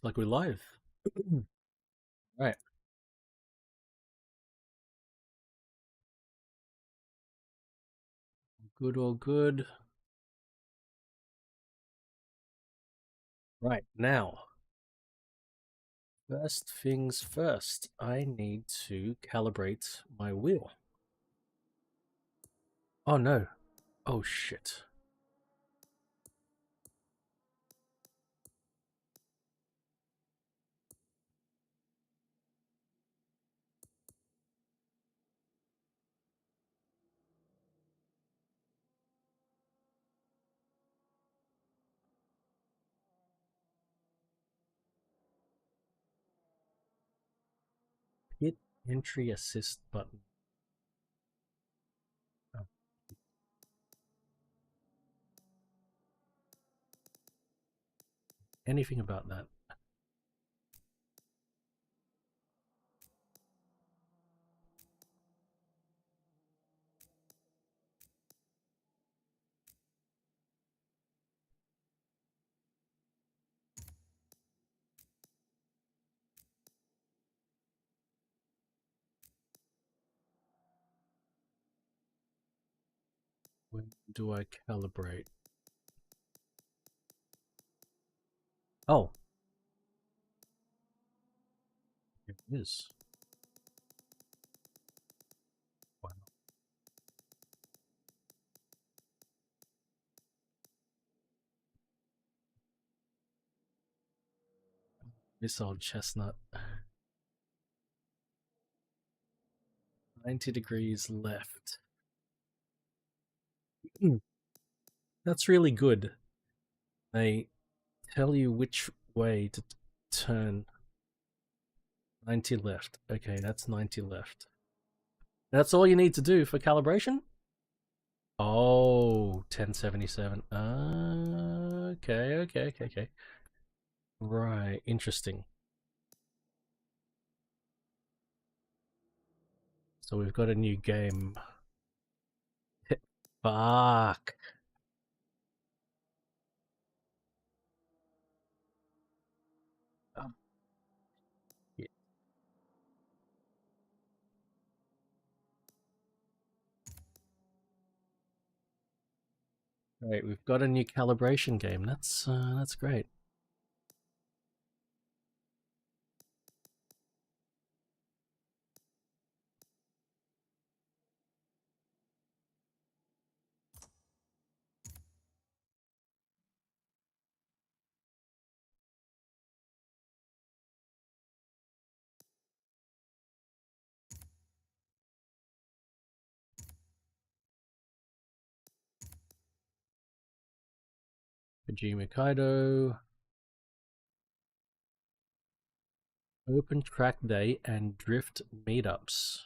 Looks like we're live. Right. Good, all good. Right, now, first things first, I need to calibrate my wheel. Oh no. Oh shit. Hit entry assist button. Oh. Anything about that? When do I calibrate? Oh. It is. Wow. This old chestnut. 90 degrees left. That's really good. They tell you which way to turn. 90 left. Okay, that's 90 left. That's all you need to do for calibration? Oh, 1077. Okay. Right, interesting. So we've got a new game. Fuck. Yeah. Right, we've got a new calibration game. That's great. Fujimi Kaido. Open track day and drift meetups.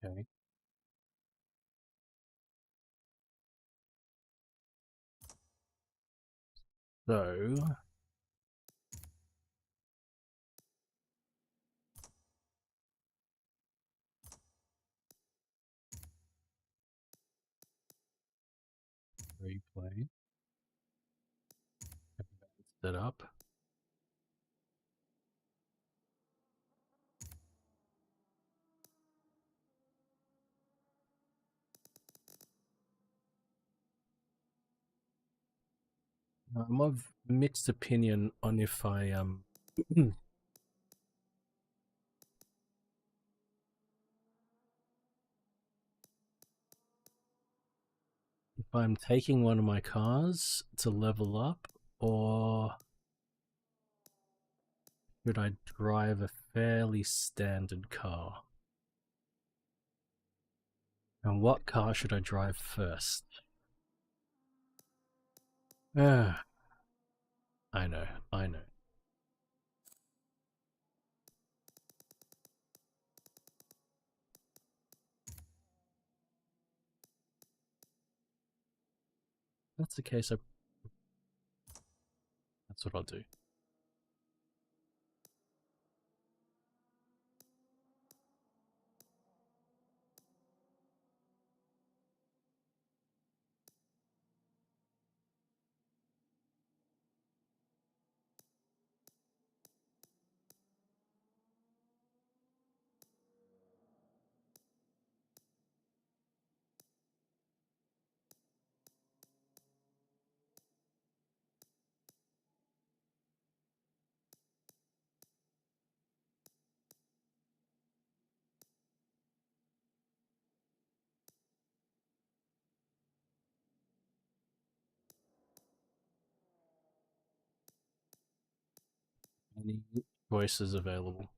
Okay. So replay. Set up. I'm of mixed opinion on if I if I'm taking one of my cars to level up, or should I drive a fairly standard car? And what car should I drive first? I know. That's the case. That's what I'll do. Any choices available?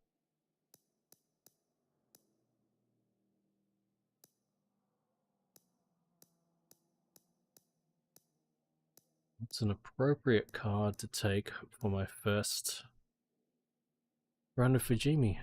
What's an appropriate card to take for my first run of Fujimi?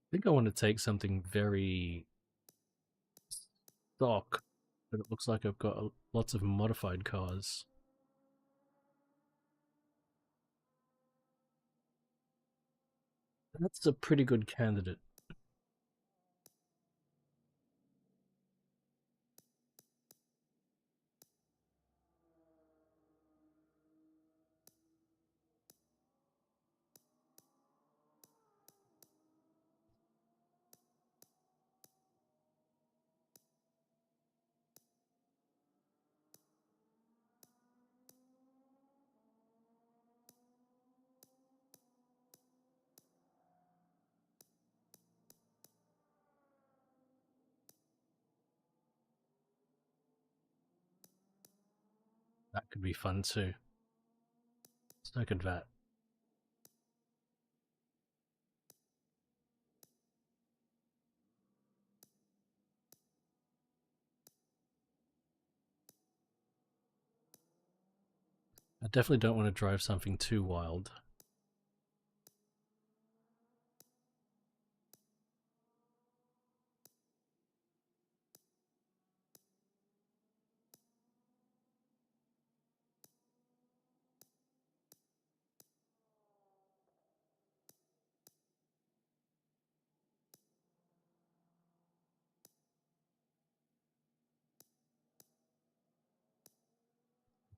I think I want to take something very stock, but it looks like I've got lots of modified cars. That's a pretty good candidate. That could be fun too. So could that. I definitely don't want to drive something too wild.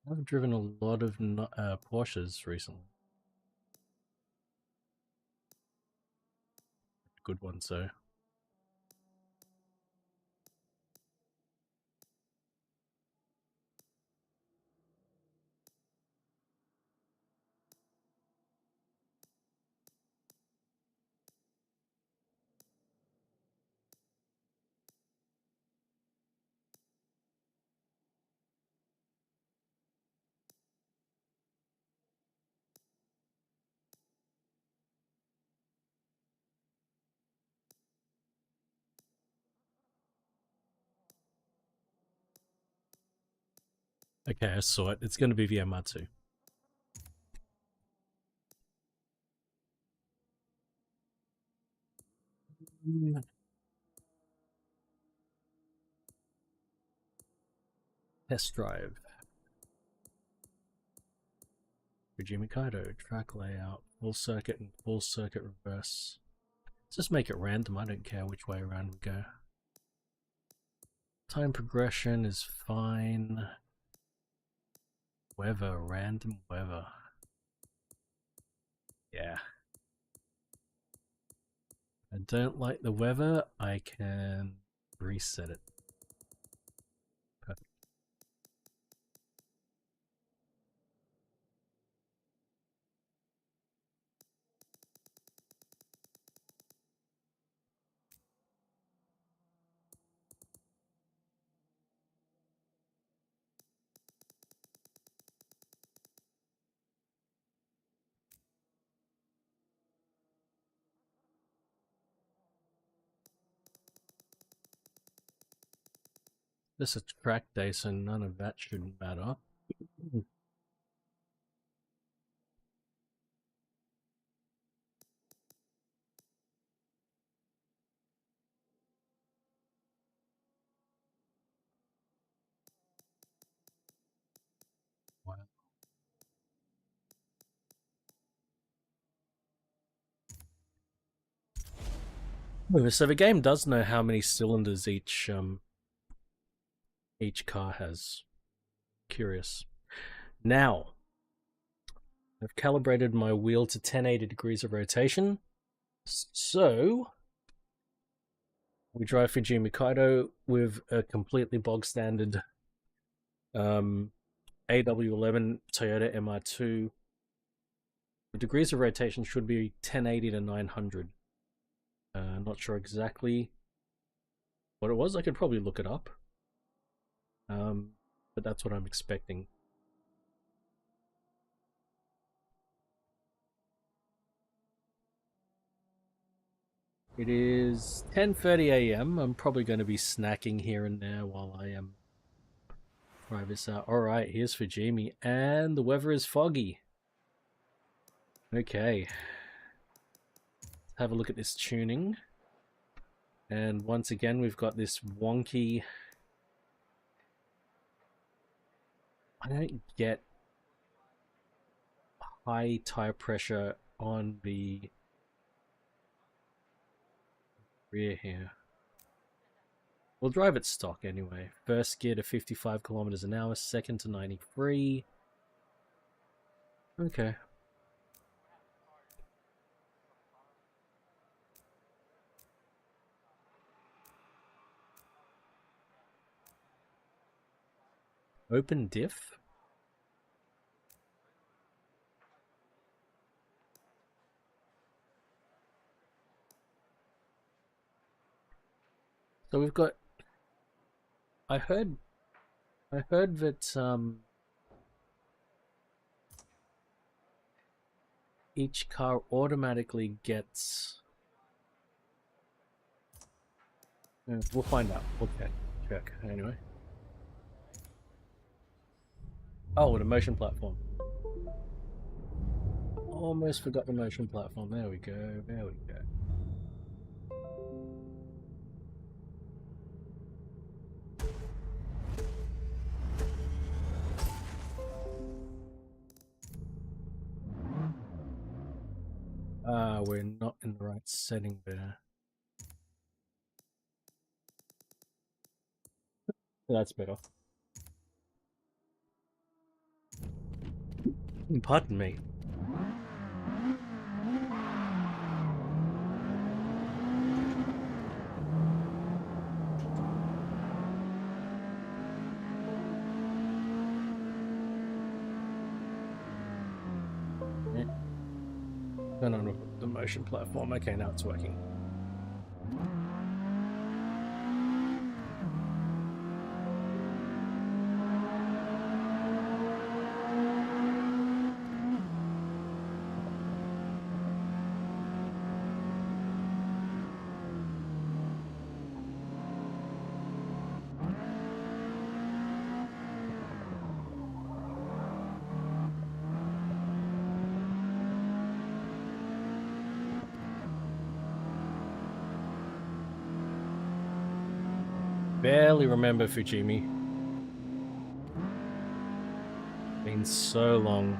I've driven a lot of Porsches recently. Good ones, though. Okay, I saw it. It's going to be Viamatsu. Test drive. Fujimi Kaido, track layout, full circuit and full circuit reverse. Let's just make it random. I don't care which way around we go. Time progression is fine. Weather, random weather. Yeah. I don't like the weather. I can reset it. Perfect. This is track day, so none of that shouldn't matter. Wow. So the game does know how many cylinders each car has. Curious. Now, I've calibrated my wheel to 1080 degrees of rotation. So, we drive Fujimi Kaido with a completely bog standard AW11 Toyota MR2. The degrees of rotation should be 1080 to 900. Not sure exactly what it was. I could probably look it up. But that's what I'm expecting. It is 10:30 a.m. I'm probably going to be snacking here and there while I am try this out. All right, here's Fujimi, and the weather is foggy. Okay, let's have a look at this tuning. And once again, we've got this wonky. I don't get high tire pressure on the rear here. We'll drive it stock anyway. First gear to 55 kilometers an hour, second to 93. Okay. Open diff? So we've got I heard that each car automatically gets we'll find out. We'll check anyway. Oh, the motion platform. Almost forgot the motion platform. There we go. There we go. We're not in the right setting there. That's better. Pardon me. No, the motion platform. Okay, now it's working. Barely remember Fujimi. Been so long.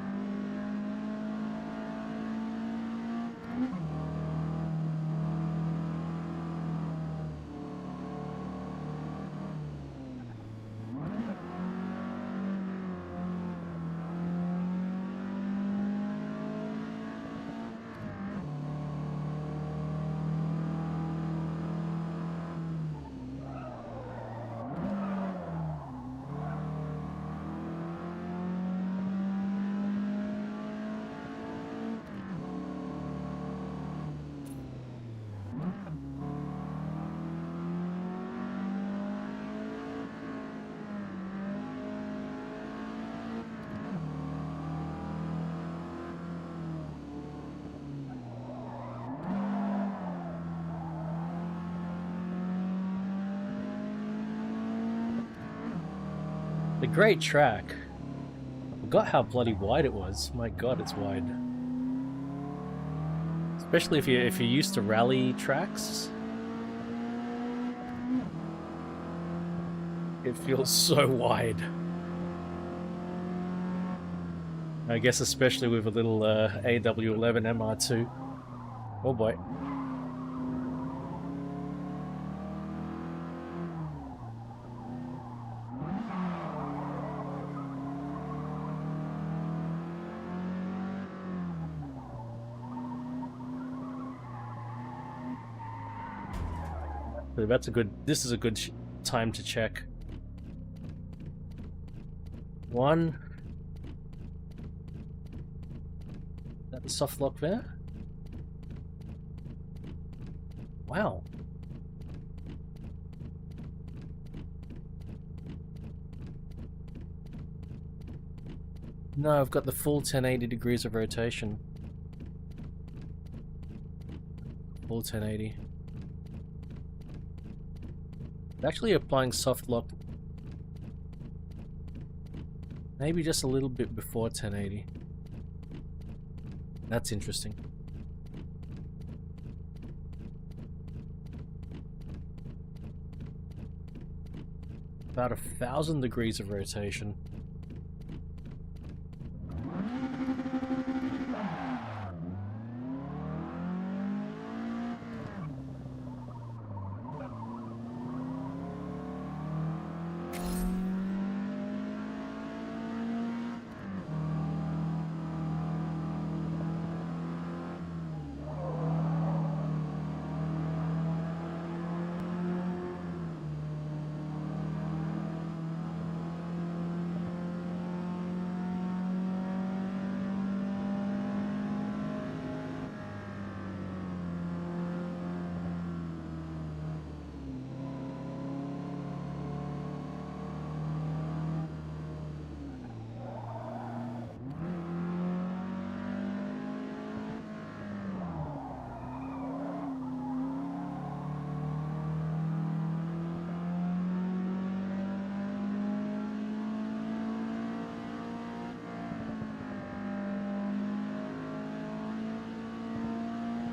The great track. I forgot how bloody wide it was. My god, it's wide. Especially if you're used to rally tracks. It feels so wide. I guess especially with a little AW11 MR2. Oh boy. This is a good time to check. One. That the soft lock there? Wow. No, I've got the full 1080 degrees of rotation. Full 1080. Actually applying soft lock maybe just a little bit before 1080. That's interesting. About 1,000 degrees of rotation.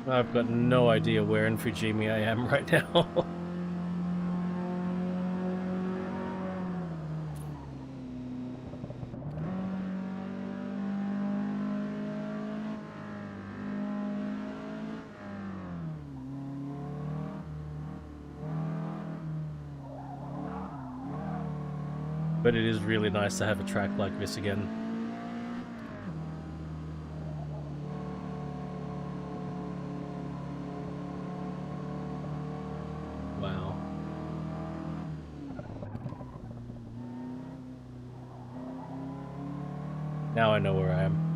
I've got no idea where in Fujimi I am right now. But it is really nice to have a track like this again. Wow. Now I know where I am.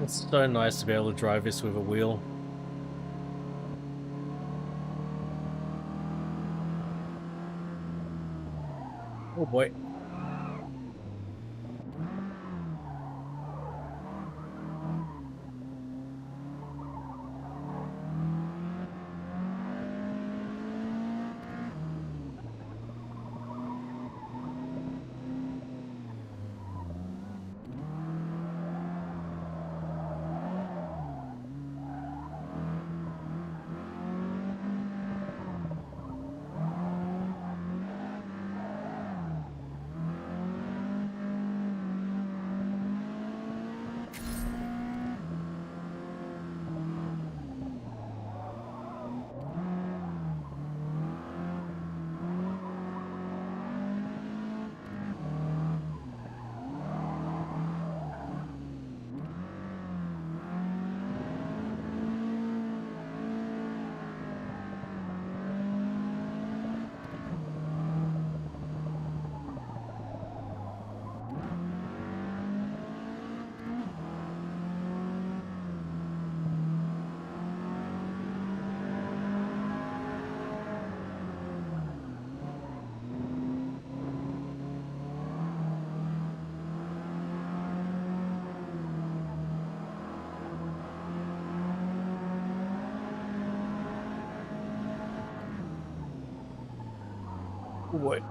It's so nice to be able to drive this with a wheel. Oh boy. Oh boy.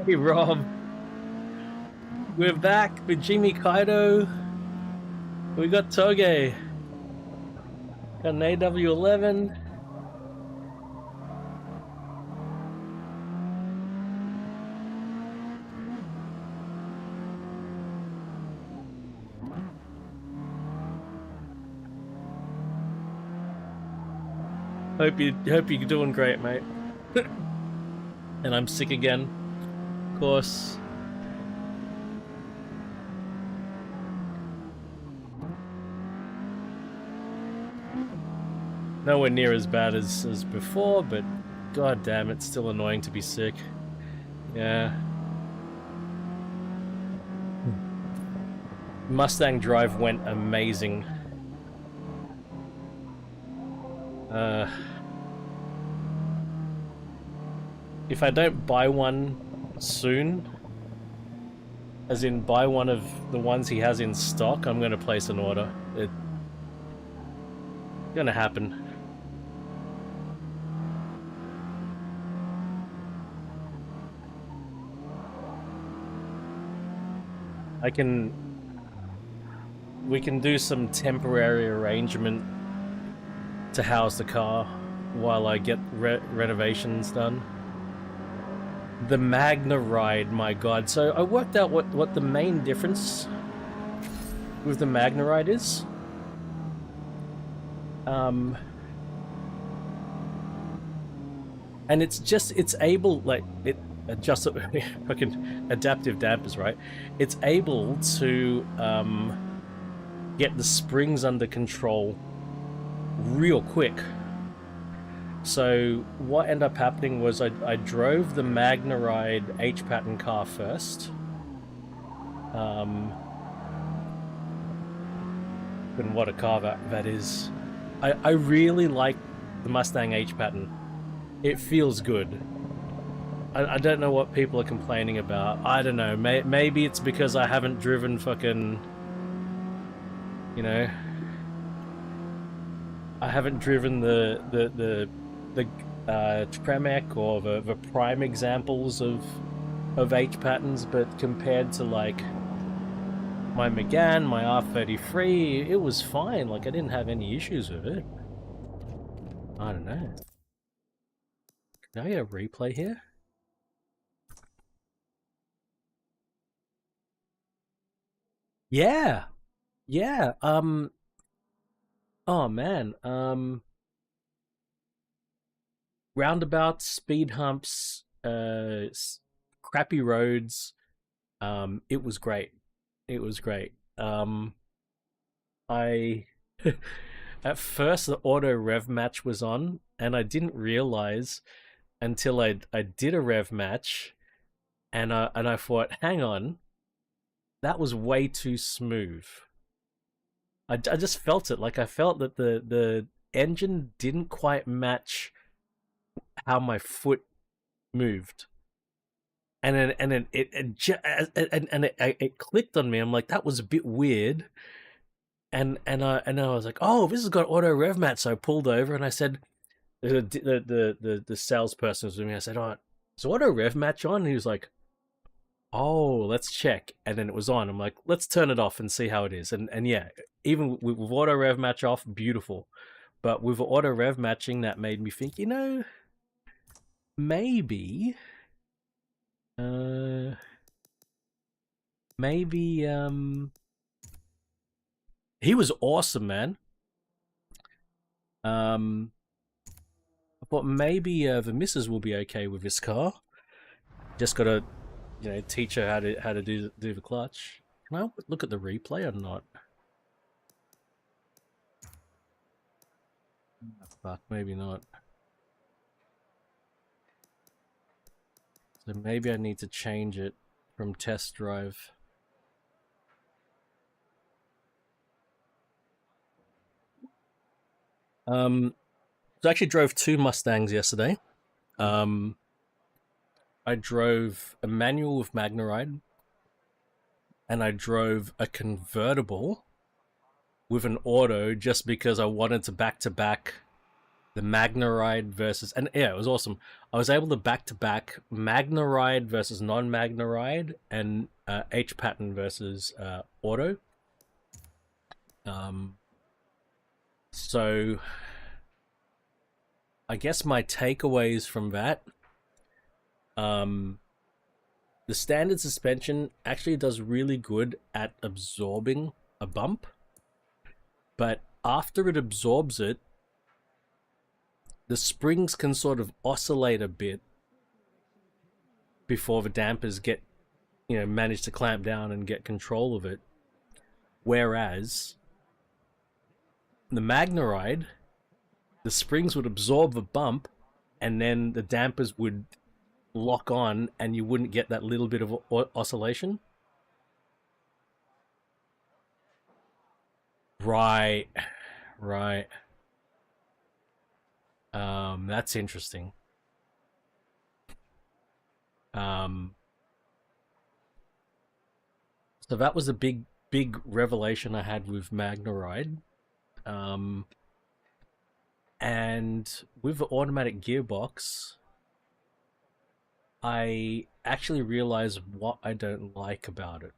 Hey Rob, we're back. Fujimi Kaido. We got Toge. Got an AW11. Hope you're doing great, mate. And I'm sick again, of course. Nowhere near as bad as before, but god damn, it's still annoying to be sick. Yeah. Mustang Drive went amazing. If I don't buy one soon, as in buy one of the ones he has in stock, I'm gonna place an order. It's gonna happen. We can do some temporary arrangement to house the car while I get renovations done. The Magna Ride, my god. So I worked out what the main difference with the Magna Ride is. And it's able, like, it adjusts fucking adaptive dampers, right? It's able to get the springs under control real quick. So what ended up happening was I drove the Magna Ride H-pattern car first. And what a car that is. I really like the Mustang H-pattern. It feels good. I don't know what people are complaining about. I don't know. Maybe it's because I haven't driven fucking... You know... I haven't driven the Tremec or the prime examples of H patterns, but compared to like my Megane, my R33, it was fine. Like I didn't have any issues with it. I don't know. Can I get a replay here? Yeah. Yeah. Oh man. roundabouts, speed humps, crappy roads. It was great. It was great. I at first the auto rev match was on, and I didn't realize until I did a rev match, and I thought, hang on, that was way too smooth. I just felt it. Like I felt that the engine didn't quite match how my foot moved. And then it clicked on me. I'm like, that was a bit weird. And I was like, oh, this has got auto rev match. So I pulled over and I said, the salesperson was with me. I said, oh, is auto rev match on? And he was like, oh, let's check. And then it was on. I'm like, let's turn it off and see how it is. And yeah, even with auto rev match off, beautiful. But with auto rev matching, that made me think, maybe, maybe, he was awesome, man. I thought maybe the missus will be okay with this car. Just gotta, teach her how to do the clutch. Can I look at the replay or not? Fuck, maybe not. So maybe I need to change it from test drive. So I actually drove 2 Mustangs yesterday. I drove a manual with MagnaRide, and I drove a convertible with an auto just because I wanted to back the MagnaRide versus, and yeah, it was awesome. I was able to back MagnaRide versus non-MagnaRide and H pattern versus auto. So I guess my takeaways from that, the standard suspension actually does really good at absorbing a bump, but after it absorbs it, the springs can sort of oscillate a bit before the dampers get, manage to clamp down and get control of it. Whereas the MagnaRide, the springs would absorb the bump, and then the dampers would lock on, and you wouldn't get that little bit of oscillation. Right. That's interesting. So that was a big revelation I had with MagnaRide. And with the automatic gearbox, I actually realized what I don't like about it.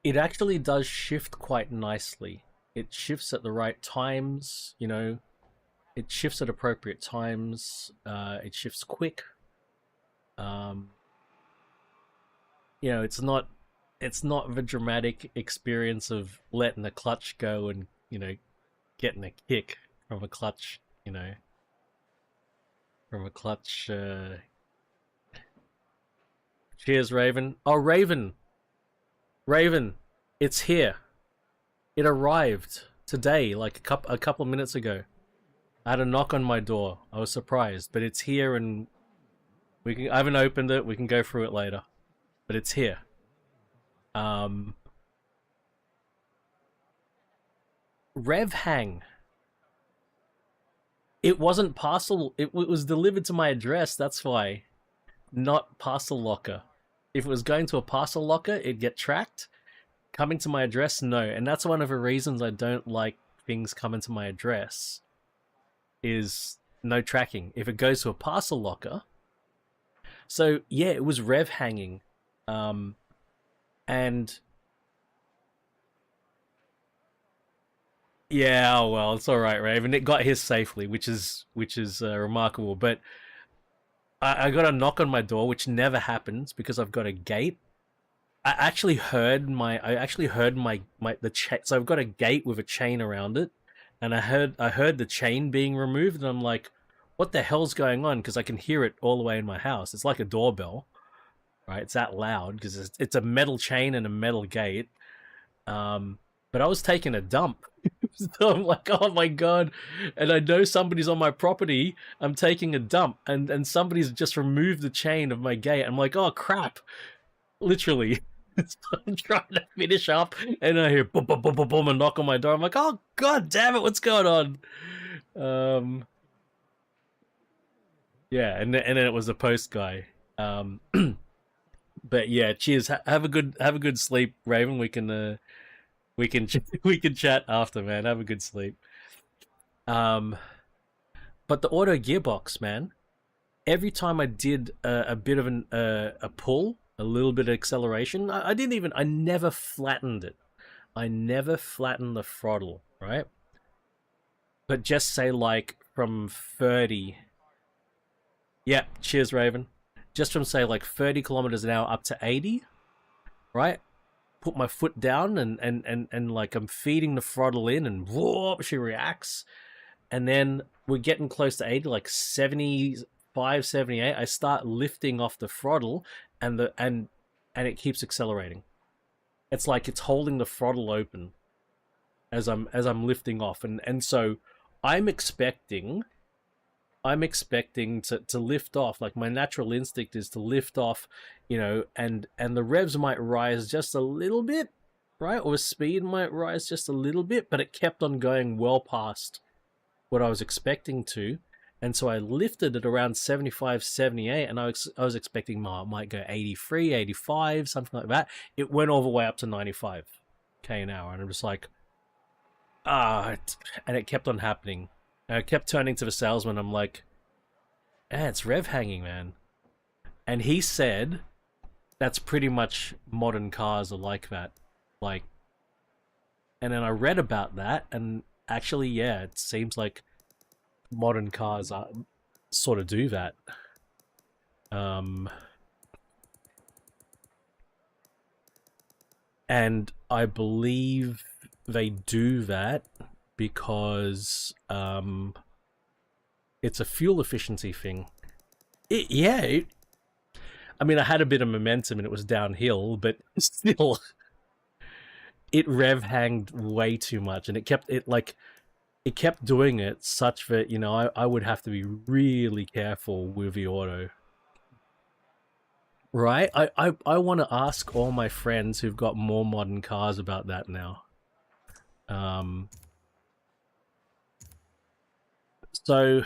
It actually does shift quite nicely. It shifts at the right times, it shifts at appropriate times. It shifts quick. It's not the dramatic experience of letting the clutch go and, getting a kick from a clutch, from a clutch. Cheers, Raven. Oh, Raven, it's here. It arrived today, like a couple of minutes ago. I had a knock on my door. I was surprised, but it's here, and I haven't opened it. We can go through it later, but it's here. Rev hang. It wasn't parcel. It was delivered to my address. That's why, not parcel locker. If it was going to a parcel locker, it'd get tracked. Coming to my address, no. And that's one of the reasons I don't like things coming to my address, is no tracking. If it goes to a parcel locker. So yeah, it was rev hanging. And yeah, oh well, it's all right, Raven. It got here safely, which is remarkable. But I got a knock on my door, which never happens because I've got a gate. I actually heard my the chain. So I've got a gate with a chain around it, and I heard the chain being removed, and I'm like, what the hell's going on? Because I can hear it all the way in my house. It's like a doorbell, right? It's that loud because it's a metal chain and a metal gate. Um, but I was taking a dump. So I'm like, oh my god! And I know somebody's on my property. I'm taking a dump, and somebody's just removed the chain of my gate. I'm like, oh crap! Literally. So I'm trying to finish up, and I hear boom, boom, boom, boom, boom, and knock on my door. I'm like, oh god damn it, what's going on? Um, yeah, and then it was the post guy. Um, but yeah, cheers. Have a good sleep, Raven. We can we can chat after, man. Have a good sleep. Um, but the auto gearbox, man. Every time I did a bit of a pull, a little bit of acceleration, I didn't even. I never flattened it. I never flattened the throttle, right? But just say like from 30. Yeah, cheers, Raven. Just from say like 30 kilometers an hour up to 80, right? Put my foot down and like I'm feeding the throttle in and whoop, she reacts. And then we're getting close to 80, like 75, 78. I start lifting off the throttle and it keeps accelerating. It's like it's holding the throttle open as I'm lifting off. And so I'm expecting I'm expecting to lift off. Like my natural instinct is to lift off, and the revs might rise just a little bit, right? Or speed might rise just a little bit, but it kept on going well past what I was expecting to. And so I lifted it around 75, 78, and I was expecting it might go 83, 85, something like that. It went all the way up to 95k an hour, and I'm just like, and it kept on happening. And I kept turning to the salesman. I'm like, it's rev hanging, man. And he said that's pretty much modern cars are like that. Like, and then I read about that, and actually, yeah, it seems like modern cars are sort of do that. Um, and I believe they do that because it's a fuel efficiency thing. I mean, I had a bit of momentum and it was downhill, but still, it rev hanged way too much, and it kept doing it such that I would have to be really careful with the auto. Right? I want to ask all my friends who've got more modern cars about that now. Um, so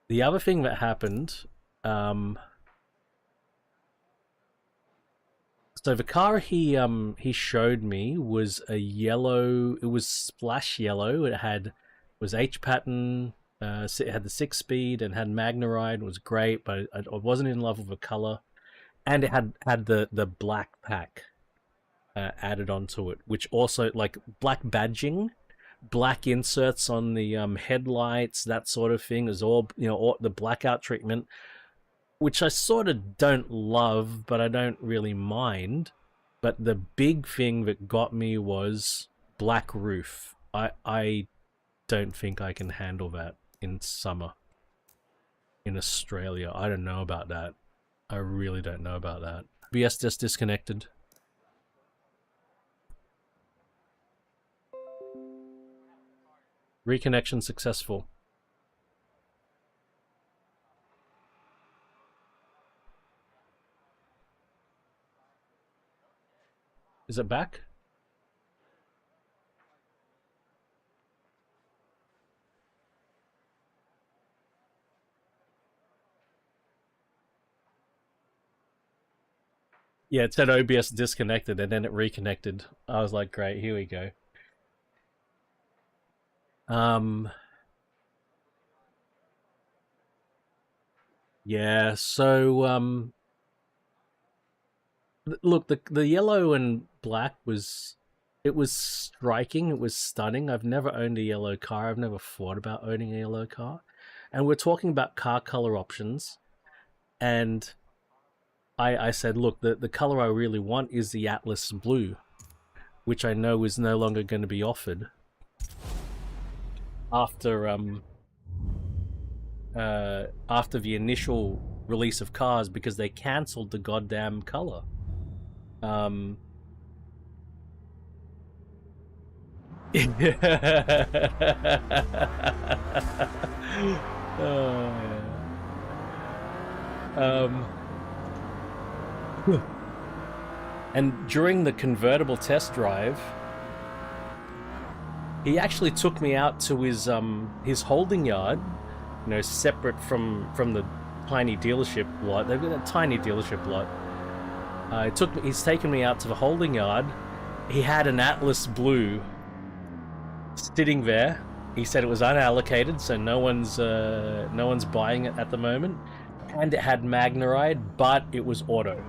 the other thing that happened, so the car he showed me was a yellow. It was splash yellow. It was H pattern. It had the 6-speed and had Magnaride. It was great, but I wasn't in love with the color. And it had the black pack added onto it, which also like black badging, black inserts on the headlights, that sort of thing. Is all the blackout treatment, which I sort of don't love, but I don't really mind. But the big thing that got me was black roof. I don't think I can handle that in summer in Australia. I don't know about that. I really don't know about that. BS just disconnected. Reconnection successful. Is it back? Yeah, it said OBS disconnected and then it reconnected. I was like, great, here we go. Um, yeah, so look, the yellow and black was striking, it was stunning. I've never owned a yellow car. I've never thought about owning a yellow car. And we're talking about car color options, and I said, look, the color I really want is the Atlas blue, which I know is no longer going to be offered after the initial release of cars because they cancelled the goddamn color. Oh, yeah. And during the convertible test drive, he actually took me out to his holding yard, you know, separate from the tiny dealership lot. They've got a tiny dealership lot. He's taken me out to the holding yard. He had an Atlas blue sitting there. He said it was unallocated, so no one's buying it at the moment. And it had Magnaride, but it was auto.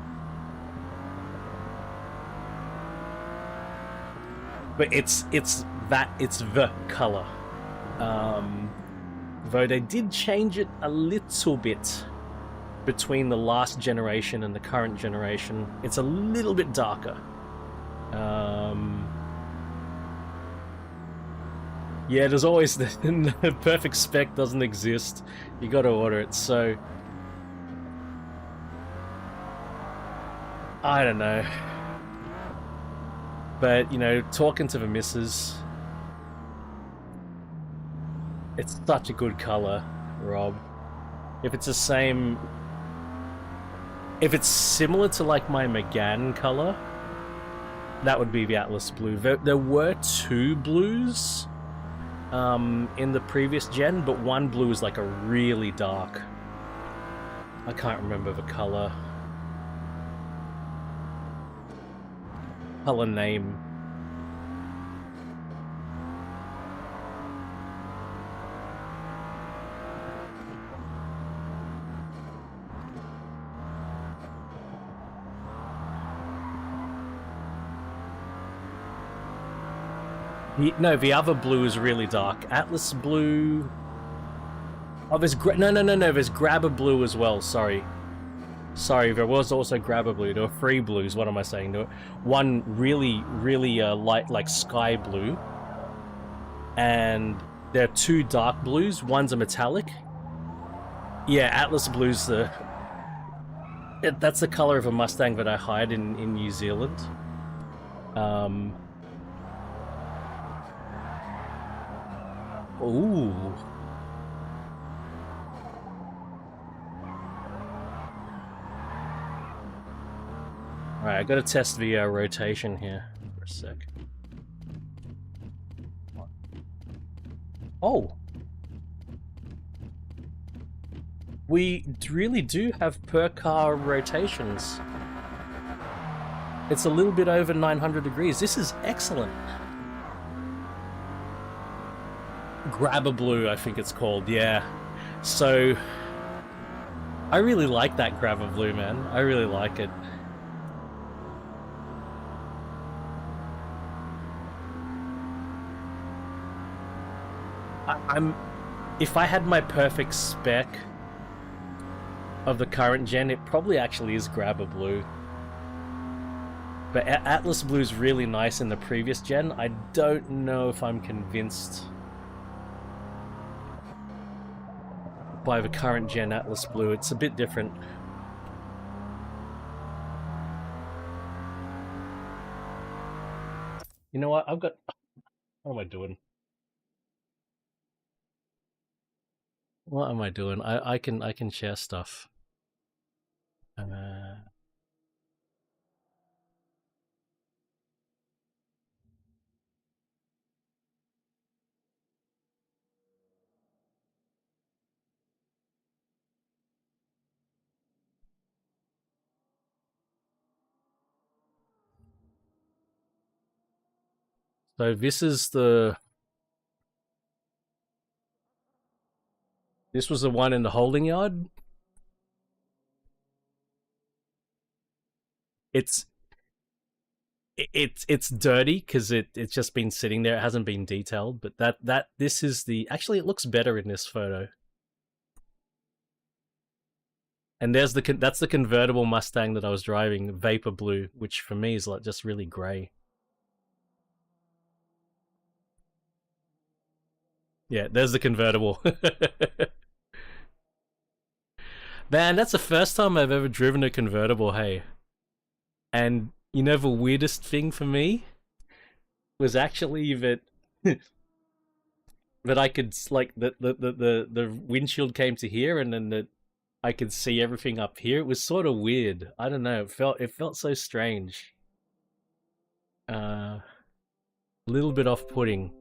But it's the color. Though they did change it a little bit between the last generation and the current generation. It's a little bit darker. Yeah, there's always the perfect spec doesn't exist. You got to order it. So I don't know. But, you know, talking to the missus, it's such a good color, Rob. If it's the same... If it's similar to, like, my Megane color, that would be the Atlas blue. There were two blues in the previous gen, but one blue is, like, a really dark... I can't remember the color. Color name. No, the other blue is really dark. Atlas blue... Oh, there's... No, there's Grabber blue as well, sorry. Sorry, there was also Grabber blue. There were three blues, what am I saying? There were one really light, like sky blue. And there are two dark blues. One's a metallic. Yeah, Atlas blue's the... That's the color of a Mustang that I hide in New Zealand. Ooh. Alright, I gotta test the rotation here for a sec. Oh! We really do have per car rotations. It's a little bit over 900 degrees. This is excellent. Grabber blue, I think it's called, yeah. So, I really like that Grabber blue, man. I really like it. If I had my perfect spec of the current gen, it probably actually is Grabber blue. But Atlas blue is really nice in the previous gen. I don't know if I'm convinced by the current gen Atlas blue. It's a bit different. You know what? What am I doing? What am I doing? I can share stuff. So this was the one in the holding yard. It's dirty because it's just been sitting there. It hasn't been detailed, but this is the... Actually, it looks better in this photo. And that's the convertible Mustang that I was driving, Vapor Blue, which for me is like just really grey. Yeah, there's the convertible. Man, that's the first time I've ever driven a convertible, hey. And you know the weirdest thing for me was actually that that I could like the windshield came to here and then I could see everything up here. It was sort of weird. I don't know. It felt so strange. A little bit off-putting.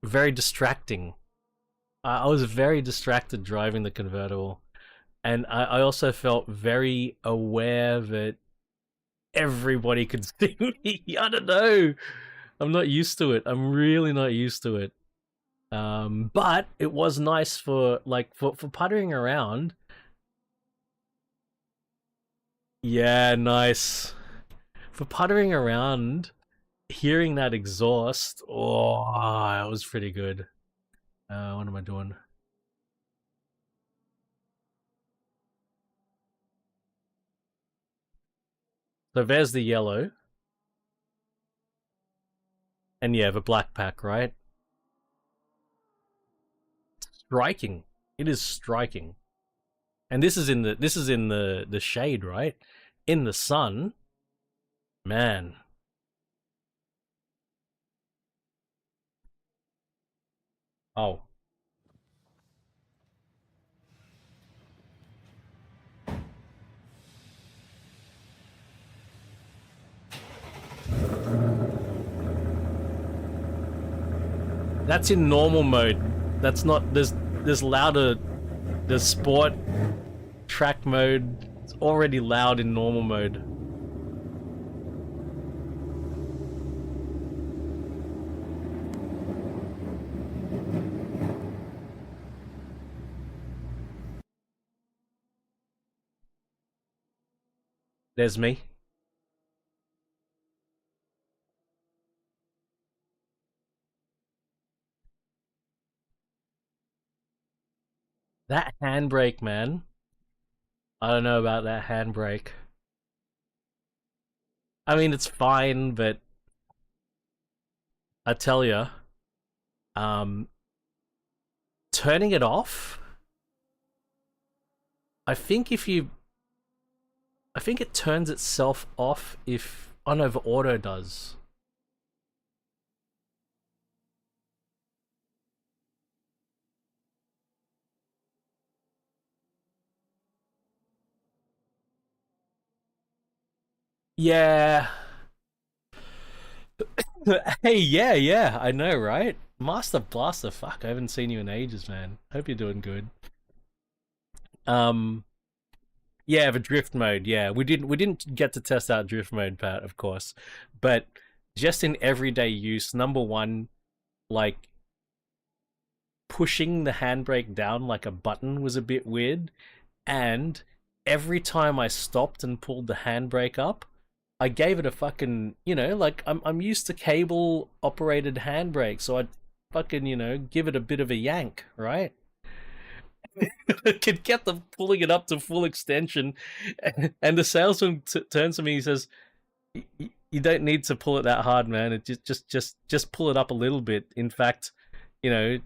Very distracting. I was very distracted driving the convertible. And I also felt very aware that everybody could see me. I don't know. I'm not used to it. I'm really not used to it. But it was nice for puttering around. Yeah, nice. For puttering around, hearing that exhaust, oh, it was pretty good. What am I doing? So there's the yellow. And yeah, the black pack, right? Striking. It is striking. And this is in the shade, right? In the sun. Man. Oh. That's in normal mode. That's not there's louder. There's sport track mode. It's already loud in normal mode. There's me. That handbrake, man. I don't know about that handbrake. I mean, it's fine, but I tell you, um, turning it off. I think if you, I think it turns itself off if, oh no, the auto does. Yeah. Hey, yeah, I know, right? Master Blaster, fuck, I haven't seen you in ages, man. Hope you're doing good. Um, yeah, the drift mode, yeah. We didn't get to test out drift mode, Pat, of course. But just in everyday use, number one, like pushing the handbrake down like a button was a bit weird. And every time I stopped and pulled the handbrake up, I gave it a fucking, like I'm used to cable operated handbrake, so I'd fucking, give it a bit of a yank, right? I could get them pulling it up to full extension, and the salesman turns to me. He says, "You don't need to pull it that hard, man. It just pull it up a little bit. In fact, you know,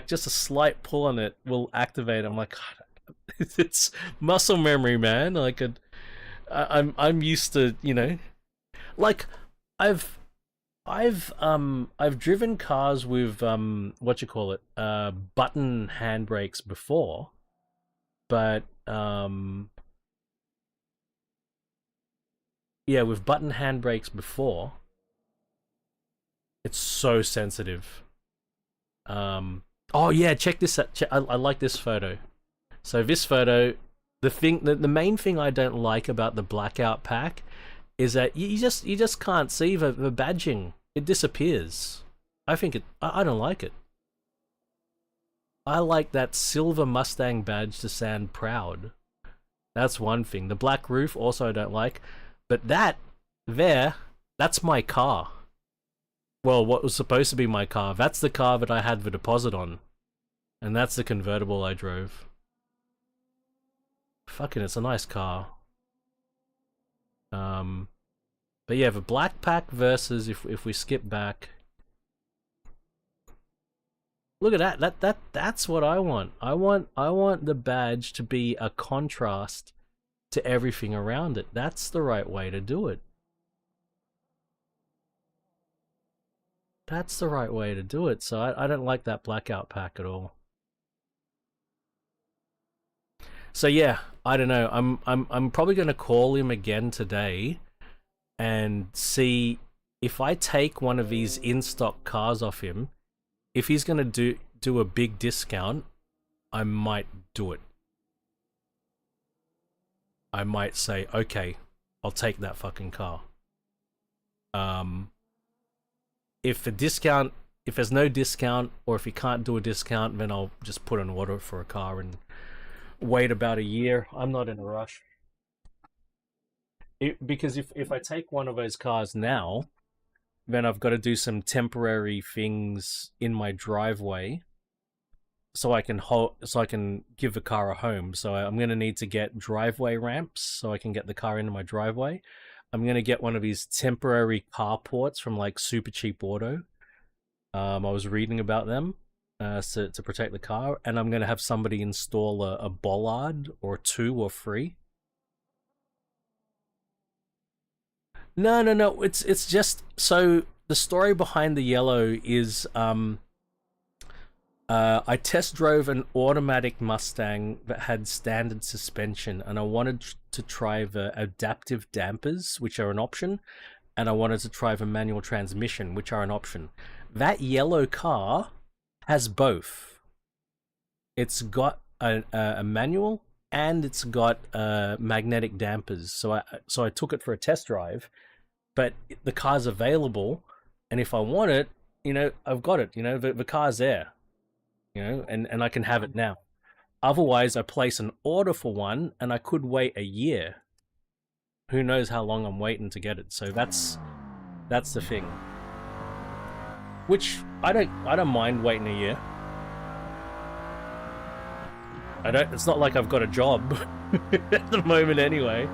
just a slight pull on it will activate." I'm like, God, it's muscle memory, man. Like, I'm used to, like I've I've driven cars with what you call it button handbrakes before, but yeah, with button handbrakes before, it's so sensitive. Oh yeah, check this out. I like this photo. So this photo, the main thing I don't like about the blackout pack is that you just can't see the badging. It disappears. I don't like it. I like that silver Mustang badge to sound proud. That's one thing. The black roof also I don't like. But that's my car. Well, what was supposed to be my car. That's the car that I had the deposit on. And that's the convertible I drove. Fucking, it's a nice car. But yeah, the black pack versus if we skip back. Look at that. That's what I want. I want the badge to be a contrast to everything around it. That's the right way to do it. That's the right way to do it. So I don't like that blackout pack at all. So yeah, I don't know. I'm probably gonna call him again today and see if I take one of these in-stock cars off him. If he's gonna do a big discount, I might do it. I might say, okay, I'll take that fucking car. If there's no discount, or if he can't do a discount, then I'll just put an order for a car and wait about a year. I'm not in a rush. Because if I take one of those cars now, then I've got to do some temporary things in my driveway so I can give the car a home. So I'm going to need to get driveway ramps so I can get the car into my driveway. I'm going to get one of these temporary carports from like Super Cheap Auto. I was reading about them to protect the car, and I'm going to have somebody install a bollard or 2 or 3. No. It's just, so the story behind the yellow is I test drove an automatic Mustang that had standard suspension, and I wanted to try the adaptive dampers, which are an option, and I wanted to try the manual transmission, which are an option. That yellow car has both. It's got a manual and it's got magnetic dampers. So I took it for a test drive, but the car's available, and if I want it, I've got it. The car's there. And I can have it now. Otherwise, I place an order for one, and I could wait a year. Who knows how long I'm waiting to get it? So that's the thing. Which I don't mind waiting a year. It's not like I've got a job at the moment anyway.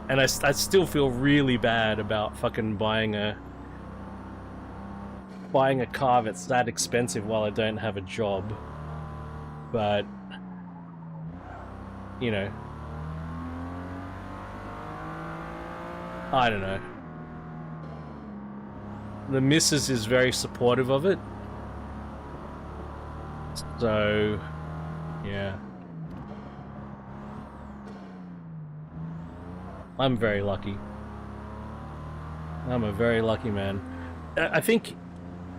And I still feel really bad about fucking buying a car that's that expensive while I don't have a job. But I don't know. The missus is very supportive of it. So yeah. I'm very lucky. I'm a very lucky man. I think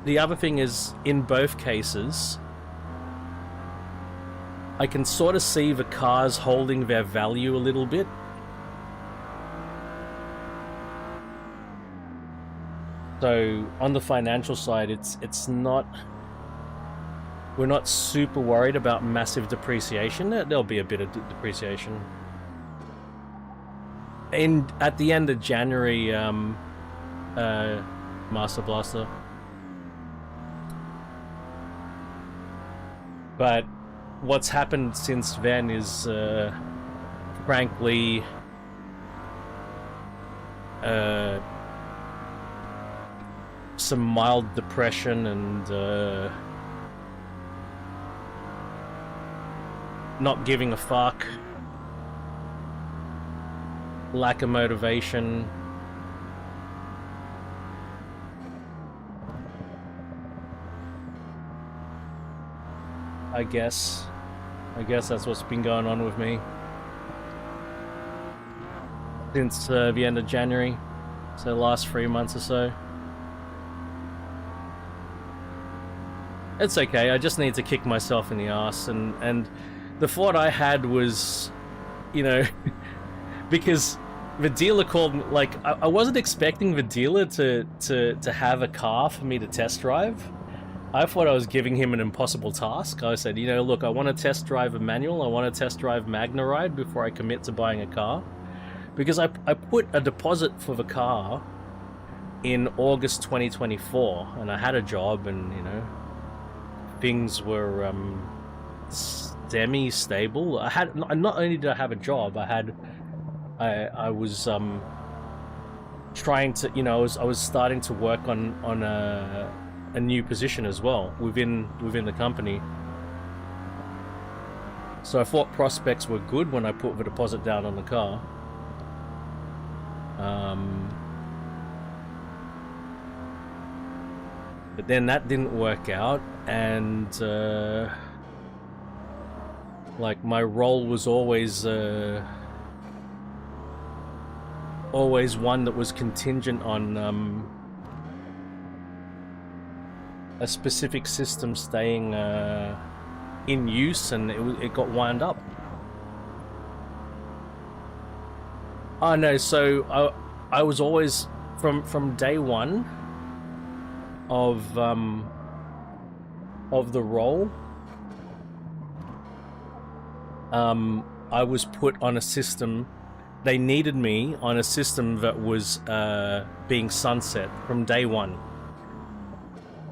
the other thing is, in both cases, I can sort of see the cars holding their value a little bit. So on the financial side, it's not. We're not super worried about massive depreciation. There'll be a bit of depreciation. At the end of January, Master Blaster. But what's happened since then is, frankly, some mild depression and not giving a fuck, lack of motivation. I guess that's what's been going on with me since the end of January, so the last 3 months or so. It's okay, I just need to kick myself in the ass, and the thought I had was, because the dealer called me, like, I wasn't expecting the dealer to have a car for me to test drive. I thought I was giving him an impossible task. I said, look, I want to test drive a manual, I want to test drive Magna Ride before I commit to buying a car. Because I put a deposit for the car in August 2024, and I had a job, and, things were semi-stable. I had not only did I have a job, I was trying to, you know, I was starting to work on a new position as well within the company. So I thought prospects were good when I put the deposit down on the car. But then that didn't work out, and like my role was always one that was contingent on a specific system staying in use, and it got wound up. Oh no, so I was always from day one of the role. I was put on a system. They needed me on a system that was being sunset from day one.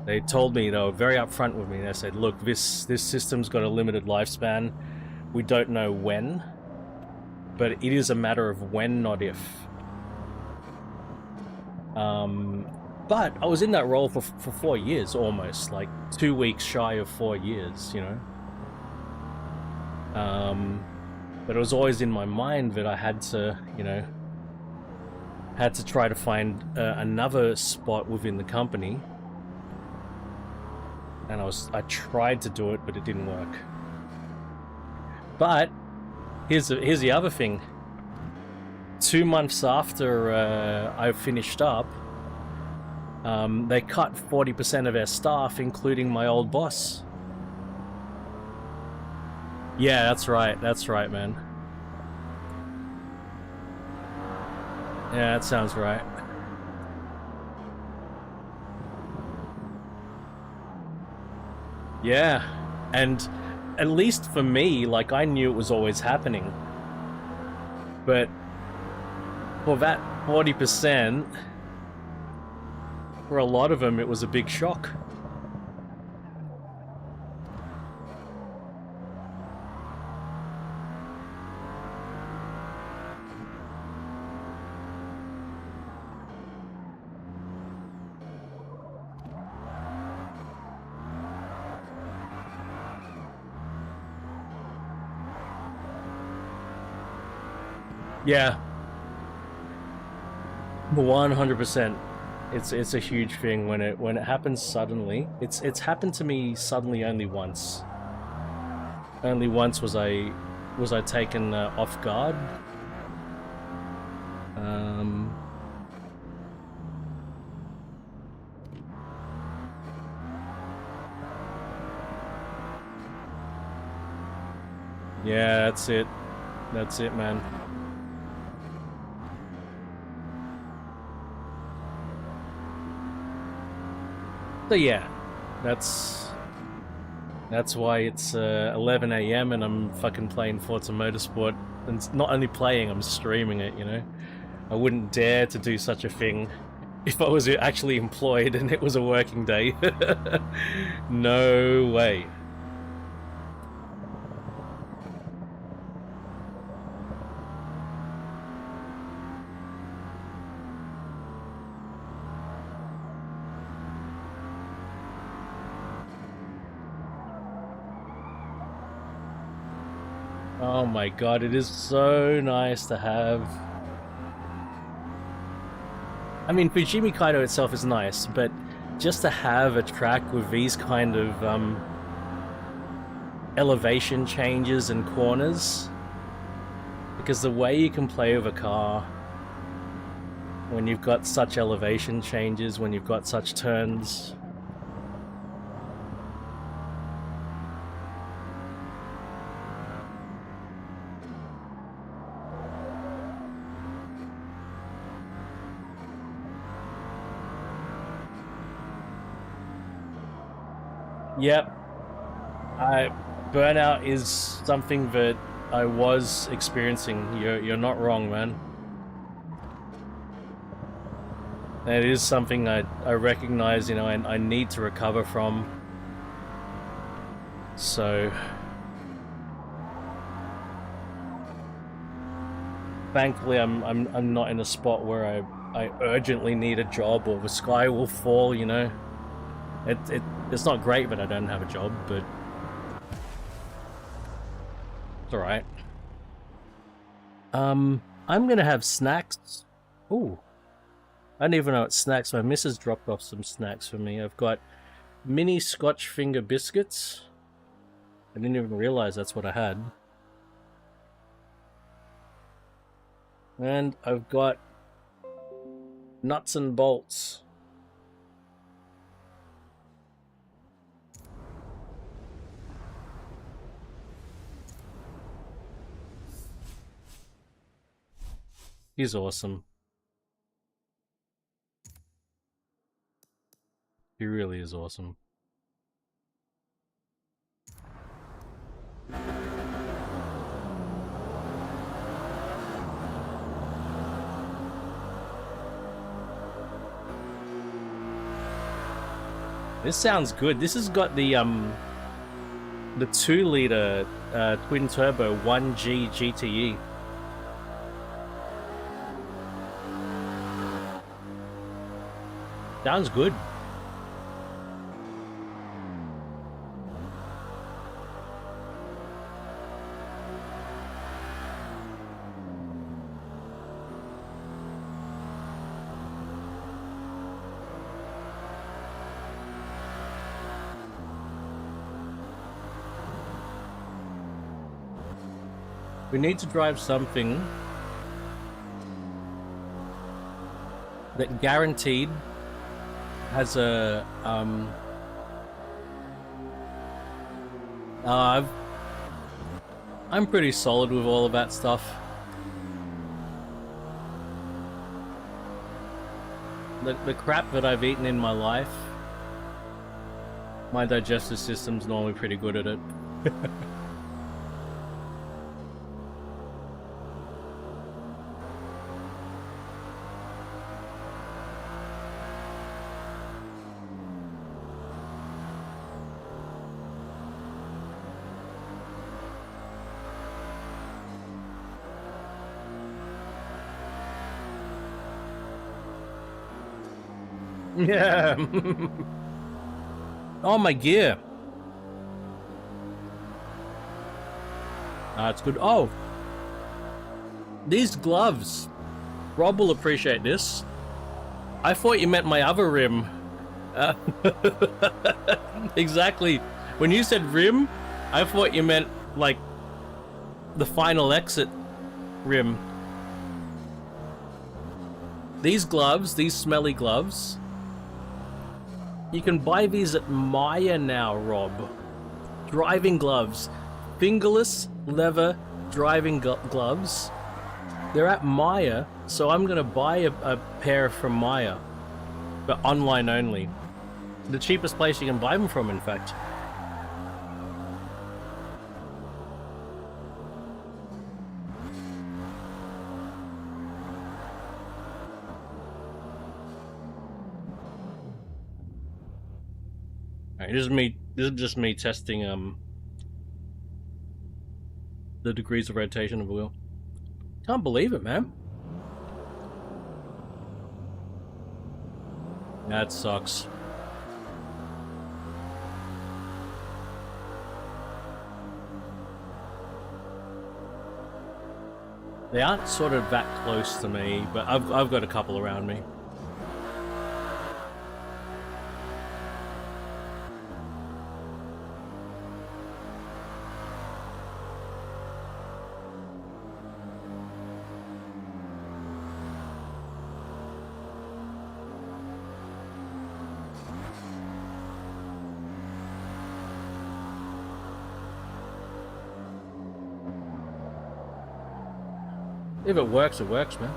They told me, they were very upfront with me. They said, look, this system's got a limited lifespan. We don't know when, but it is a matter of when, not if. But I was in that role for 4 years almost, like 2 weeks shy of 4 years, you know. But it was always in my mind that I had to, you know, try to find another spot within the company. And I tried to do it, but it didn't work. But here's the other thing. 2 months after I finished up, they cut 40% of their staff, including my old boss. Yeah, that's right, man. Yeah, that sounds right. Yeah, and at least for me, like, I knew it was always happening. But for that 40%, for a lot of them, it was a big shock. Yeah, 100%. It's a huge thing when it happens suddenly. It's happened to me suddenly only once. Only once was I taken off guard. Yeah, that's it. That's it, man. So yeah, that's why it's 11 AM and I'm fucking playing Forza Motorsport. And not only playing, I'm streaming it, you know? I wouldn't dare to do such a thing if I was actually employed and it was a working day. No way. Oh my god, it is so nice to have. I mean, Fujimi Kaido itself is nice, but just to have a track with these kind of elevation changes and corners, because the way you can play with a car when you've got such elevation changes, when you've got such turns. Yep. Burnout is something that I was experiencing. You're not wrong, man. It is something I recognize, you know, and I need to recover from. So thankfully I'm not in a spot where I urgently need a job or the sky will fall, you know. It's not great that I don't have a job, but it's alright. I'm gonna have snacks. Ooh. I don't even know what snacks. My missus dropped off some snacks for me. I've got mini Scotch finger biscuits. I didn't even realize that's what I had. And I've got nuts and bolts. He's awesome. He really is awesome. This sounds good. This has got the 2-liter twin turbo 1G GTE. Sounds good. We need to drive something that guaranteed has a I'm pretty solid with all of that stuff. The crap that I've eaten in my life, my digestive system's normally pretty good at it. Yeah. Oh, my gear. That's good. Oh, these gloves. Rob will appreciate this. I thought you meant my other rim. Exactly. When you said rim, I thought you meant like the final exit rim. These gloves, these smelly gloves, you can buy these at Maya now, Rob. Driving gloves. Fingerless leather driving gloves. They're at Maya, so I'm gonna buy a pair from Maya. But online only. The cheapest place you can buy them from, in fact. Alright, this is just me testing the degrees of rotation of the wheel. Can't believe it, man. That sucks. They aren't sort of that close to me, but I've got a couple around me. If it works, man.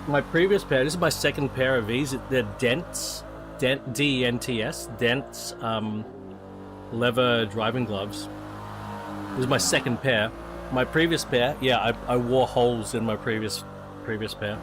My previous pair, this is my second pair of these. They're Dents, D-E-N-T-S, Dents leather driving gloves. This is my second pair. My previous pair, yeah, I wore holes in my previous previous pair.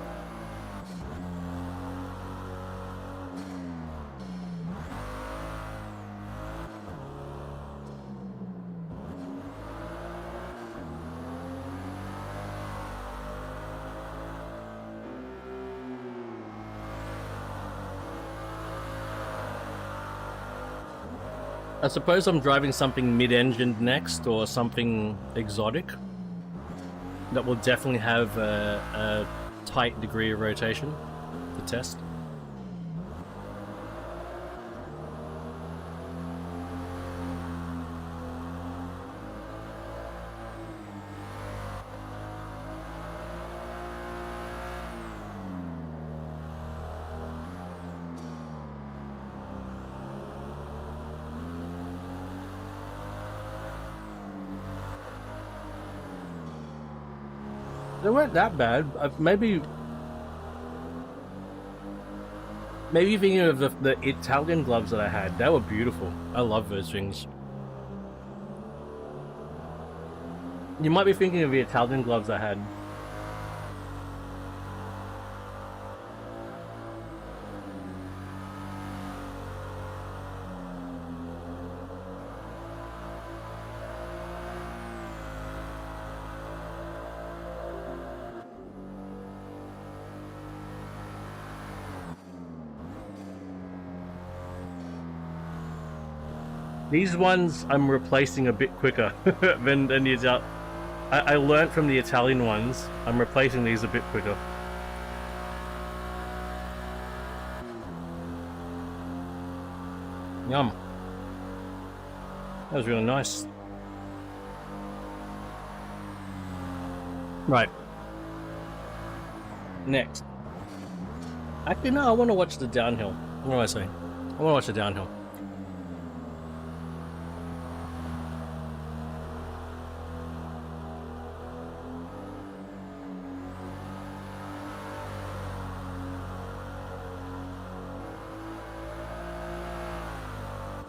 I suppose I'm driving something mid-engined next, or something exotic that will definitely have a tight degree of rotation to test. They weren't that bad. Maybe thinking of the Italian gloves that I had. They were beautiful. I love those things. You might be thinking of the Italian gloves I had. These ones I'm replacing a bit quicker than the Italian. I learned from the Italian ones. I'm replacing these a bit quicker. Yum. That was really nice. Right. Next. Actually, no, I want to watch the downhill. What do I say? I want to watch the downhill.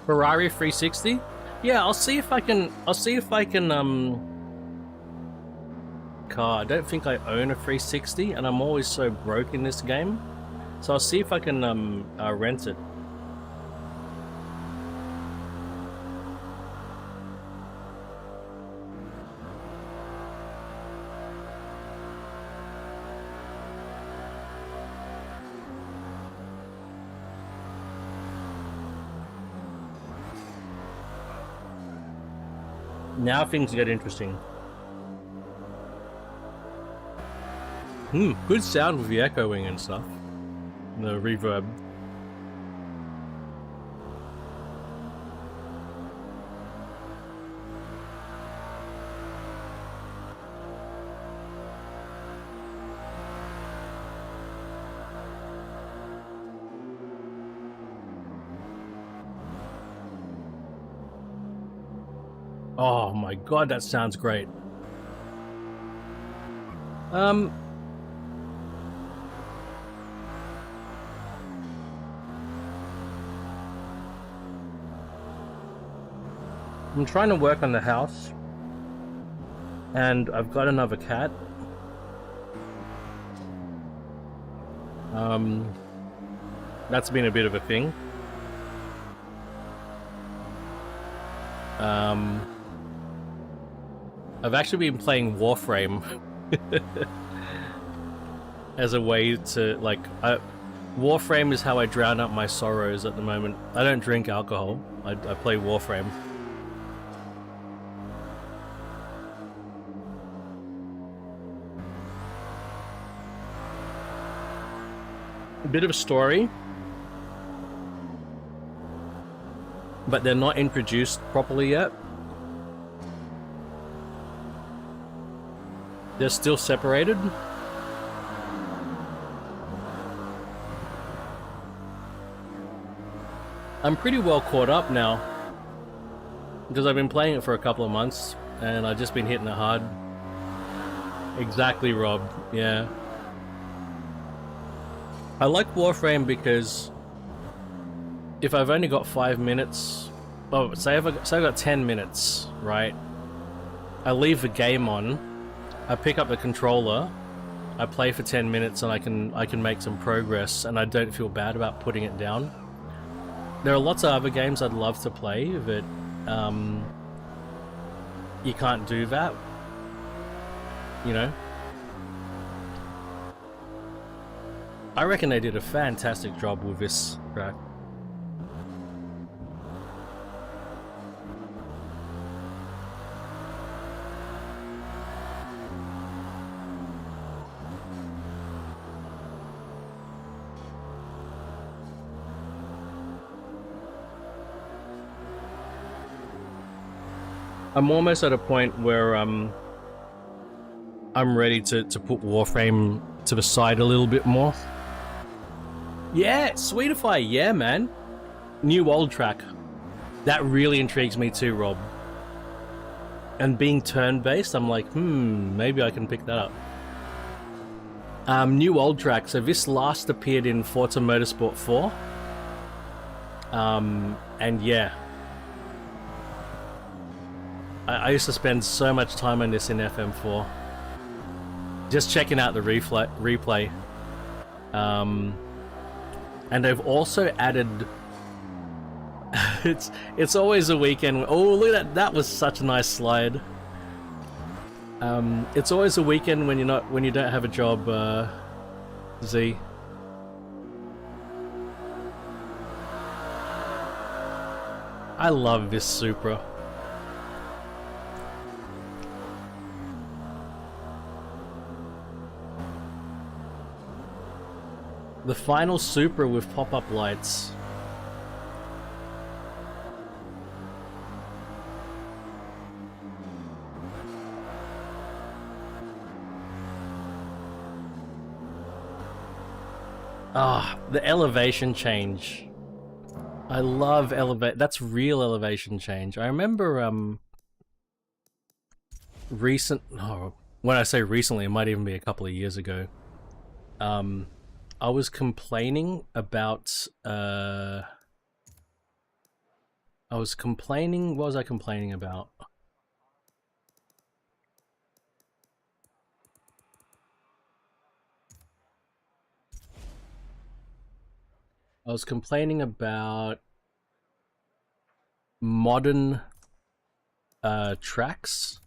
Ferrari 360? Yeah, I'll see if I can car. I don't think I own a 360 and I'm always so broke in this game. So I'll see if I can rent it. Now things get interesting. Good sound with the echoing and stuff. The reverb. Oh my god, that sounds great. I'm trying to work on the house, and I've got another cat. That's been a bit of a thing. I've actually been playing Warframe as a way to, like, Warframe is how I drown out my sorrows at the moment. I don't drink alcohol. I play Warframe. A bit of a story, but they're not introduced properly yet. They're still separated. I'm pretty well caught up now because I've been playing it for a couple of months and I've just been hitting it hard. Exactly, Rob. Yeah. I like Warframe because if I've only got 5 minutes, oh, say I've got 10 minutes, right? I leave the game on, I pick up the controller, I play for 10 minutes and I can make some progress, and I don't feel bad about putting it down. There are lots of other games I'd love to play, but you can't do that, you know? I reckon they did a fantastic job with this track. I'm almost at a point where I'm ready to put Warframe to the side a little bit more. Yeah, Sweetify, yeah, man. New old track. That really intrigues me too, Rob. And being turn-based, I'm like, maybe I can pick that up. New old track. So this last appeared in Forza Motorsport 4. And yeah. I used to spend so much time on this in FM4. Just checking out the replay. And they've also added... it's always a weekend... Oh, look at that! That was such a nice slide. It's always a weekend when you don't have a job, Z. I love this Supra. The final Supra with pop-up lights. Ah, the elevation change. I love that's real elevation change. I remember when I say recently, it might even be a couple of years ago. I was complaining about what was I complaining about? I was complaining about modern tracks,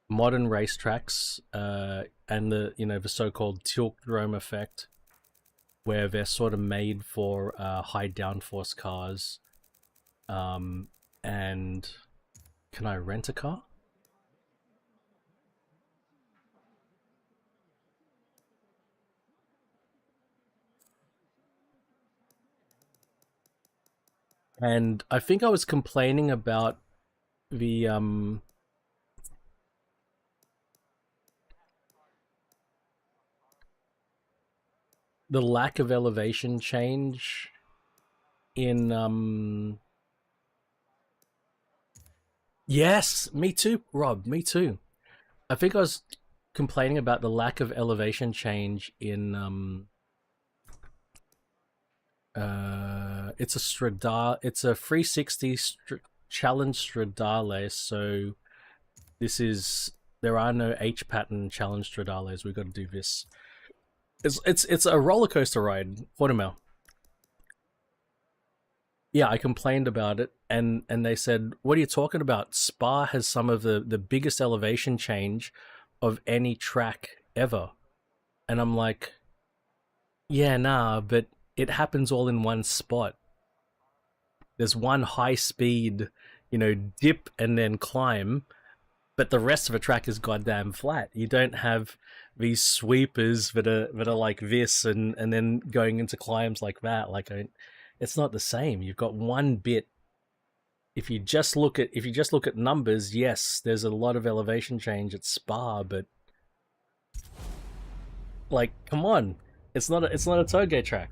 modern race tracks, and the so-called tilt drome effect, where they're sort of made for high downforce cars. And can I rent a car? And I think I was complaining about the lack of elevation change in yes, me too, Rob, me too. I think I was complaining about the lack of elevation change in it's a 360 challenge stradale, so there are no H pattern challenge stradales. We've got to do this. It's a roller coaster ride, Portimao. Yeah, I complained about it, and they said, "What are you talking about? Spa has some of the biggest elevation change of any track ever," and I'm like, "Yeah, nah, but it happens all in one spot. There's one high speed, dip and then climb, but the rest of the track is goddamn flat. You don't have these sweepers that are like this and then going into climbs like that. It's not the same. You've got one bit. If you just look at numbers, yes, there's a lot of elevation change at Spa, but come on, it's not a toge track.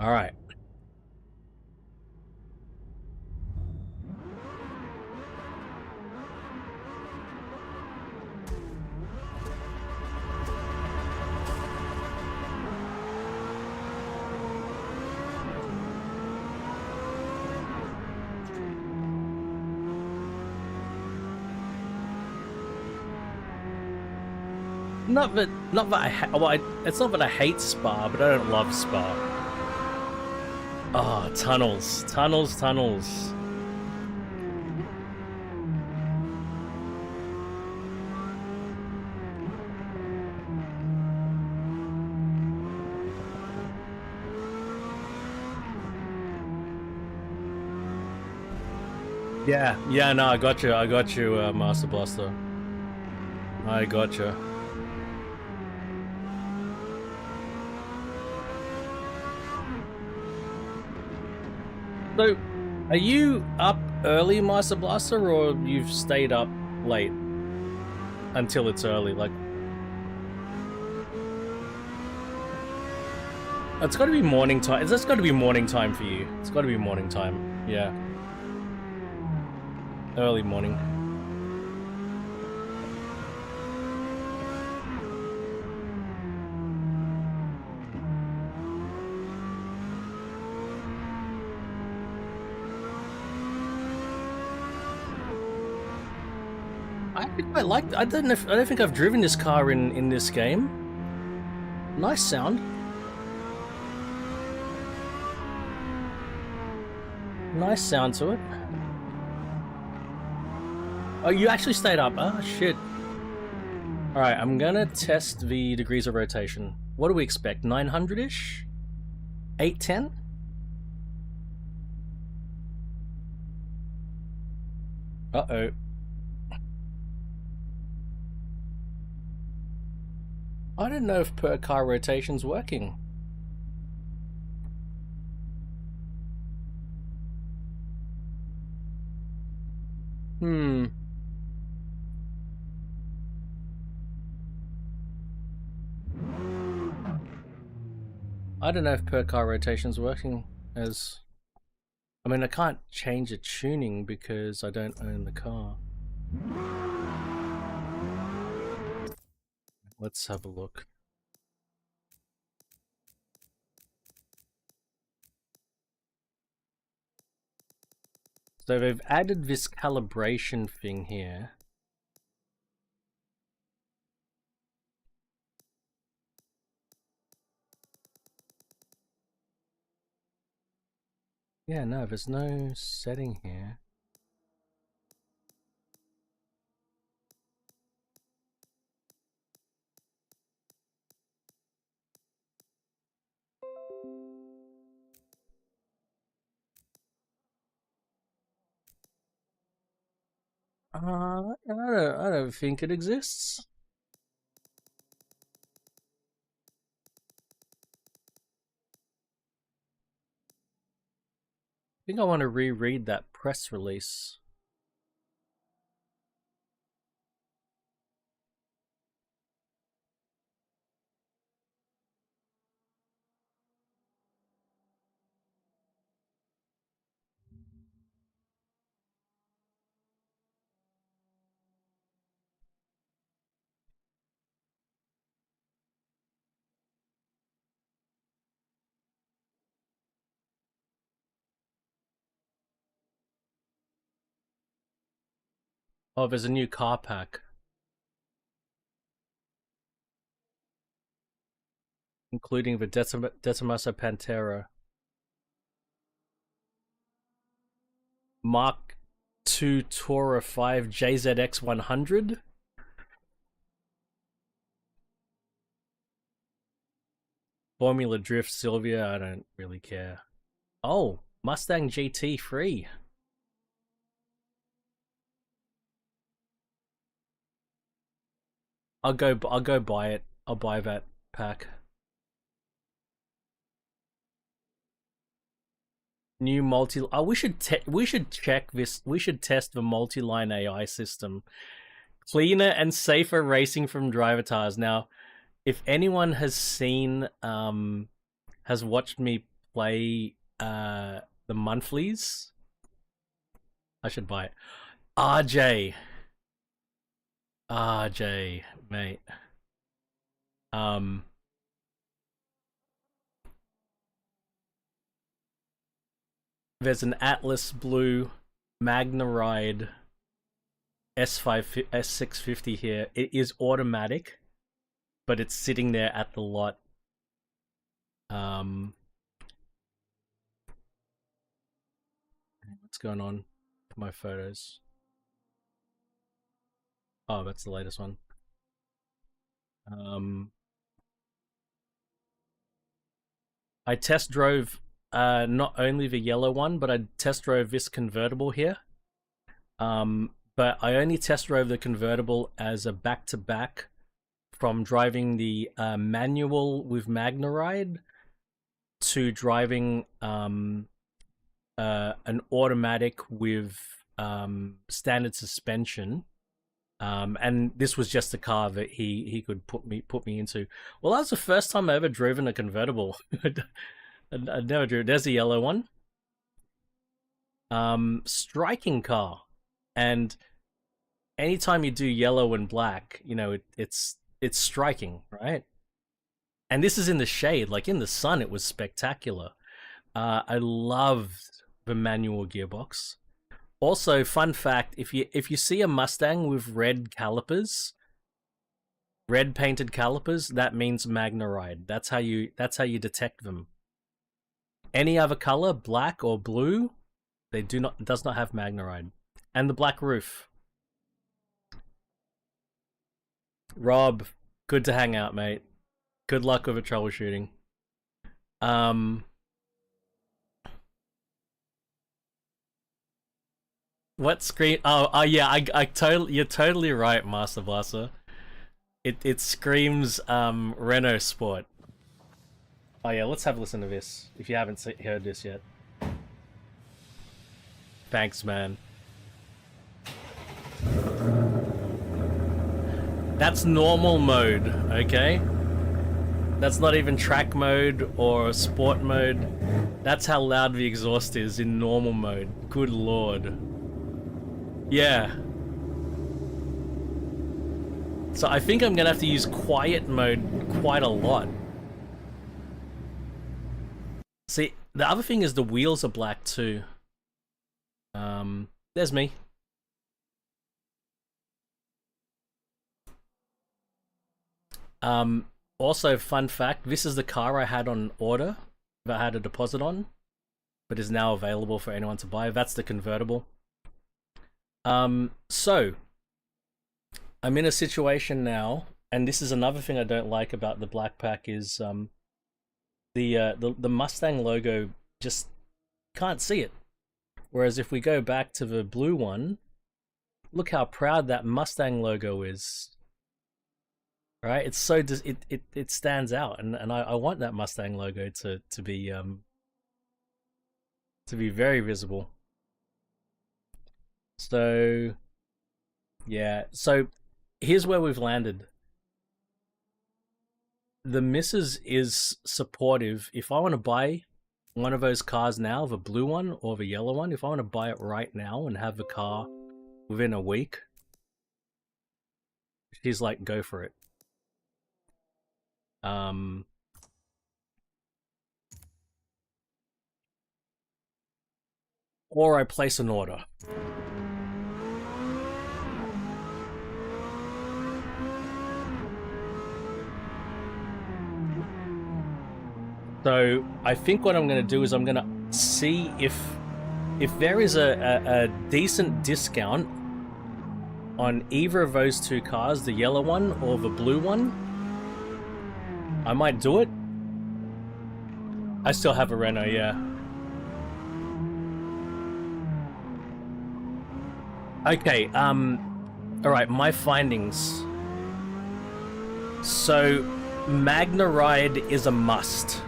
All right. Not that it's not that I hate Spa, but I don't love Spa. Oh, tunnels. Yeah, no, I got you, Master Blaster. I gotcha. So, are you up early, Master Blaster, or you've stayed up late until it's early? Like, it's got to be morning time. That's got to be morning time for you. It's got to be morning time. Yeah, early morning. I don't think I've driven this car in this game. Nice sound. Nice sound to it. Oh, you actually stayed up. Oh, shit. Alright, I'm gonna test the degrees of rotation. What do we expect? 900-ish? 810? Uh-oh. I don't know if per car rotation's working. I don't know if per car rotation's working as... I mean, I can't change the tuning because I don't own the car. Let's have a look. So they've added this calibration thing here. Yeah, no, there's no setting here. I don't think it exists. I think I want to reread that press release. Oh, there's a new car pack. Including the Decimasa Pantera. Mark II Tourer 5 JZX 100. Formula Drift Sylvia, I don't really care. Oh, Mustang GT free. I'll go buy it. I'll buy that pack. New multi. Oh, we should check this. We should test the multi-line AI system. Cleaner and safer racing from Drivatars. Now, if anyone has seen, has watched me play the monthlies, I should buy it. RJ, mate. There's an Atlas Blue Magna Ride S650 here. It is automatic. but it's sitting there at the lot. What's going on for my photos? Oh, that's the latest one. I test drove not only the yellow one, but I test drove this convertible here. But I only test drove the convertible as a back-to-back from driving the manual with MagnaRide to driving an automatic with standard suspension. And this was just the car that he could put me into. Well, that was the first time I ever driven a convertible. I never drove. There's a yellow one. Striking car. And anytime you do yellow and black, you know, it's striking, right? And this is in the shade, like in the sun, it was spectacular. I loved the manual gearbox. Also, fun fact, if you see a Mustang with red calipers, red painted calipers, that means MagnaRide. That's how you detect them. Any other color, black or blue, does not have MagnaRide. And the black roof. Rob, good to hang out, mate. Good luck with the troubleshooting. What screen? Oh yeah, I totally, you're totally right, Master Blaster. It screams Renault Sport. Oh yeah, let's have a listen to this if you haven't heard this yet. Thanks, man. That's normal mode, okay? That's not even track mode or sport mode. That's how loud the exhaust is in normal mode. Good lord. Yeah. So I think I'm gonna have to use quiet mode quite a lot. See, the other thing is the wheels are black too. There's me. Also, fun fact, this is the car I had on order, that I had a deposit on, but is now available for anyone to buy. That's the convertible. So, I'm in a situation now, and this is another thing I don't like about the Black Pack is, the Mustang logo, just can't see it. Whereas if we go back to the blue one, look how proud that Mustang logo is. Right, it's so it stands out, and I want that Mustang logo to be very visible. So yeah, so here's where we've landed. The missus is supportive. If I want to buy one of those cars now, the blue one or the yellow one, if I want to buy it right now and have the car within a week, she's like, go for it. Or I place an order. So I think what I'm going to do is I'm going to see if there is a decent discount on either of those two cars, the yellow one or the blue one. I might do it. I still have a Renault, yeah. Okay, alright, my findings. So, MagnaRide is a must.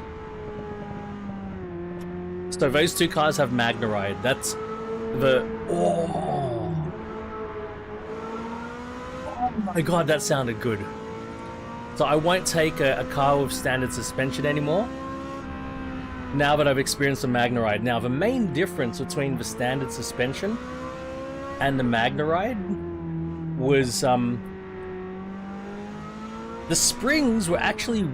So those two cars have MagnaRide. That's the... Oh my god, that sounded good. So I won't take a car with standard suspension anymore, now that I've experienced the MagnaRide. Now, the main difference between the standard suspension and the MagnaRide was the springs were actually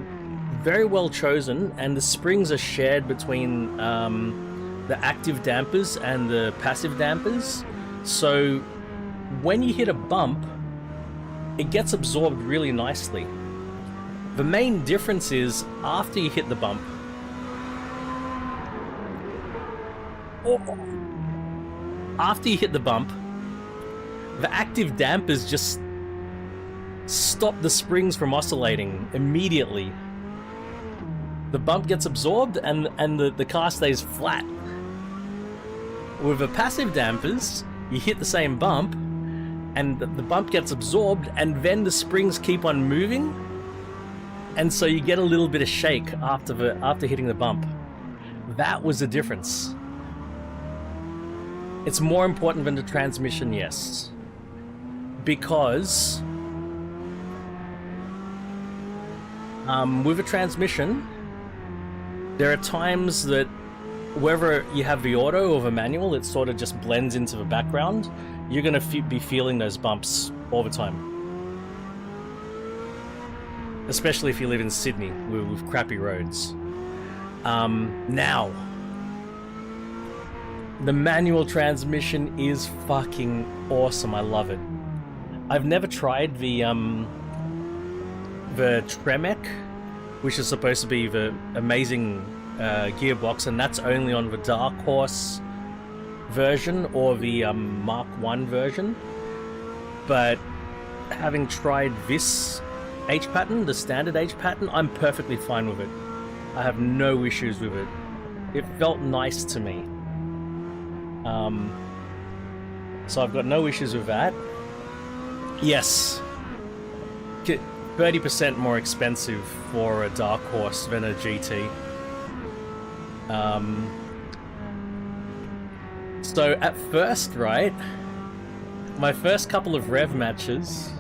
very well chosen, and the springs are shared between the active dampers and the passive dampers. So when you hit a bump, it gets absorbed really nicely. The main difference is after you hit the bump, after you hit the bump, the active dampers just stop the springs from oscillating immediately. The bump gets absorbed and the car stays flat. With the passive dampers, you hit the same bump and the bump gets absorbed and then the springs keep on moving, and so you get a little bit of shake after hitting the bump. That was the difference. It's more important than the transmission, yes. Because with a transmission, there are times that whether you have the auto or the manual, it sort of just blends into the background. You're going to be feeling those bumps all the time. Especially if you live in Sydney with crappy roads. Now, the manual transmission is fucking awesome. I love it. I've never tried the Tremec, which is supposed to be the amazing gearbox, and that's only on the Dark Horse version or the Mark 1 version. But having tried this H pattern, the standard H pattern, I'm perfectly fine with it. I have no issues with it. It felt nice to me. So I've got no issues with that. Yes, 30% more expensive for a Dark Horse than a GT. So at first, right, my first couple of rev matches,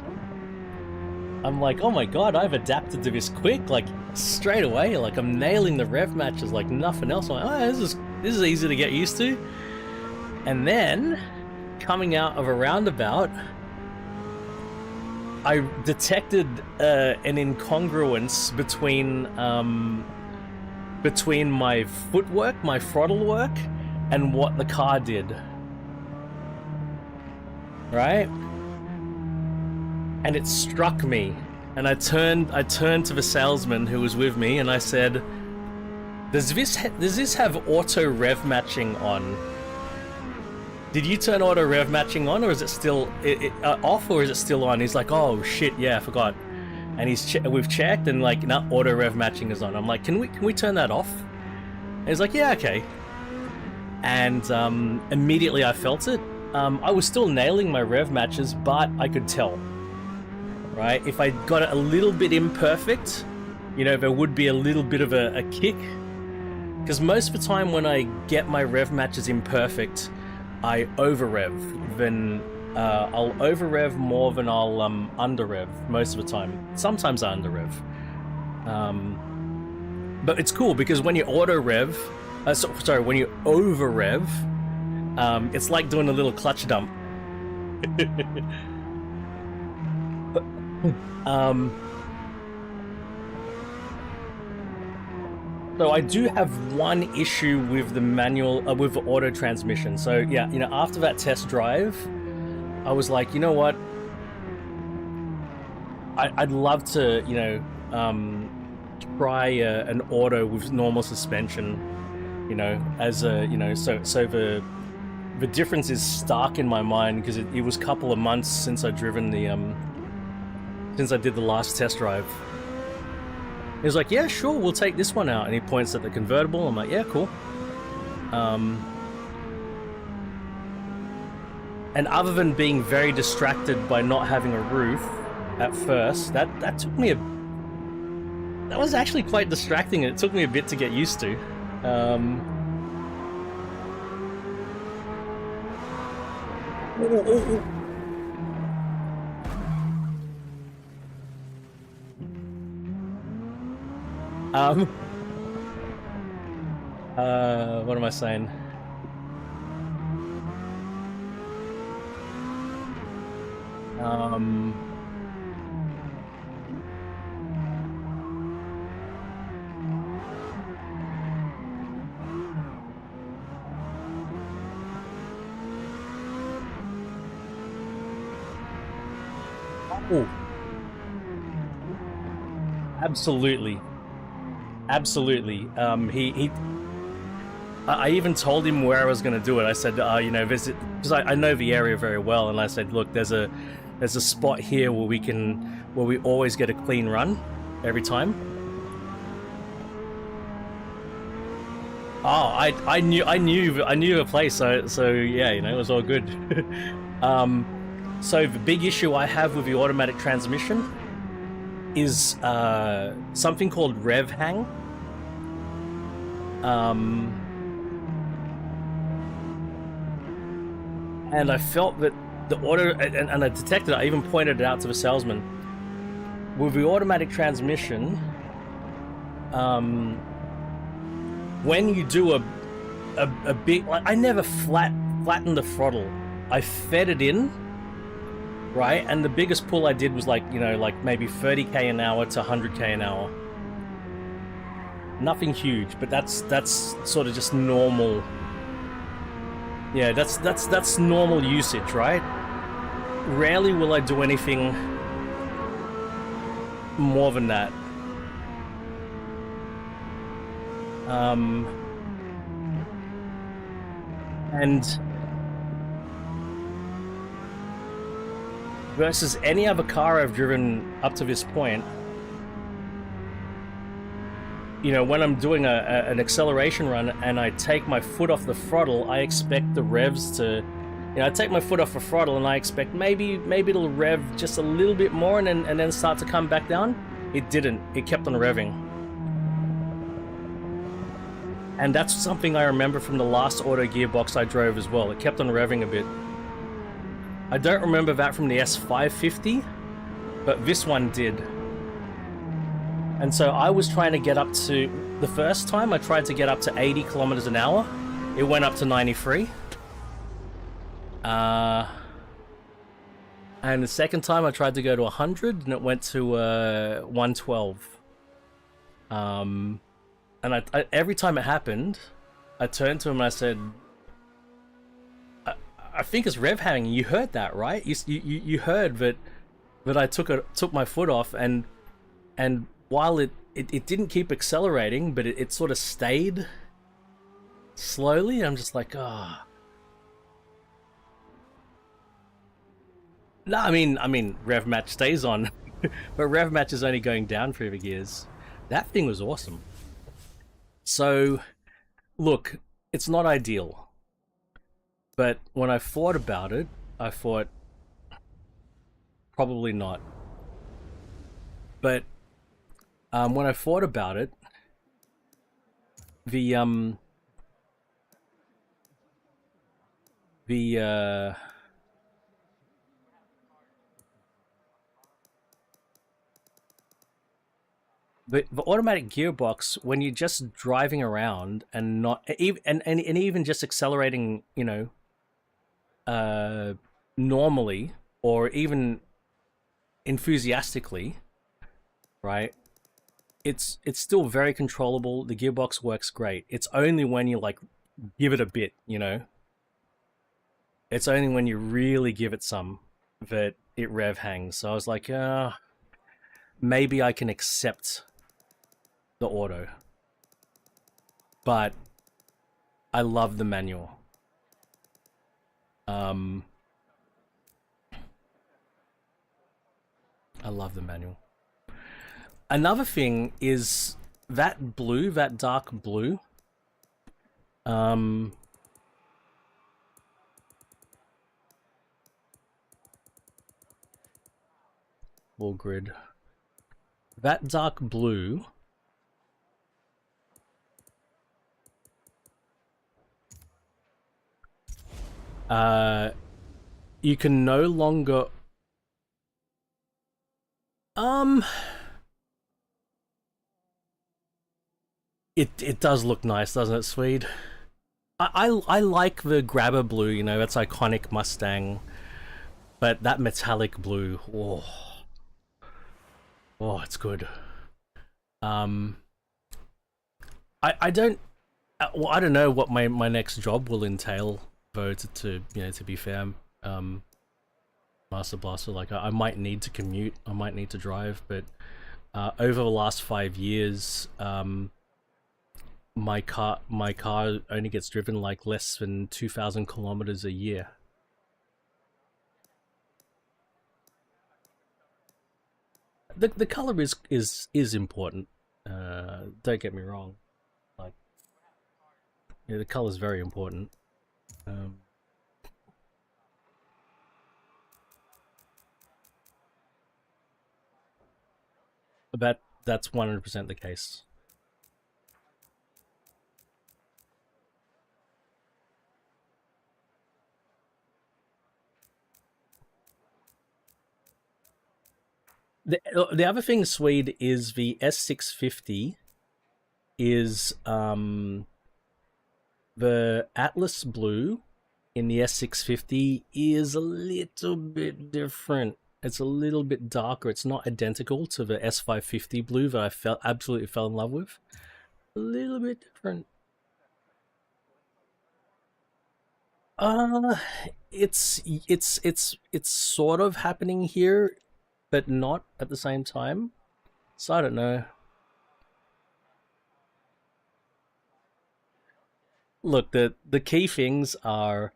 I'm like, oh my god, I've adapted to this quick, like straight away, like I'm nailing the rev matches like nothing else. I'm like, oh, this is easy to get used to. And then, coming out of a roundabout, I detected an incongruence between my footwork, my throttle work, and what the car did. Right? And it struck me, and I turned to the salesman who was with me, and I said, "Does this have auto rev matching on? Did you turn auto rev matching on, or is it still off, or is it still on?" He's like, "Oh shit, yeah, I forgot." And we've checked, and like, no, auto rev matching is on. I'm like, "Can we turn that off?" And he's like, "Yeah, okay." And immediately I felt it. I was still nailing my rev matches, but I could tell. Right? If I got it a little bit imperfect, you know, there would be a little bit of a kick. Because most of the time when I get my rev matches imperfect, I over-rev. Then I'll over-rev more than I'll under-rev most of the time. Sometimes I under-rev. But it's cool because when you auto-rev, when you over-rev, it's like doing a little clutch dump. So I do have one issue with the manual, with the auto transmission. So yeah, you know, after that test drive, I was like, you know what? I'd love to, you know, try an auto with normal suspension, you know, as a, you know, so the difference is stark in my mind because it was a couple of months since I'd driven the since I did the last test drive. He was like, "Yeah, sure, we'll take this one out," and he points at the convertible. I'm like, "Yeah, cool." And other than being very distracted by not having a roof at first, that took me that was actually quite distracting. It took me a bit to get used to. What am I saying? Oh. Absolutely, absolutely. I even told him where I was going to do it. I said, you know, visit, because I know the area very well, and I said, look, there's a spot here where we always get a clean run every time. Oh, I knew the place, so yeah, you know, it was all good. So the big issue I have with the automatic transmission is something called rev hang. And I felt that the auto, and I detected it, I even pointed it out to the salesman. With the automatic transmission, when you do a big, like, I never flattened the throttle. I fed it in, right? And the biggest pull I did was like, you know, like maybe 30k an hour to 100k an hour. Nothing huge, but that's sort of just normal. Yeah, that's normal usage, right? Rarely will I do anything more than that. And versus any other car I've driven up to this point, you know, when I'm doing an acceleration run and I take my foot off the throttle, I expect the revs to, you know, I take my foot off the throttle and I expect maybe it'll rev just a little bit more and then start to come back down. It didn't. It kept on revving. And that's something I remember from the last auto gearbox I drove as well. It kept on revving a bit. I don't remember that from the S550, but this one did. And so I was trying to get up to, the first time I tried to get up to 80 kilometers an hour. It went up to 93. And the second time I tried to go to 100 and it went to 112. And I every time it happened, I turned to him and I said, I think it's rev hanging. You heard that, right? You heard that I took my foot off, and while it didn't keep accelerating, but it sort of stayed slowly. I'm just like, ah. Oh. No, I mean, rev match stays on, but rev match is only going down through the gears. That thing was awesome. So, look, it's not ideal, but when I thought about it, I thought probably not. But when I thought about it, the automatic gearbox, when you're just driving around and not even and even just accelerating, you know, normally or even enthusiastically, right? It's still very controllable. The gearbox works great. It's only when you like give it a bit, you know. It's only when you really give it some that it rev hangs. So I was like, maybe I can accept the auto, but I love the manual. I love the manual. Another thing is that blue, that dark blue. Full grid. That dark blue you can no longer it does look nice, doesn't it, Swede? I like the grabber blue, you know, that's iconic Mustang, but that metallic blue, oh, it's good. I don't well, I don't know what my next job will entail, though, to you know, to be fair. Master Blaster, like I might need to commute, I might need to drive, but over the last 5 years, my car only gets driven like less than 2,000 kilometers a year. The color is important. Don't get me wrong. Like, yeah, the color is very important. But that's 100% the case. The other thing, Swede, is the S650 is the Atlas Blue in the S650 is a little bit different. It's a little bit darker. It's not identical to the S550 blue that I absolutely fell in love with. A little bit different. It's sort of happening here, but not at the same time. So I don't know. Look, the key things are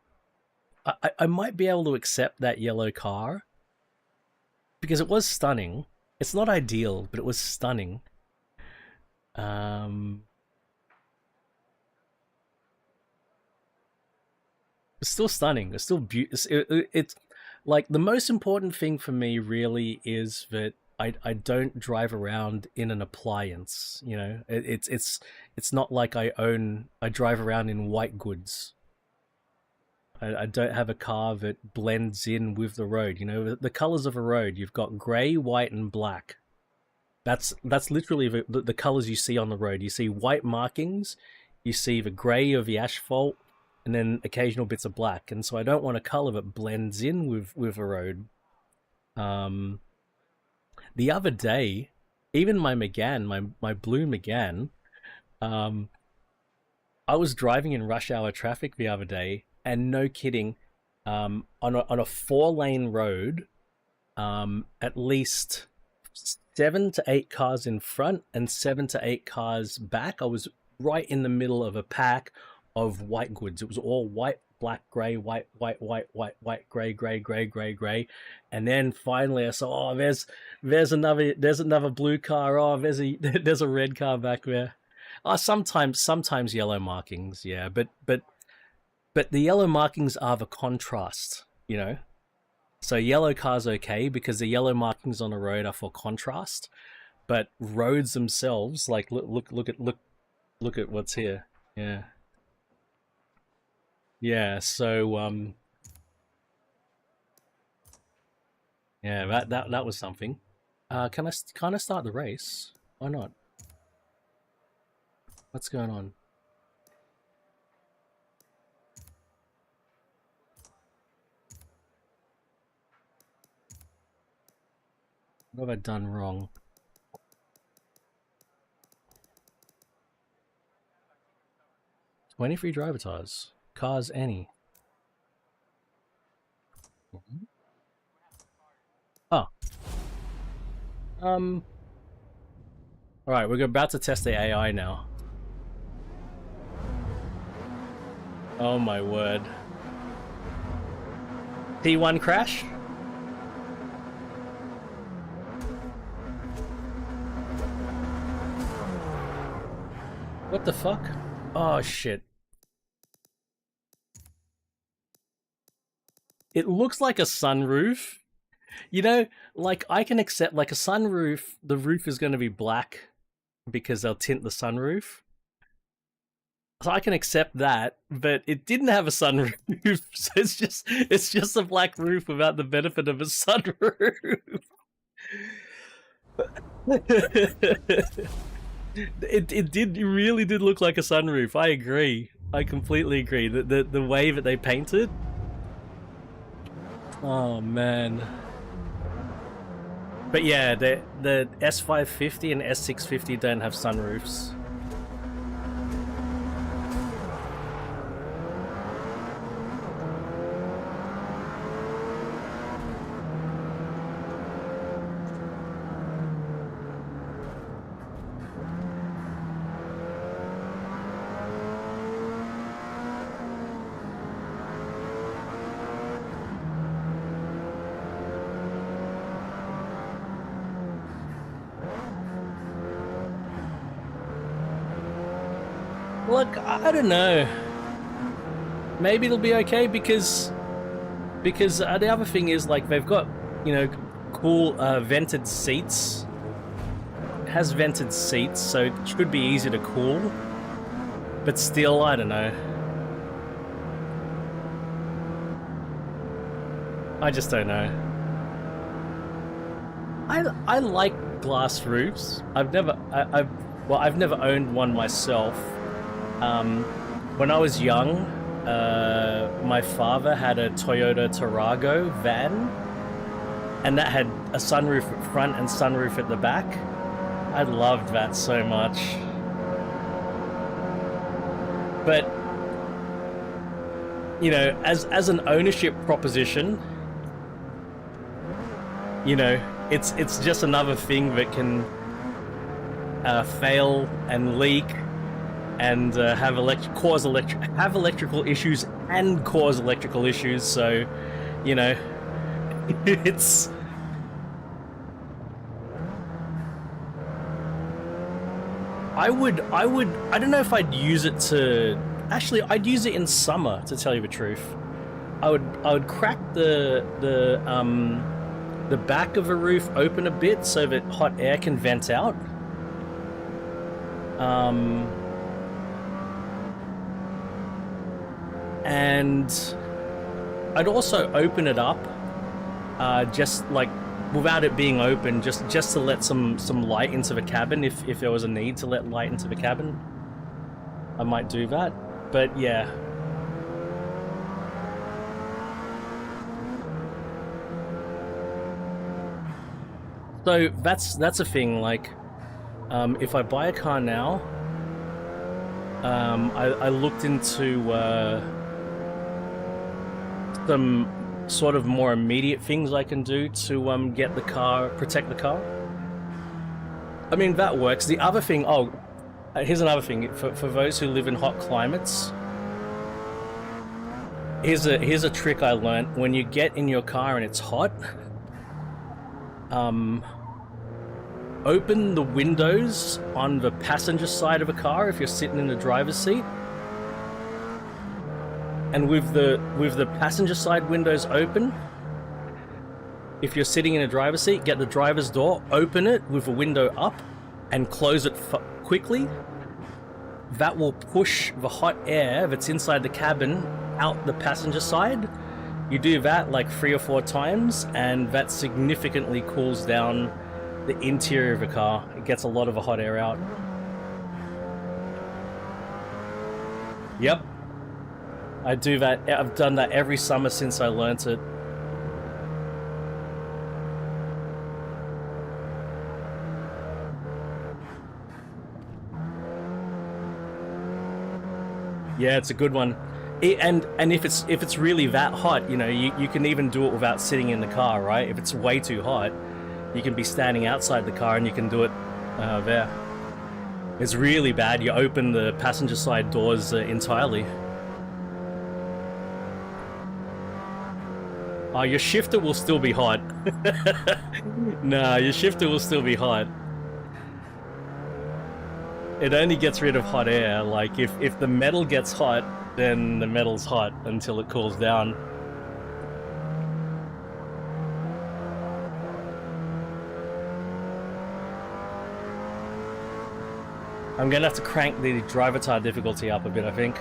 I might be able to accept that yellow car because it was stunning. It's not ideal, but it was stunning. It's still stunning. It's still beautiful. It's like the most important thing for me really is that I don't drive around in an appliance. You know, it's not like I drive around in white goods. I don't have a car that blends in with the road. You know, the colors of a road. You've got grey, white, and black. That's literally the colors you see on the road. You see white markings, you see the grey of the asphalt, and then occasional bits of black. And so I don't want a color that blends in with a road. The other day, even my Megane, my blue Megane, I was driving in rush hour traffic the other day, and no kidding, on a 4-lane road, at least 7 to 8 cars in front and 7 to 8 cars back. I was right in the middle of a pack of white goods. It was all white, black, grey, white, grey, grey. And then finally I saw, oh, there's another blue car. Oh, there's a red car back there. Sometimes yellow markings, yeah, but the yellow markings are the contrast, you know. So yellow cars okay because the yellow markings on the road are for contrast, but roads themselves, like look at what's here, yeah. Yeah, so yeah, that was something. Can I start the race? Why not? What's going on? What have I done wrong? $20 driver tires. Cars any. Oh. Alright, we're about to test the AI now. Oh my word. T1 crash? What the fuck? Oh shit. It looks like a sunroof. You know, like I can accept like a sunroof, the roof is going to be black because they'll tint the sunroof. So I can accept that, but it didn't have a sunroof. So it's just a black roof without the benefit of a sunroof. It really did look like a sunroof. I agree. I completely agree. The way that they painted. Oh man. But yeah, the S550 and S650 don't have sunroofs. Look, I don't know. Maybe it'll be okay because the other thing is, like, they've got, you know, cool vented seats. It has vented seats, so it should be easy to cool. But still, I don't know. I just don't know. I like glass roofs. I've never owned one myself. When I was young, my father had a Toyota Tarago van, and that had a sunroof at front and sunroof at the back. I loved that so much. But, you know, as an ownership proposition, you know, it's just another thing that can fail and leak and have electrical issues and cause electrical issues. So, you know, it's. I don't know if I'd use it to. Actually, I'd use it in summer, to tell you the truth. I would crack the back of a roof open a bit so that hot air can vent out. And I'd also open it up, just like without it being open, just to let some light into the cabin if there was a need to let light into the cabin. I might do that, but yeah. So that's a thing. Like, if I buy a car now, I looked into some sort of more immediate things I can do to get the car, protect the car. I mean, that works. The other thing, here's another thing for those who live in hot climates. Here's a trick I learned. When you get in your car and it's hot, open the windows on the passenger side of a car if you're sitting in the driver's seat. And with the passenger side windows open, if you're sitting in a driver's seat, get the driver's door, open it with the window up, and close it quickly. That will push the hot air that's inside the cabin out the passenger side. You do that like 3 or 4 times, and that significantly cools down the interior of the car. It gets a lot of the hot air out. Yep. I do that. I've done that every summer since I learnt it. Yeah, it's a good one. And if it's really that hot, you know, you can even do it without sitting in the car, right? If it's way too hot, you can be standing outside the car and you can do it there. It's really bad. You open the passenger side doors entirely. Oh, your shifter will still be hot. Nah, your shifter will still be hot. It only gets rid of hot air. Like, if the metal gets hot, then the metal's hot until it cools down. I'm gonna have to crank the driver difficulty up a bit, I think.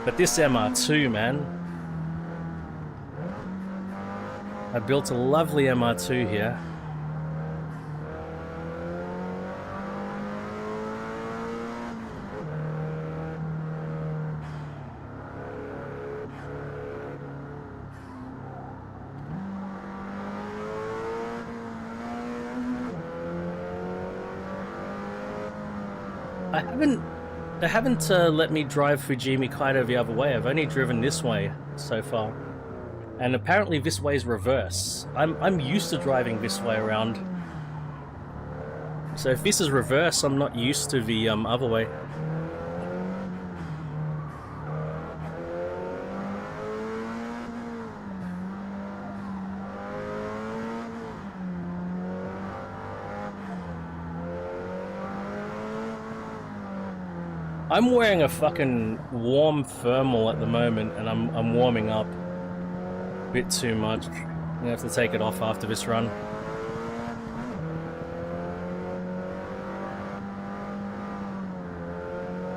But this MR2, man. I built a lovely MR2 here. They haven't let me drive Fujimi Kaido the other way. I've only driven this way so far. And apparently this way is reverse. I'm used to driving this way around. So if this is reverse, I'm not used to the other way. I'm wearing a fucking warm thermal at the moment, and I'm warming up a bit too much. I'm gonna have to take it off after this run.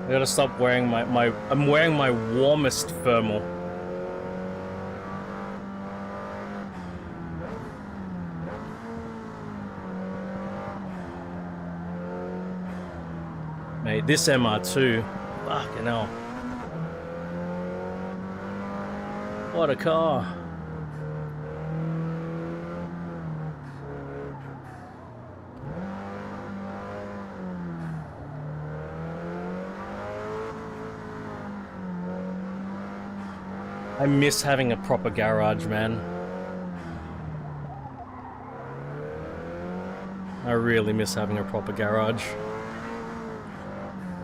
I gotta stop wearing I'm wearing my warmest thermal. Mate, this MR2, fucking hell. What a car. I miss having a proper garage, man. I really miss having a proper garage.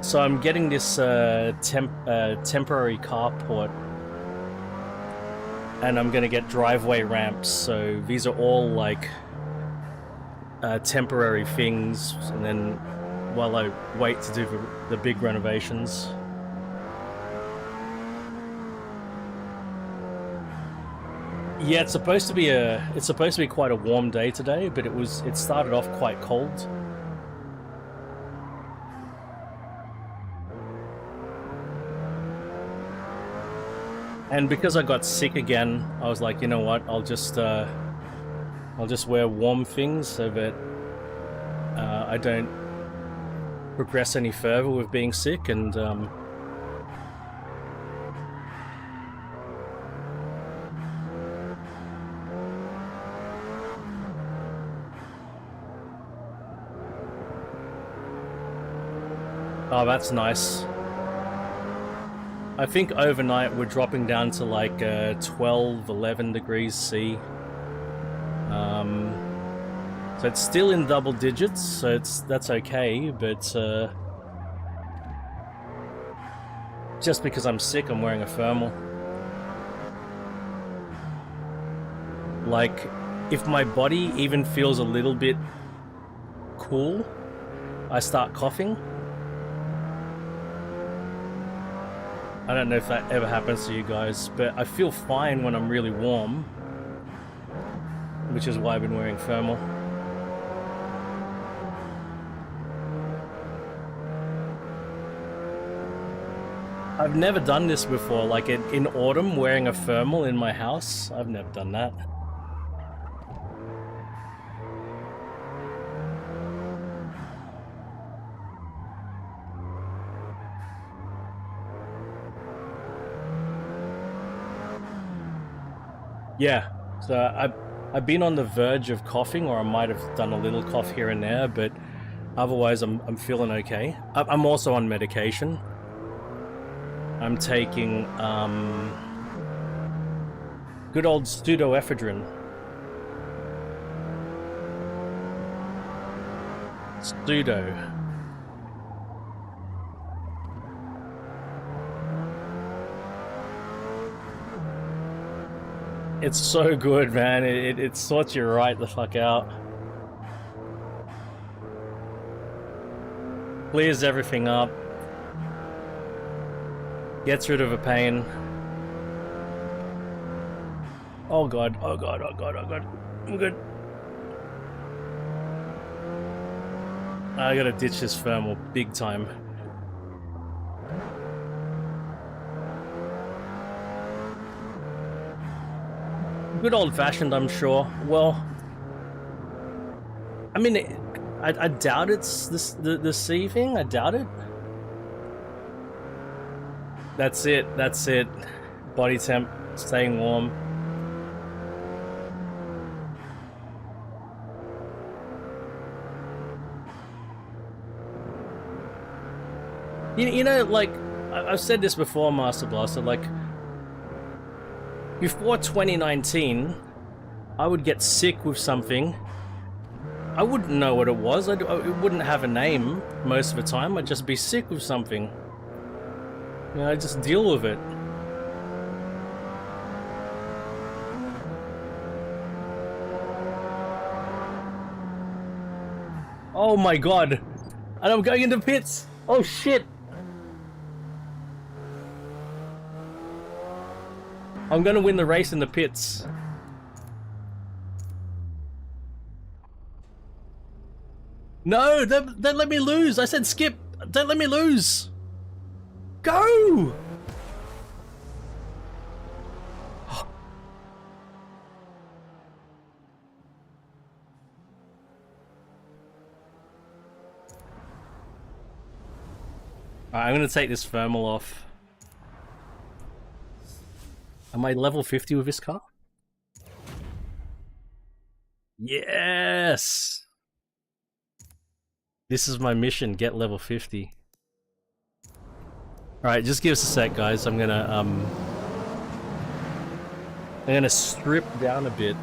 So I'm getting this temporary carport, and I'm gonna get driveway ramps. So these are all like temporary things, and then while I wait to do the big renovations. Yeah, it's supposed to be quite a warm day today, but it started off quite cold. And because I got sick again, I was like, you know what? I'll just wear warm things so that I don't progress any further with being sick. And oh, that's nice. I think overnight we're dropping down to like 12, 11 degrees C. So it's still in double digits, so that's okay, but just because I'm sick, I'm wearing a thermal. Like, if my body even feels a little bit cool, I start coughing. I don't know if that ever happens to you guys, but I feel fine when I'm really warm, which is why I've been wearing thermal. I've never done this before, like in autumn, wearing a thermal in my house. I've never done that. Yeah, so I've been on the verge of coughing, or I might have done a little cough here and there, but otherwise I'm feeling okay. I'm also on medication. I'm taking good old pseudoephedrine. Pseudo. It's so good, man. It sorts you right the fuck out. Clears everything up. Gets rid of a pain. Oh god, oh god, oh god, oh god. I'm good. I gotta ditch this thermal big time. Good old-fashioned, I'm sure. Well, I mean, I doubt it's the C thing. I doubt it. That's it. That's it. Body temp staying warm. You know, like I've said this before, Master Blaster. Like, before 2019, I would get sick with something. I wouldn't know what it was. It wouldn't have a name most of the time. I'd just be sick with something. You know, I'd just deal with it. Oh my god. And I'm going into pits. Oh shit. I'm gonna win the race in the pits. No, don't let me lose. I said skip. Don't let me lose. Go! Alright, I'm gonna take this thermal off. Am I level 50 with this car? Yes! This is my mission, get level 50. Alright, just give us a sec, guys. I'm gonna strip down a bit.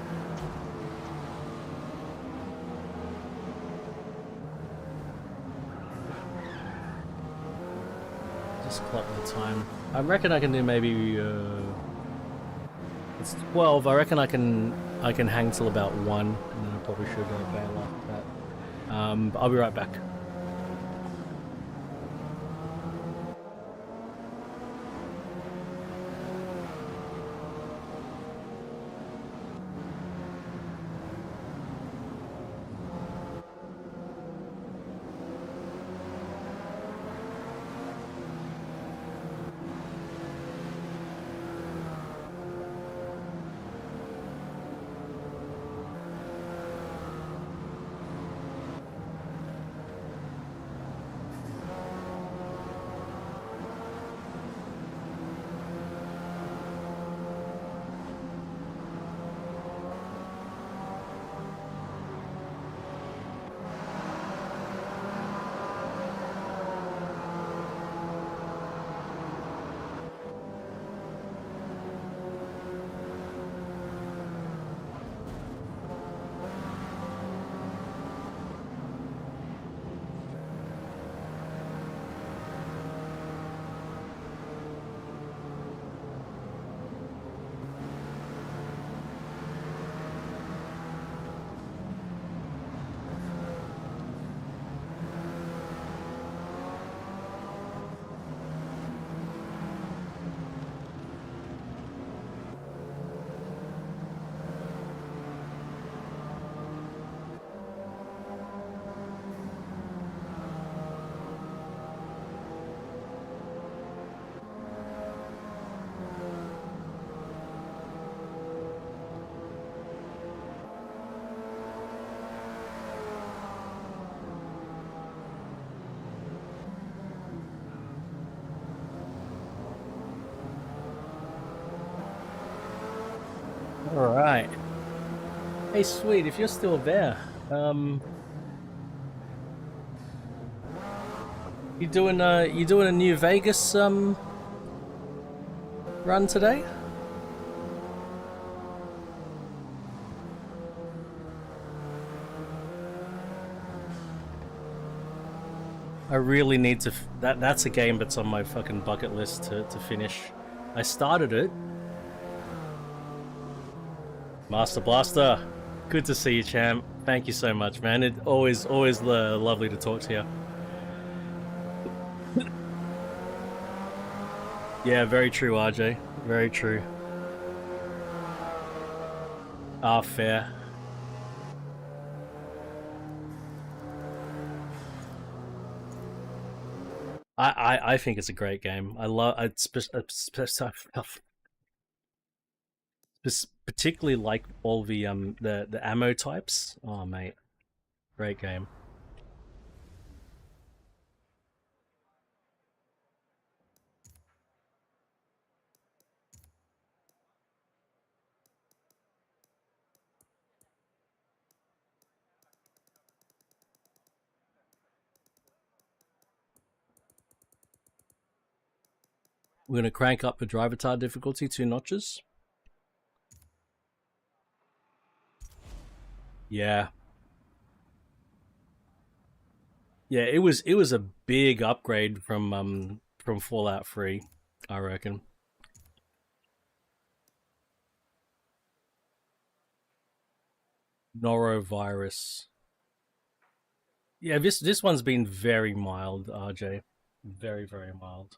Just clock the time. I reckon I can do maybe it's 12. I reckon I can hang till about 1, and then I probably should bail after that. I'll be right back. Alright. Hey, sweet, if you're still there, you doing a New Vegas run today? I really need to. That's a game that's on my fucking bucket list to finish. I started it. Master Blaster, good to see you, champ. Thank you so much, man. It always lovely to talk to you. Yeah, very true, RJ. Very true. Ah, fair. I think it's a great game. I love. I particularly like all the ammo types. Oh mate, great game. We're gonna crank up the driver tar difficulty 2 notches. Yeah. Yeah, it was a big upgrade from Fallout 3, I reckon. Norovirus. Yeah, this one's been very mild, RJ. Very, very mild.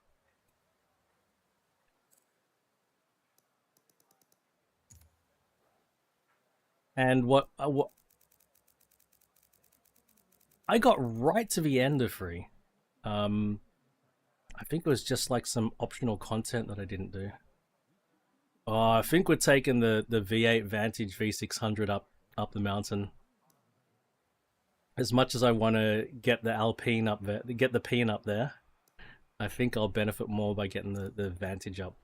And what I got right to the end of free. I think it was just like some optional content that I didn't do. Oh, I think we're taking the V8 Vantage V600 up the mountain. As much as I want to get the Alpine up there, get the Pine up there, I think I'll benefit more by getting the Vantage up.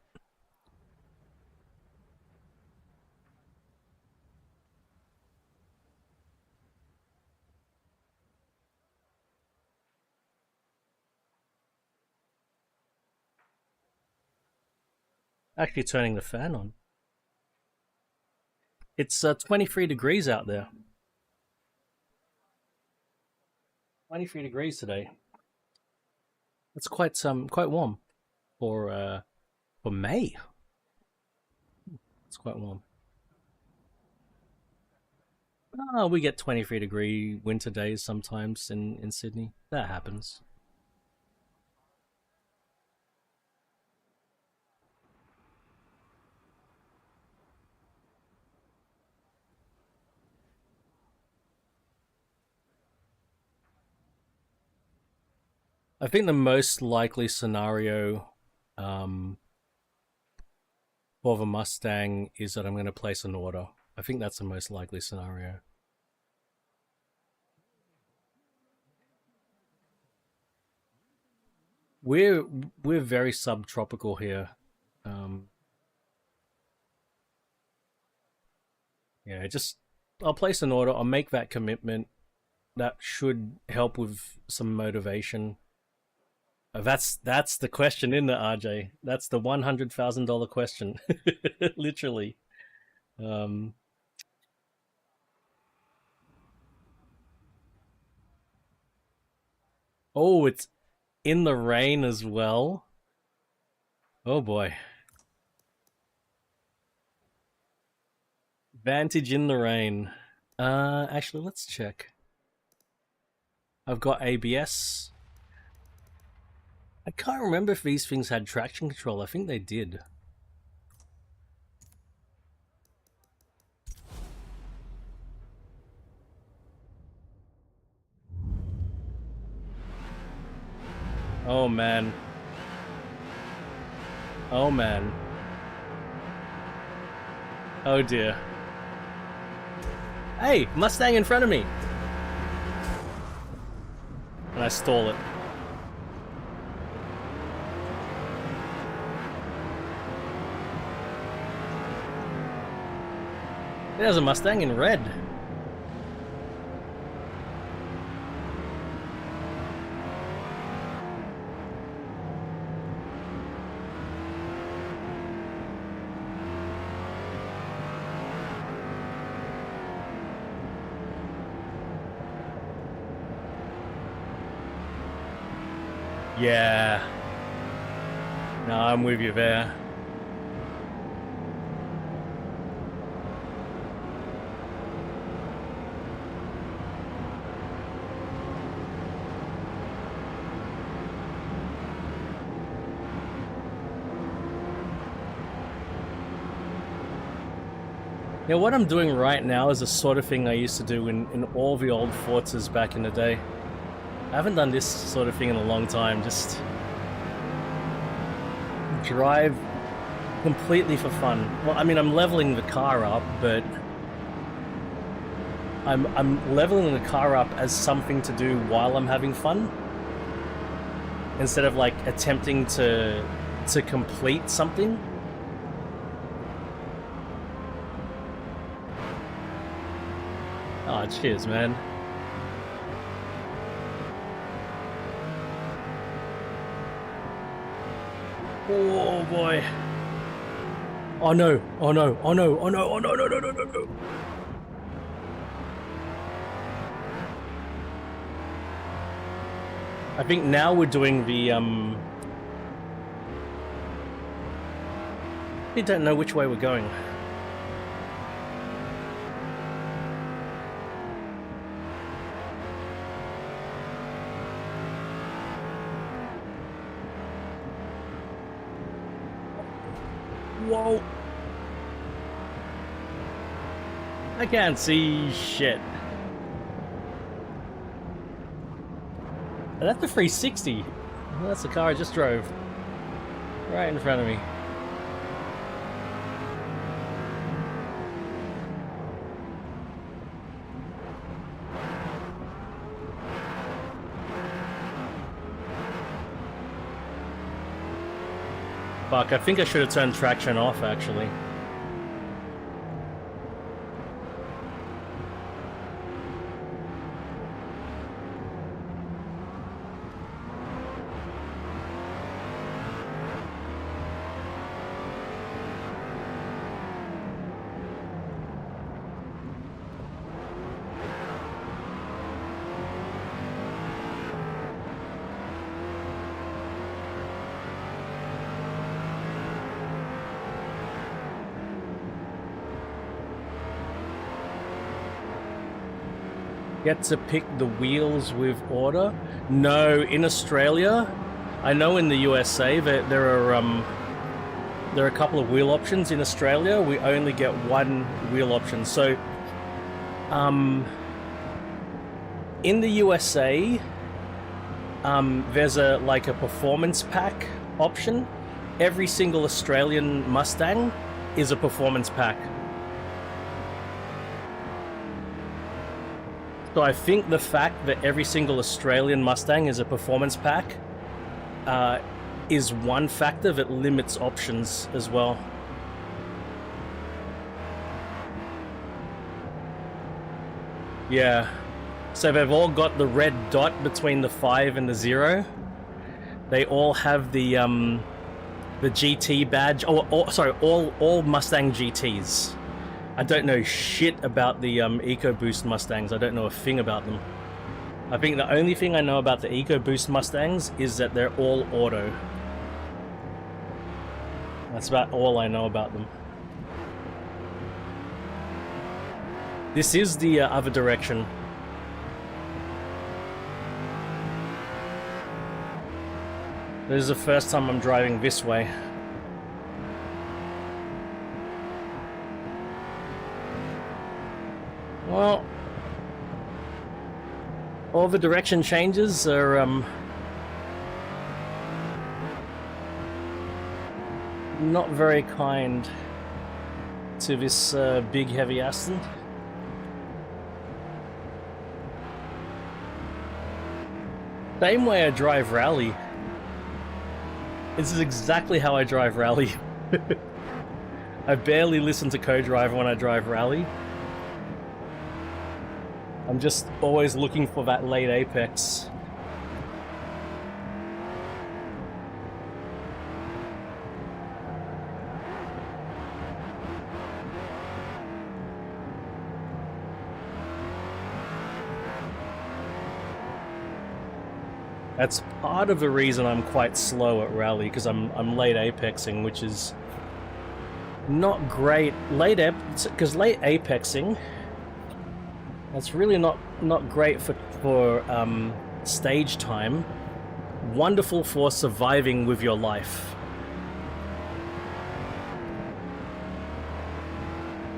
Actually turning the fan on. It's 23 degrees out there. 23 degrees today. It's quite warm for May. It's quite warm. Oh, we get 23-degree winter days sometimes in Sydney. That happens. I think the most likely scenario for the Mustang is that I'm going to place an order. I think that's the most likely scenario. We're very subtropical here. Yeah, just I'll place an order. I'll make that commitment. That should help with some motivation. That's the question, isn't it, RJ? That's the $100,000 question, literally. Oh, it's in the rain as well. Oh boy. Vantage in the rain. Actually, let's check. I've got ABS. I can't remember if these things had traction control. I think they did. Oh man. Oh man. Oh dear. Hey, Mustang in front of me! And I stole it. There's a Mustang in red. Yeah. No, I'm with you there. Yeah, what I'm doing right now is the sort of thing I used to do in all the old Forzas back in the day. I haven't done this sort of thing in a long time, just drive completely for fun. Well, I mean, I'm leveling the car up, but I'm leveling the car up as something to do while I'm having fun, instead of like attempting to complete something. Oh, cheers, man. Oh boy. Oh no, oh no, oh no, oh no, oh no, no, no, no, no, no. I think now we're doing the, we don't know which way we're going. Whoa. I can't see shit. That's the 360. That's the car I just drove. Right in front of me. Fuck, I think I should have turned traction off, actually. Get to pick the wheels with order? No, in Australia, I know in the USA there are a couple of wheel options. In Australia, we only get one wheel option. So, in the USA, there's like a performance pack option. Every single Australian Mustang is a performance pack. So I think the fact that every single Australian Mustang is a performance pack is one factor that limits options as well. Yeah. So they've all got the red dot between the 5 and the 0. They all have the GT badge. Sorry, all Mustang GTs. I don't know shit about the EcoBoost Mustangs. I don't know a thing about them. I think the only thing I know about the EcoBoost Mustangs is that they're all auto. That's about all I know about them. This is the other direction. This is the first time I'm driving this way. Well, all the direction changes are not very kind to this big heavy Aston. Same way I drive rally. This is exactly how I drive rally. I barely listen to co-driver when I drive rally. I'm just always looking for that late apex. That's part of the reason I'm quite slow at rally, because I'm late apexing, which is not great. Because late apexing, that's really not great for stage time. Wonderful for surviving with your life.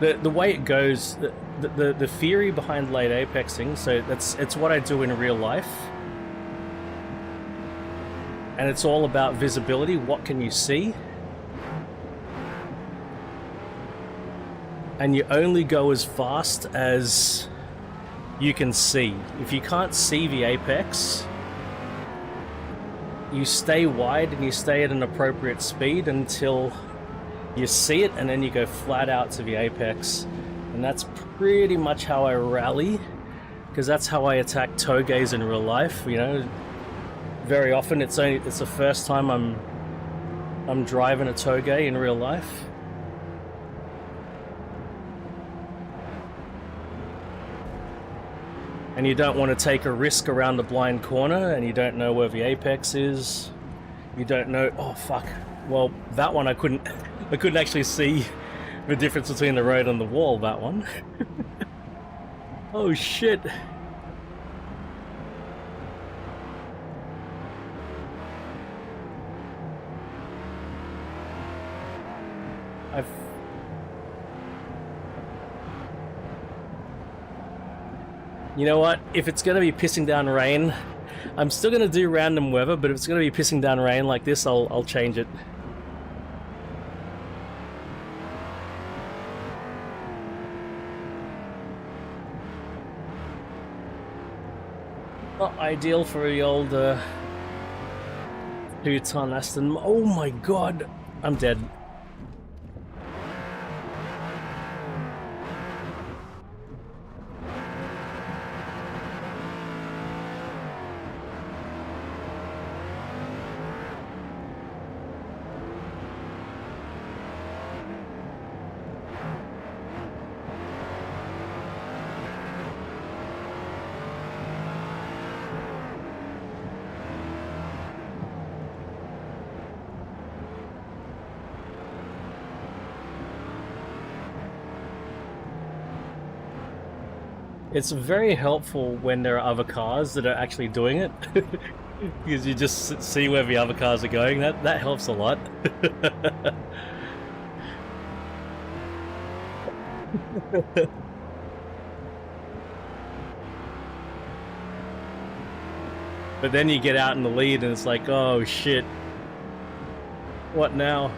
The way it goes, the theory behind late apexing, so it's what I do in real life. And it's all about visibility. What can you see? And you only go as fast as you can see. If you can't see the apex, you stay wide and you stay at an appropriate speed until you see it, and then you go flat out to the apex. And that's pretty much how I rally, because that's how I attack togeys in real life, you know. Very often it's the first time I'm driving a togey in real life. And you don't want to take a risk around the blind corner, and you don't know where the apex is. You don't know. Oh fuck. Well, that one I couldn't actually see the difference between the road and the wall, that one. Oh shit. You know what? If it's gonna be pissing down rain, I'm still gonna do random weather, but if it's gonna be pissing down rain like this, I'll change it. Not ideal for the old 2-ton Aston. Oh my god, I'm dead. It's very helpful when there are other cars that are actually doing it, because you just see where the other cars are going. That helps a lot. But then you get out in the lead and it's like, oh shit, what now?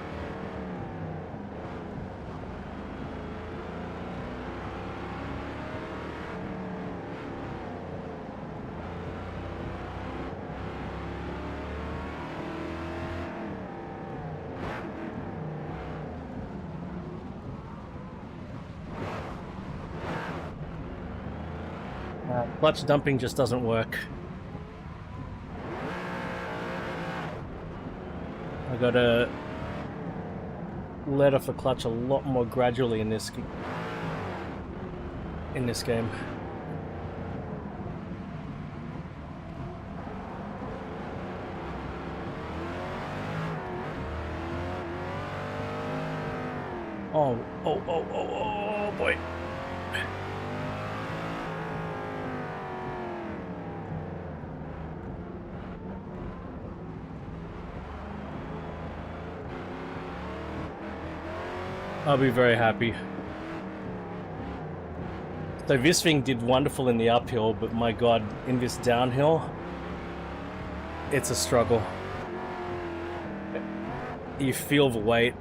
Clutch dumping just doesn't work. I gotta let off the clutch a lot more gradually in this game. Oh boy. I'll be very happy. So this thing did wonderful in the uphill, but my god, in this downhill, it's a struggle. You feel the weight.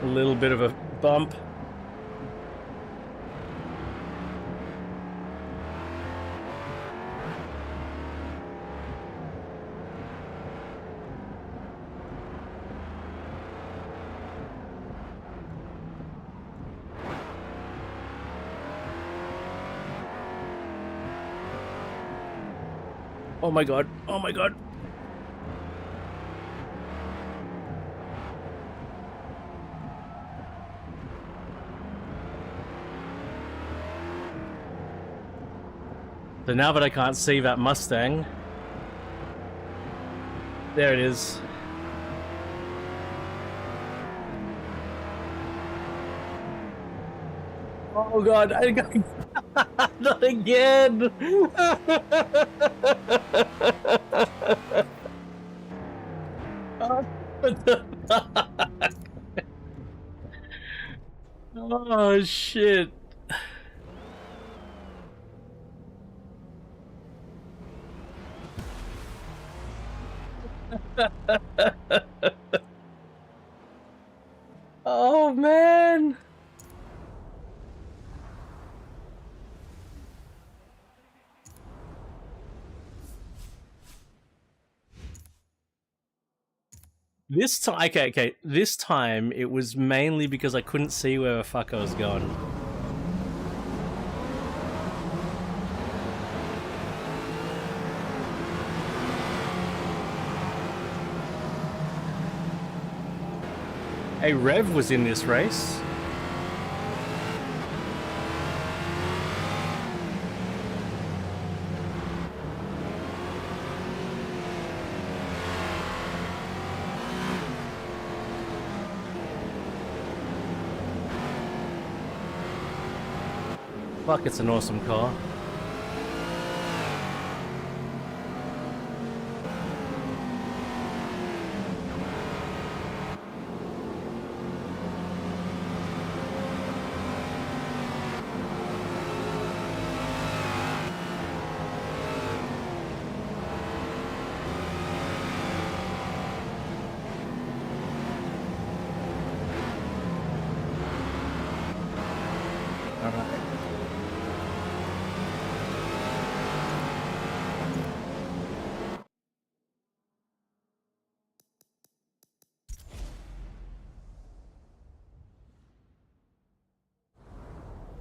A little bit of a bump. Oh my god, oh my god. So now that I can't see that Mustang, there it is. Oh god, I got not again. Oh shit. Oh man. This time, okay. This time it was mainly because I couldn't see where the fuck I was going. Hey, Rev was in this race. Fuck, it's an awesome car.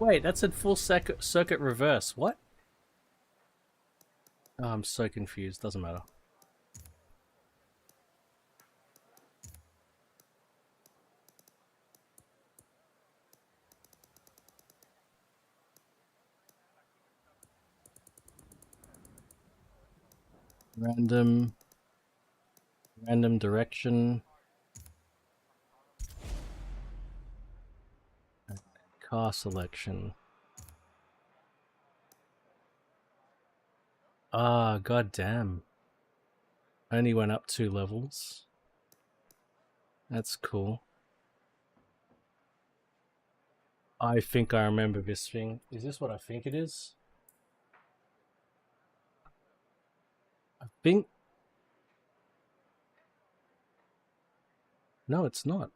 Wait, that's in full circuit reverse. What? Oh, I'm so confused. Doesn't matter. Random direction. Car selection. Ah, god damn. Only went up 2 levels. That's cool. I think I remember this thing. Is this what I think it is? I think... No, it's not.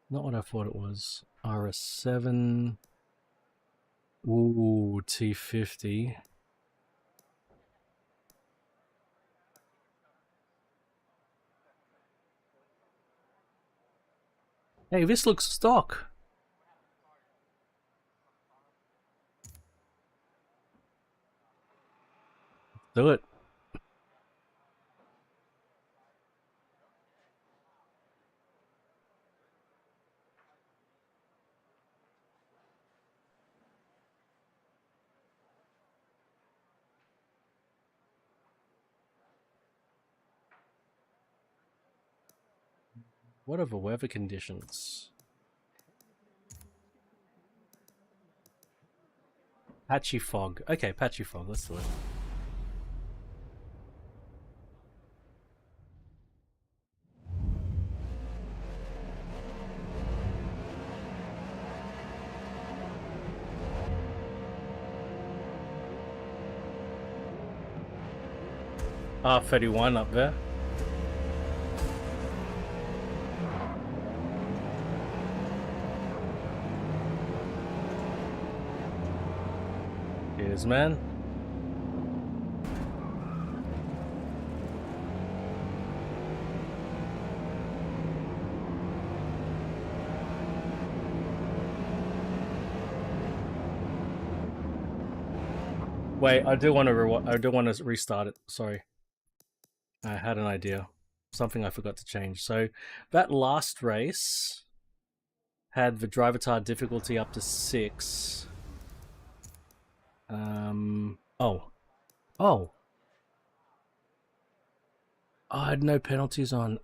Not what I thought it was. RS7. Ooh, T50. Hey, this looks stock. Do it. What are the weather conditions? Patchy fog. Okay, patchy fog. Let's do it. R31 up there. Cheers, man. Wait, I do want to restart it. Sorry. I had an idea. Something I forgot to change. So that last race had the driver tar difficulty up to 6. Oh, I had no penalties on.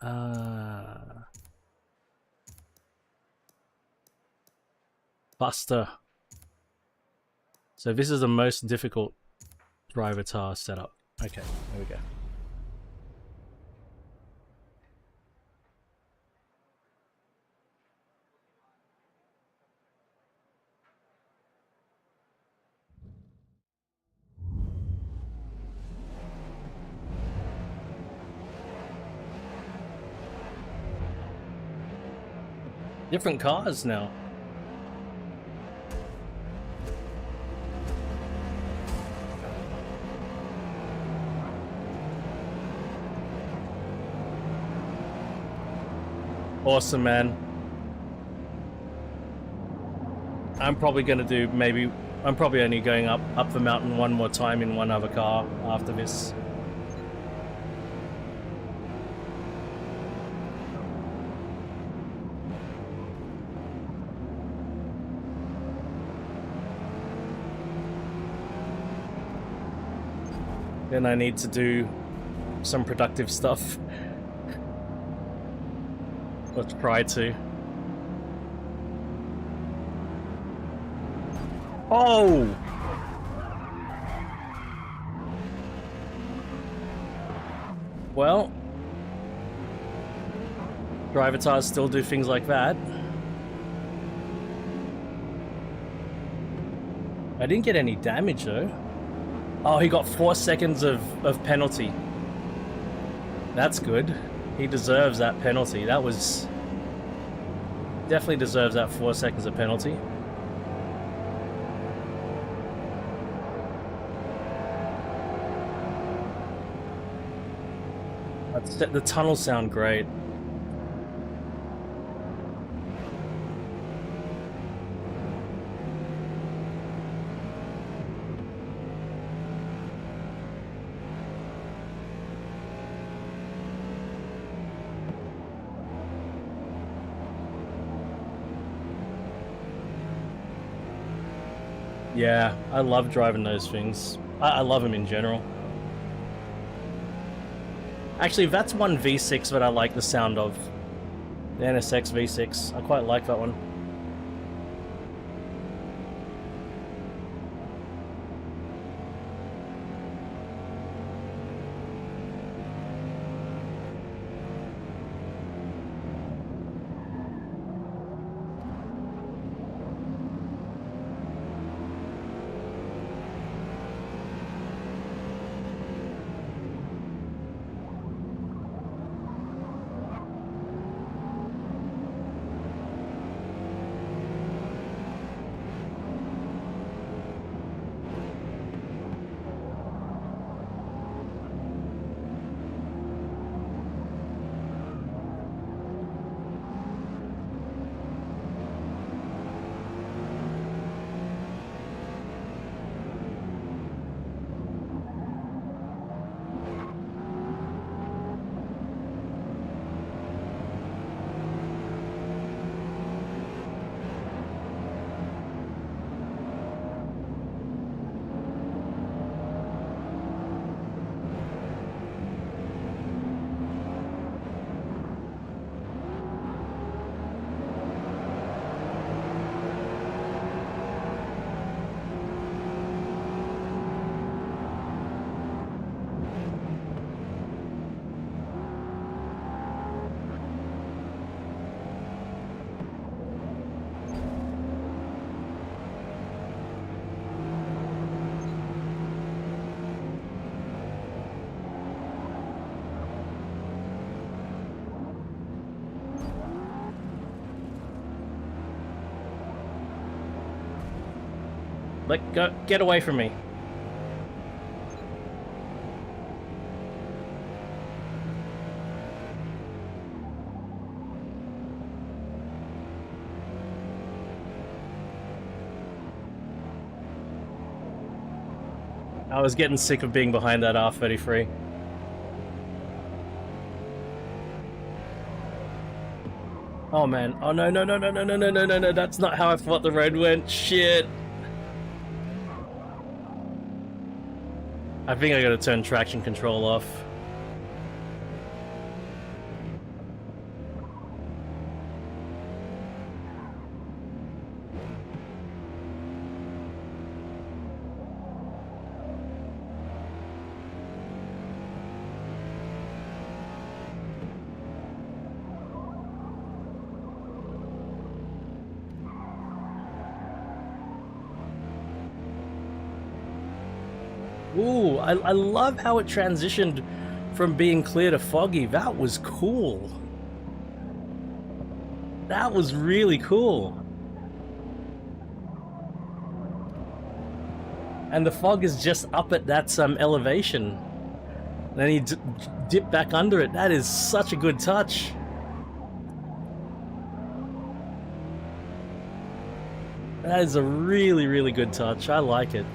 Buster. So this is the most difficult driver tar setup. Okay, there we go. Different cars now. Awesome, man. I'm probably gonna do I'm probably only going up the mountain one more time in one other car after this. Then I need to do some productive stuff. Let's try to. Oh! Well, driver tires still do things like that. I didn't get any damage though. Oh, he got 4 seconds of penalty. That's good. He deserves that penalty. That was... Definitely deserves that 4 seconds of penalty. The tunnels sound great. Yeah, I love driving those things. I love them in general. Actually, that's one V6 that I like the sound of. The NSX V6. I quite like that one. Get away from me. I was getting sick of being behind that R33. Oh man. Oh no, no, no, no, no, no, no, no, no, no. That's not how I thought the road went. Shit. I think I gotta turn traction control off. Ooh, I love how it transitioned from being clear to foggy. That was cool. That was really cool. And the fog is just up at that elevation. Then he dipped back under it. That is such a good touch. That is a really, really good touch. I like it.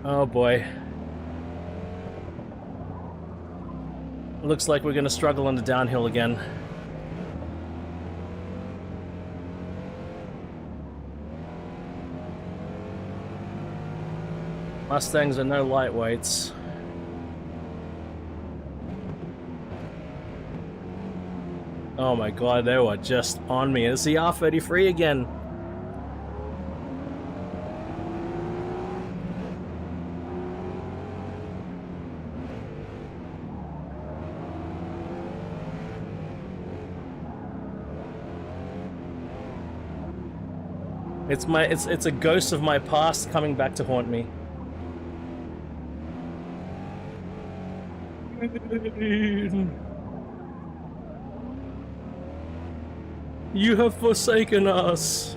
Oh boy. Looks like we're gonna struggle on the downhill again. Mustangs are no lightweights. Oh my god, they were just on me. It's the R33 again. It's a ghost of my past coming back to haunt me. You have forsaken us.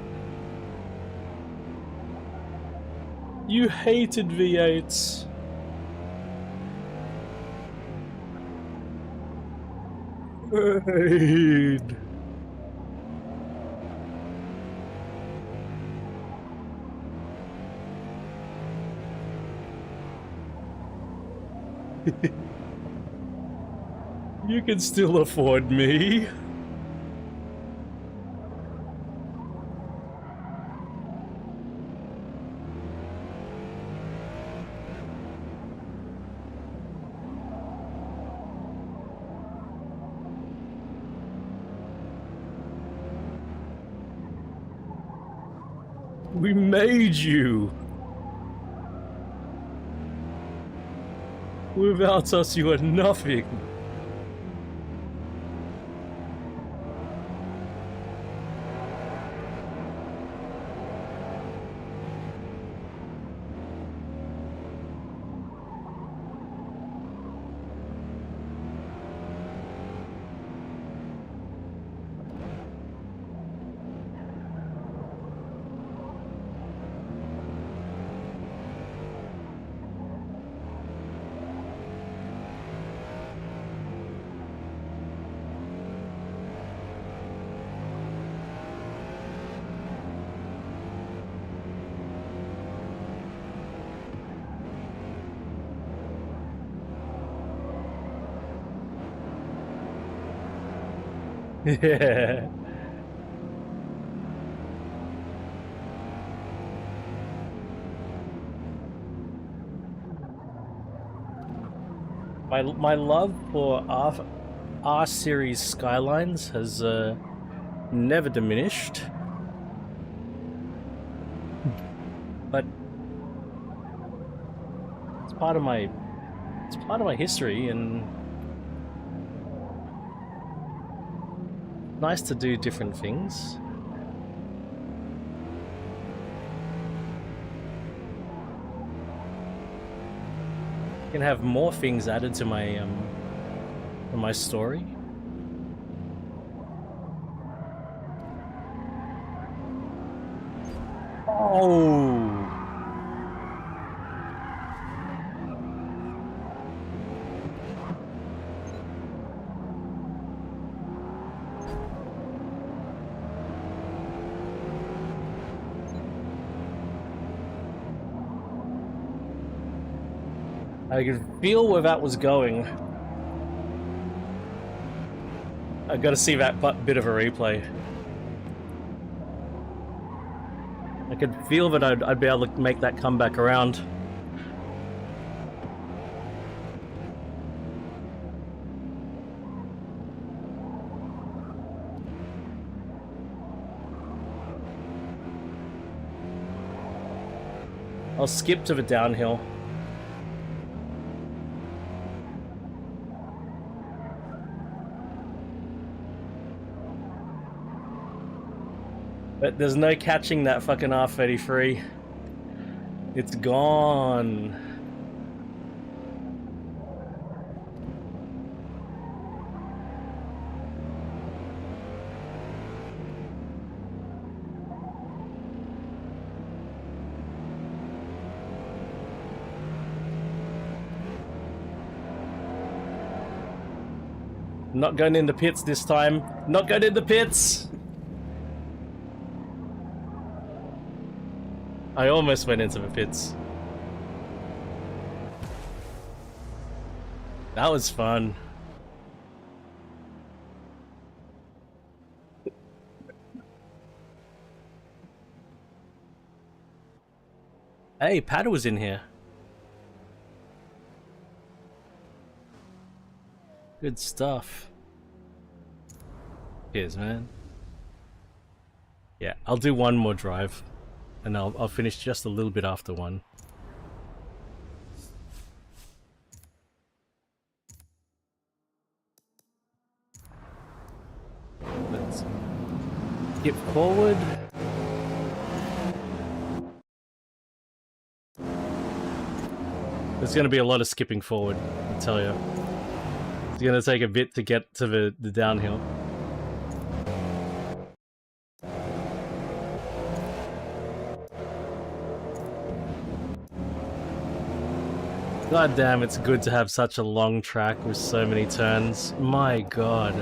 You hated V8s. Raid. You can still afford me. We made you. Without us, you are nothing. Yeah. My love for R series skylines has never diminished, but it's part of my history, and nice to do different things. Can have more things added to my story. Oh. I could feel where that was going. I gotta see that bit of a replay. I could feel that I'd be able to make that comeback around. I'll skip to the downhill. But there's no catching that fucking R33. It's gone. Not going in the pits this time. Not going in the pits! I almost went into the pits. That was fun. Hey, Pat was in here. Good stuff. Cheers, man. Yeah, I'll do one more drive, and I'll finish just a little bit after one. Let's skip forward. There's going to be a lot of skipping forward, I tell you. It's going to take a bit to get to the downhill. God damn, it's good to have such a long track with so many turns. My god.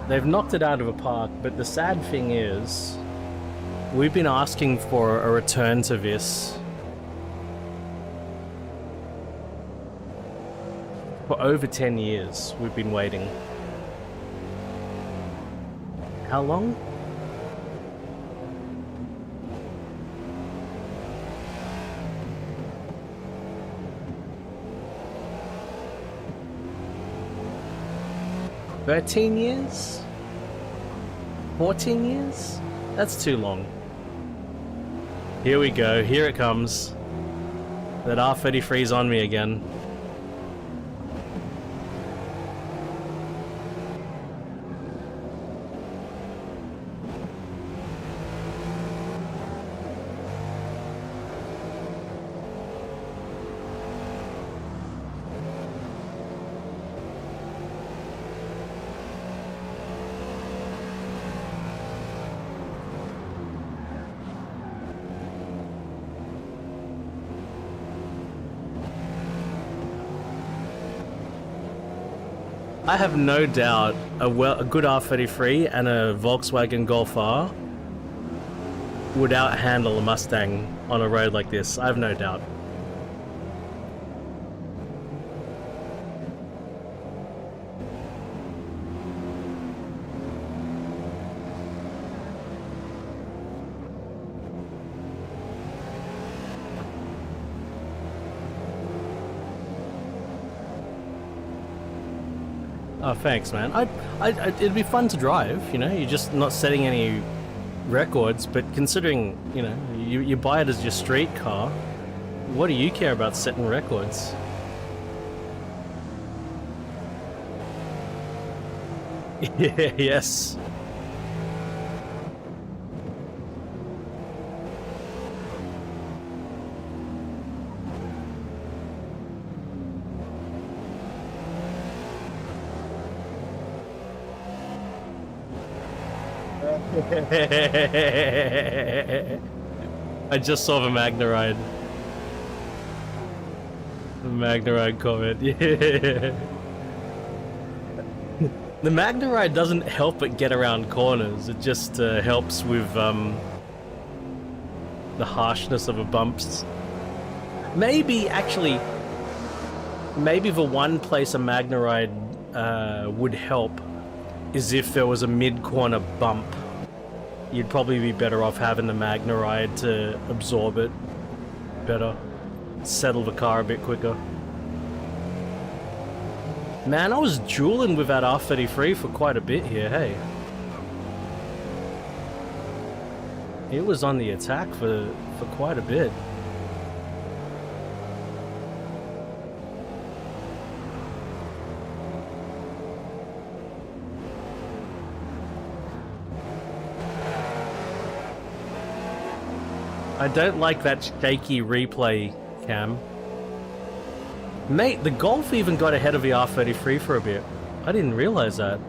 They've knocked it out of the park, but the sad thing is, we've been asking for a return to this for over 10 years. We've been waiting. How long? $13 years? 14 years? That's too long. Here we go, here it comes. That R33's on me again. I have no doubt a good R33 and a Volkswagen Golf R would outhandle a Mustang on a road like this. I have no doubt. Oh, thanks, man. It'd be fun to drive, you know? You're just not setting any records, but considering, you know, you buy it as your street car, what do you care about setting records? Yeah, yes. I just saw the Magna Ride. The Magna Ride comment, yeah. The Magna Ride doesn't help but get around corners, it just helps with the harshness of the bumps. Maybe, actually, maybe the one place a Magna Ride would help is if there was a mid-corner bump. You'd probably be better off having the Magna Ride to absorb it better. Settle the car a bit quicker. Man, I was dueling with that R33 for quite a bit here, hey. It was on the attack for quite a bit. I don't like that shaky replay cam. Mate, the Golf even got ahead of the R33 for a bit. I didn't realize that.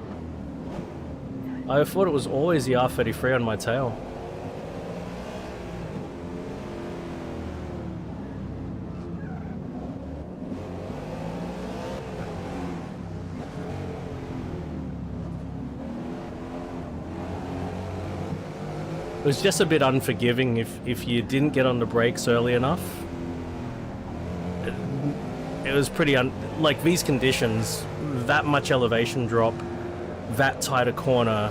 I thought it was always the R33 on my tail. was just a bit unforgiving if you didn't get on the brakes early enough. It was pretty like these conditions, that much elevation drop, that tight a corner,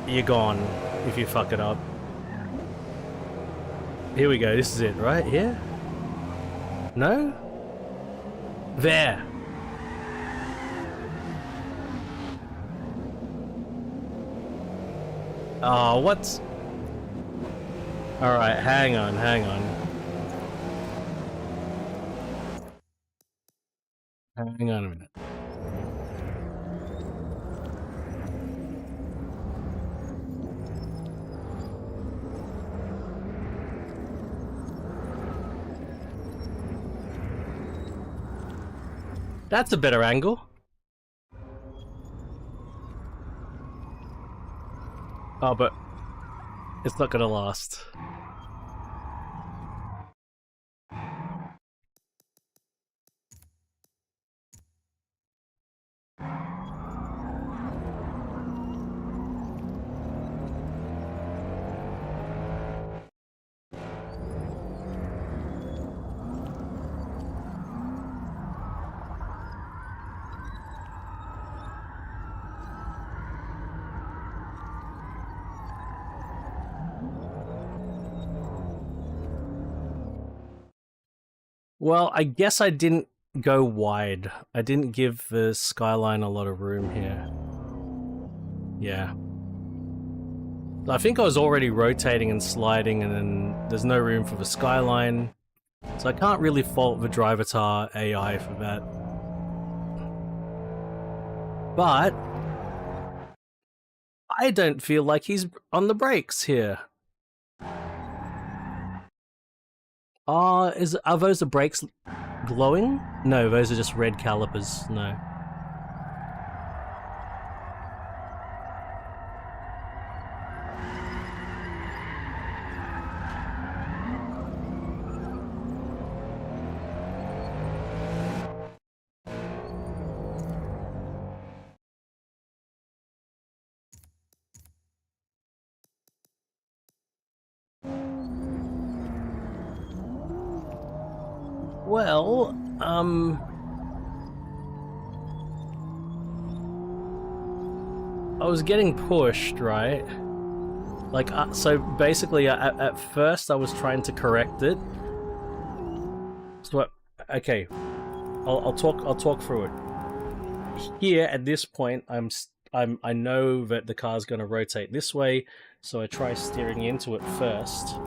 you're gone if you fuck it up. Here we go, this is it, right here? No? There! Oh, what's... Alright, hang on. Hang on a minute. That's a better angle. Oh, but it's not gonna last. Well, I guess I didn't go wide. I didn't give the skyline a lot of room here. Yeah. I think I was already rotating and sliding, and then there's no room for the skyline. So I can't really fault the Drivatar AI for that. But I don't feel like he's on the brakes here. Are those the brakes glowing? No, those are just red calipers. No. Well, I was getting pushed, right? Like, so basically, at first I was trying to correct it. So, okay, I'll talk through it. Here, at this point, I know that the car's going to rotate this way, so I try steering into it first.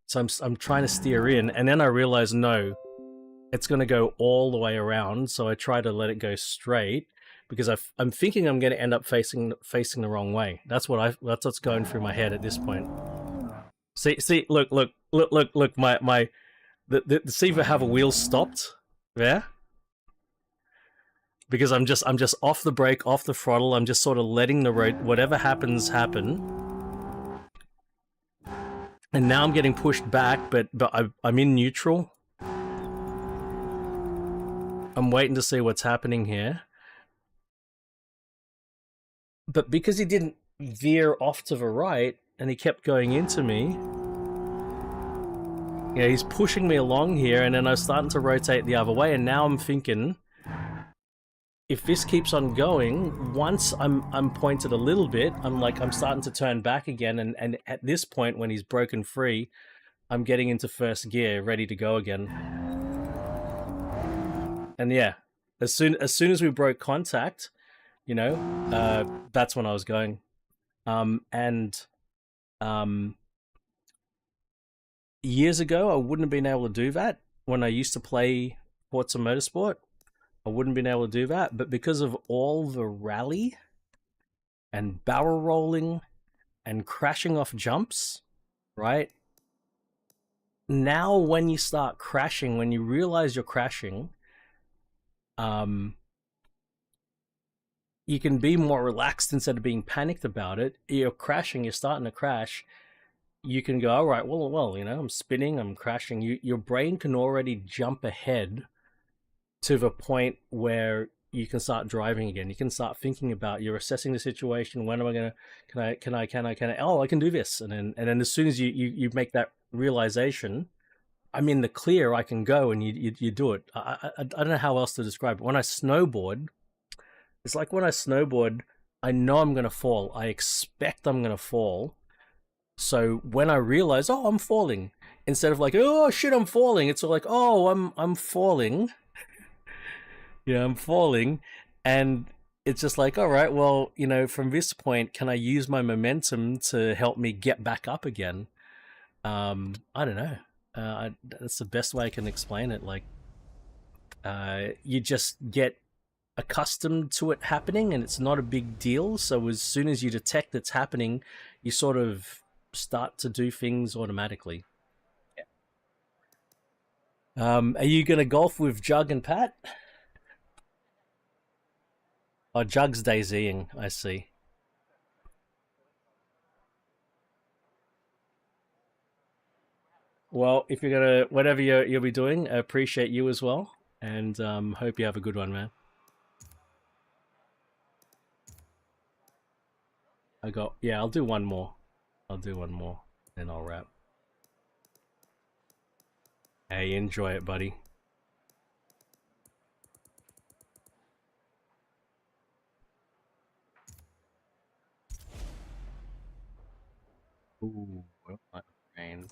So I'm trying to steer in, and then I realize, no, it's going to go all the way around, so I try to let it go straight, because I'm thinking I'm going to end up facing the wrong way. That's what's going through my head at this point. See, look, my see if I have a wheel stopped there? Because I'm just off the brake, off the throttle, I'm just sort of letting the road, whatever happens, happen. And now I'm getting pushed back, but I'm in neutral. I'm waiting to see what's happening here. But because he didn't veer off to the right, and he kept going into me, yeah, he's pushing me along here, and then I'm starting to rotate the other way, and now I'm thinking, if this keeps on going, once I'm pointed a little bit, I'm starting to turn back again, and at this point, when he's broken free, I'm getting into first gear, ready to go again. And yeah, as soon as we broke contact, you know, that's when I was going. Years ago, I wouldn't have been able to do that when I used to play Forza Motorsport. I wouldn't have been able to do that, but because of all the rally and barrel rolling and crashing off jumps, right? Now when you start crashing, when you realize you're crashing, you can be more relaxed instead of being panicked about it. You're crashing, you're starting to crash. You can go, all right, well, you know, I'm spinning, I'm crashing. Your brain can already jump ahead to the point where you can start driving again. You can start thinking about, you're assessing the situation. When am I gonna, can I, oh, I can do this. And then as soon as you make that realization, I'm in the clear, I can go, and you do it. I don't know how else to describe it. When I snowboard, it's like when I snowboard, I know I'm going to fall. I expect I'm going to fall. So when I realize, oh, I'm falling, instead of like, oh shit, I'm falling, it's all like, oh, I'm falling. Yeah, I'm falling, and it's just like, all right, well, from this point, can I use my momentum to help me get back up again? I don't know. That's the best way I can explain it. Like, you just get accustomed to it happening, and it's not a big deal. So as soon as you detect it's happening, you sort of start to do things automatically. Are you gonna golf with Jug and Pat? Oh, Jug's daisying. I see. Well, if you're gonna whatever you'll be doing, I appreciate you as well, and hope you have a good one, man. I'll do one more. I'll do one more, and I'll wrap. Hey, enjoy it, buddy. Ooh, rain.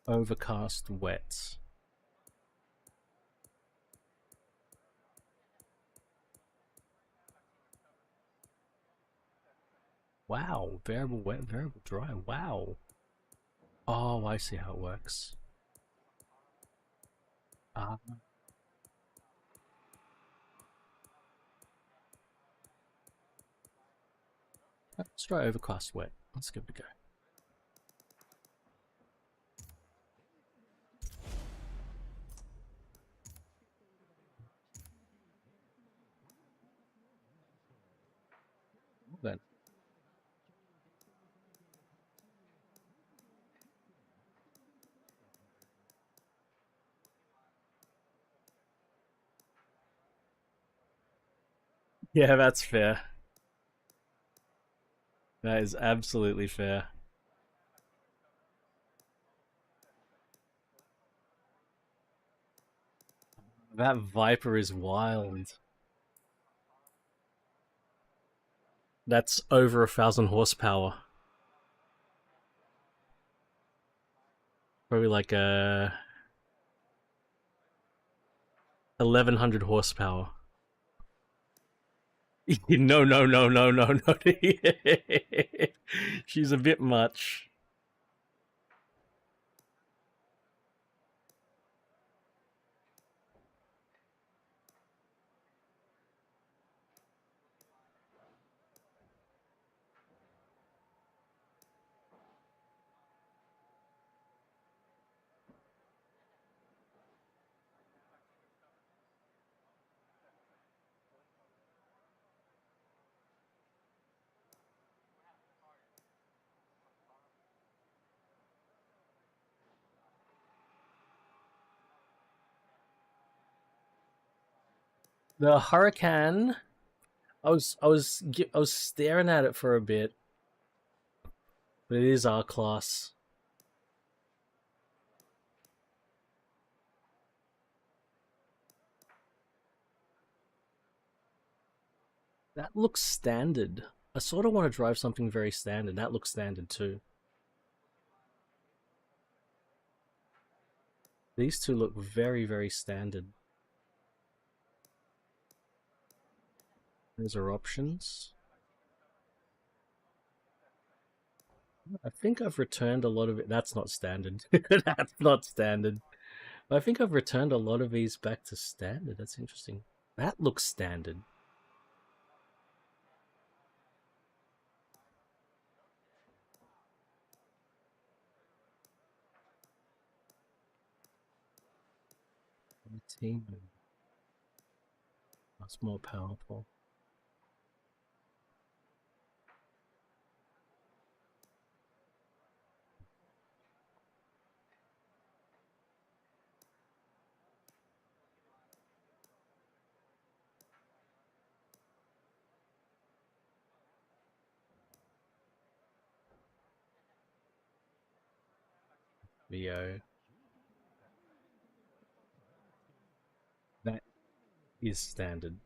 Overcast, wet. Wow, variable wet, variable dry. Wow. Oh, I see how it works. Ah, let's try overcast, wet. Let's give it a go. Then. Yeah, that's fair. That is absolutely fair. That Viper is wild. That's over 1,000 horsepower. Probably like 1,100 horsepower. No, no, no, no, no, no. She's a bit much. The Hurricane. I was staring at it for a bit, but it is our class. That looks standard. I sort of want to drive something very standard. That looks standard too. These two look very, very standard. Those are options. I think I've returned a lot of it. That's not standard. That's not standard. I think I've returned a lot of these back to standard. That's interesting. That looks standard. Team. That's more powerful. VO. That is standard.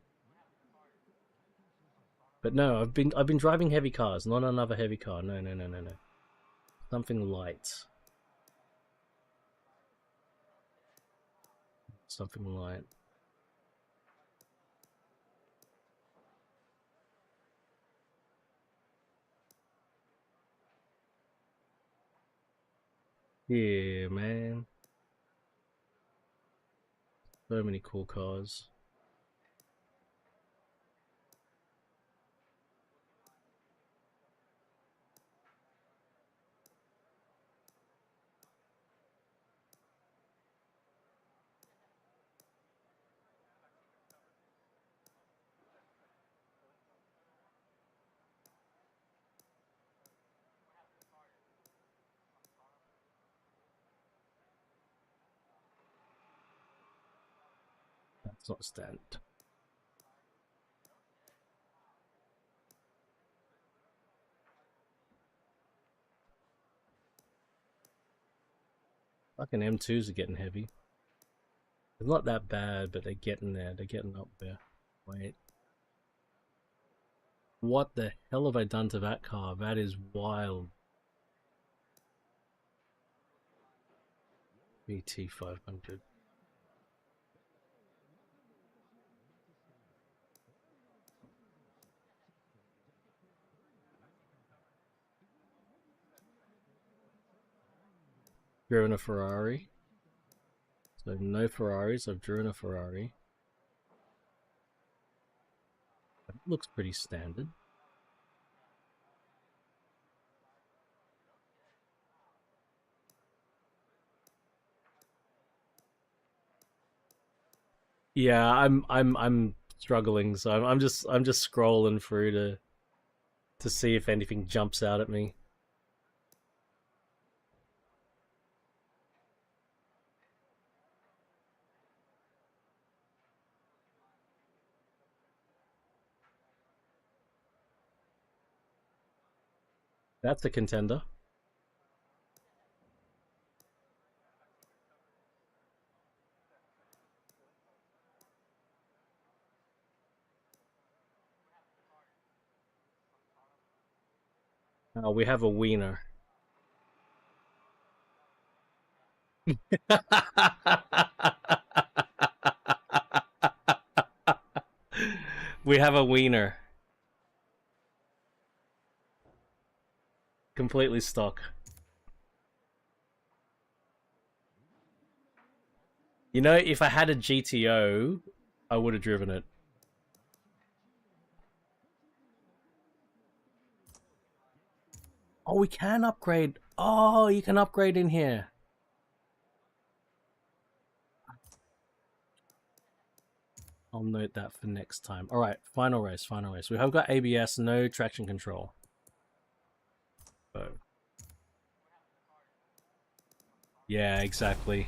But no, I've been driving heavy cars, not another heavy car. No. Something light. Something light. Yeah, man. So many cool cars. That's not standard. Fucking M2s are getting heavy. It's not that bad, but they're getting there. They're getting up there. Wait. What the hell have I done to that car? That is wild. BT500. Driven a Ferrari. So no Ferraris, I've driven a Ferrari. That looks pretty standard. Yeah, I'm struggling, so I'm just scrolling through to see if anything jumps out at me. That's a contender. We have a wiener. We have a wiener. Completely stock. You know, if I had a GTO, I would have driven it. Oh, we can upgrade. Oh, you can upgrade in here. I'll note that for next time. All right, final race. We have got ABS, no traction control. Oh. Yeah, exactly.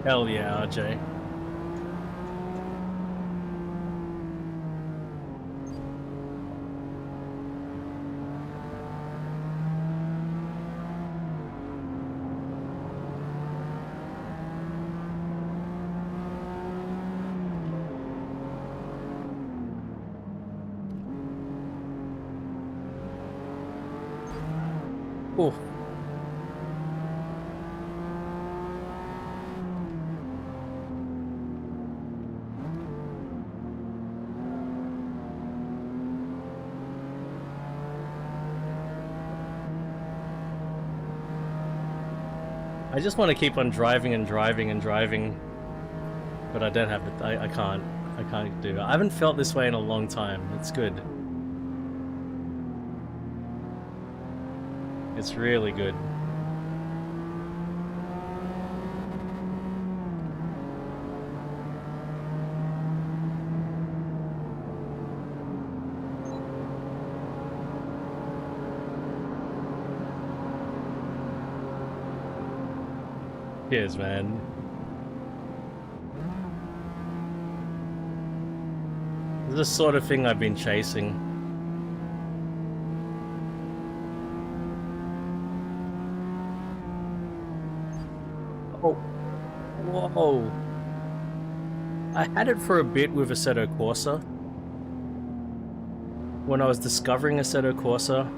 Hell yeah, RJ. Oh. I just want to keep on driving and driving and driving, but I don't have it. I can't do it. I haven't felt this way in a long time. It's good. It's really good. Cheers, man. This is the sort of thing I've been chasing. Oh, whoa. I had it for a bit with Assetto Corsa. When I was discovering Assetto Corsa,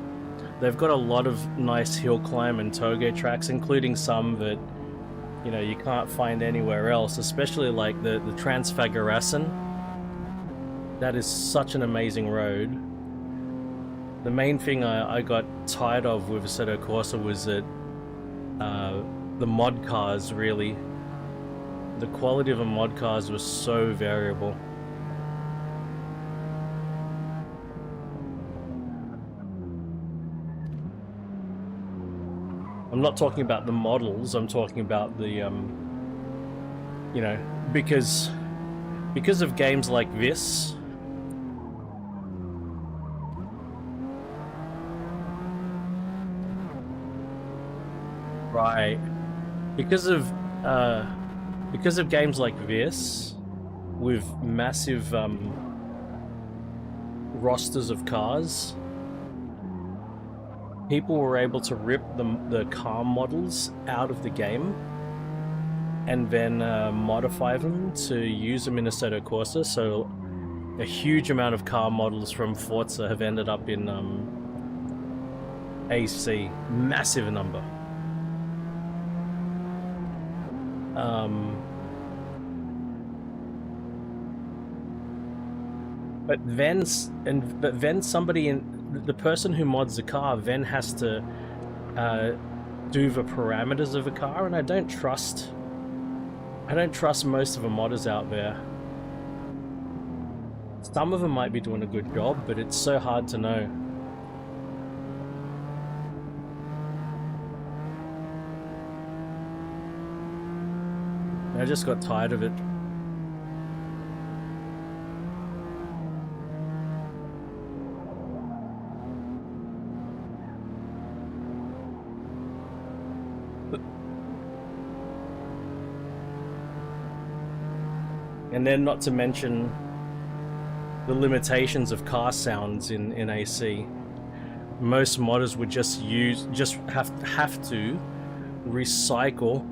they've got a lot of nice hill climb and toge tracks, including some that, you know, you can't find anywhere else, especially like the Transfigurassen. That is such an amazing road. The main thing I got tired of with Assetto Corsa was that the mod cars, really. The quality of the mod cars was so variable. I'm not talking about the models, I'm talking about the, you know, because of games like this, right, because of games like this, with massive rosters of cars, people were able to rip the car models out of the game and then modify them to use them in Assetto Corsa. So a huge amount of car models from Forza have ended up in AC. Massive number. But then somebody the person who mods the car then has to do the parameters of the car, and I don't trust most of the modders out there. Some of them might be doing a good job, but it's so hard to know. I just got tired of it. And then not to mention the limitations of car sounds in AC. Most modders would just have to recycle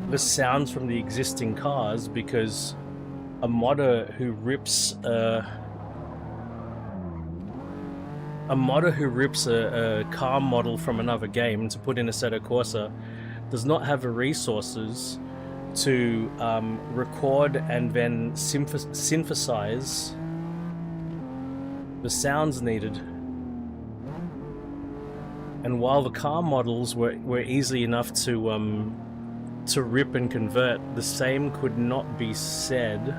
the sounds from the existing cars, because a modder who rips a car model from another game to put in Assetto Corsa does not have the resources to record and then synthesize the sounds needed. And while the car models were easy enough to rip and convert, the same could not be said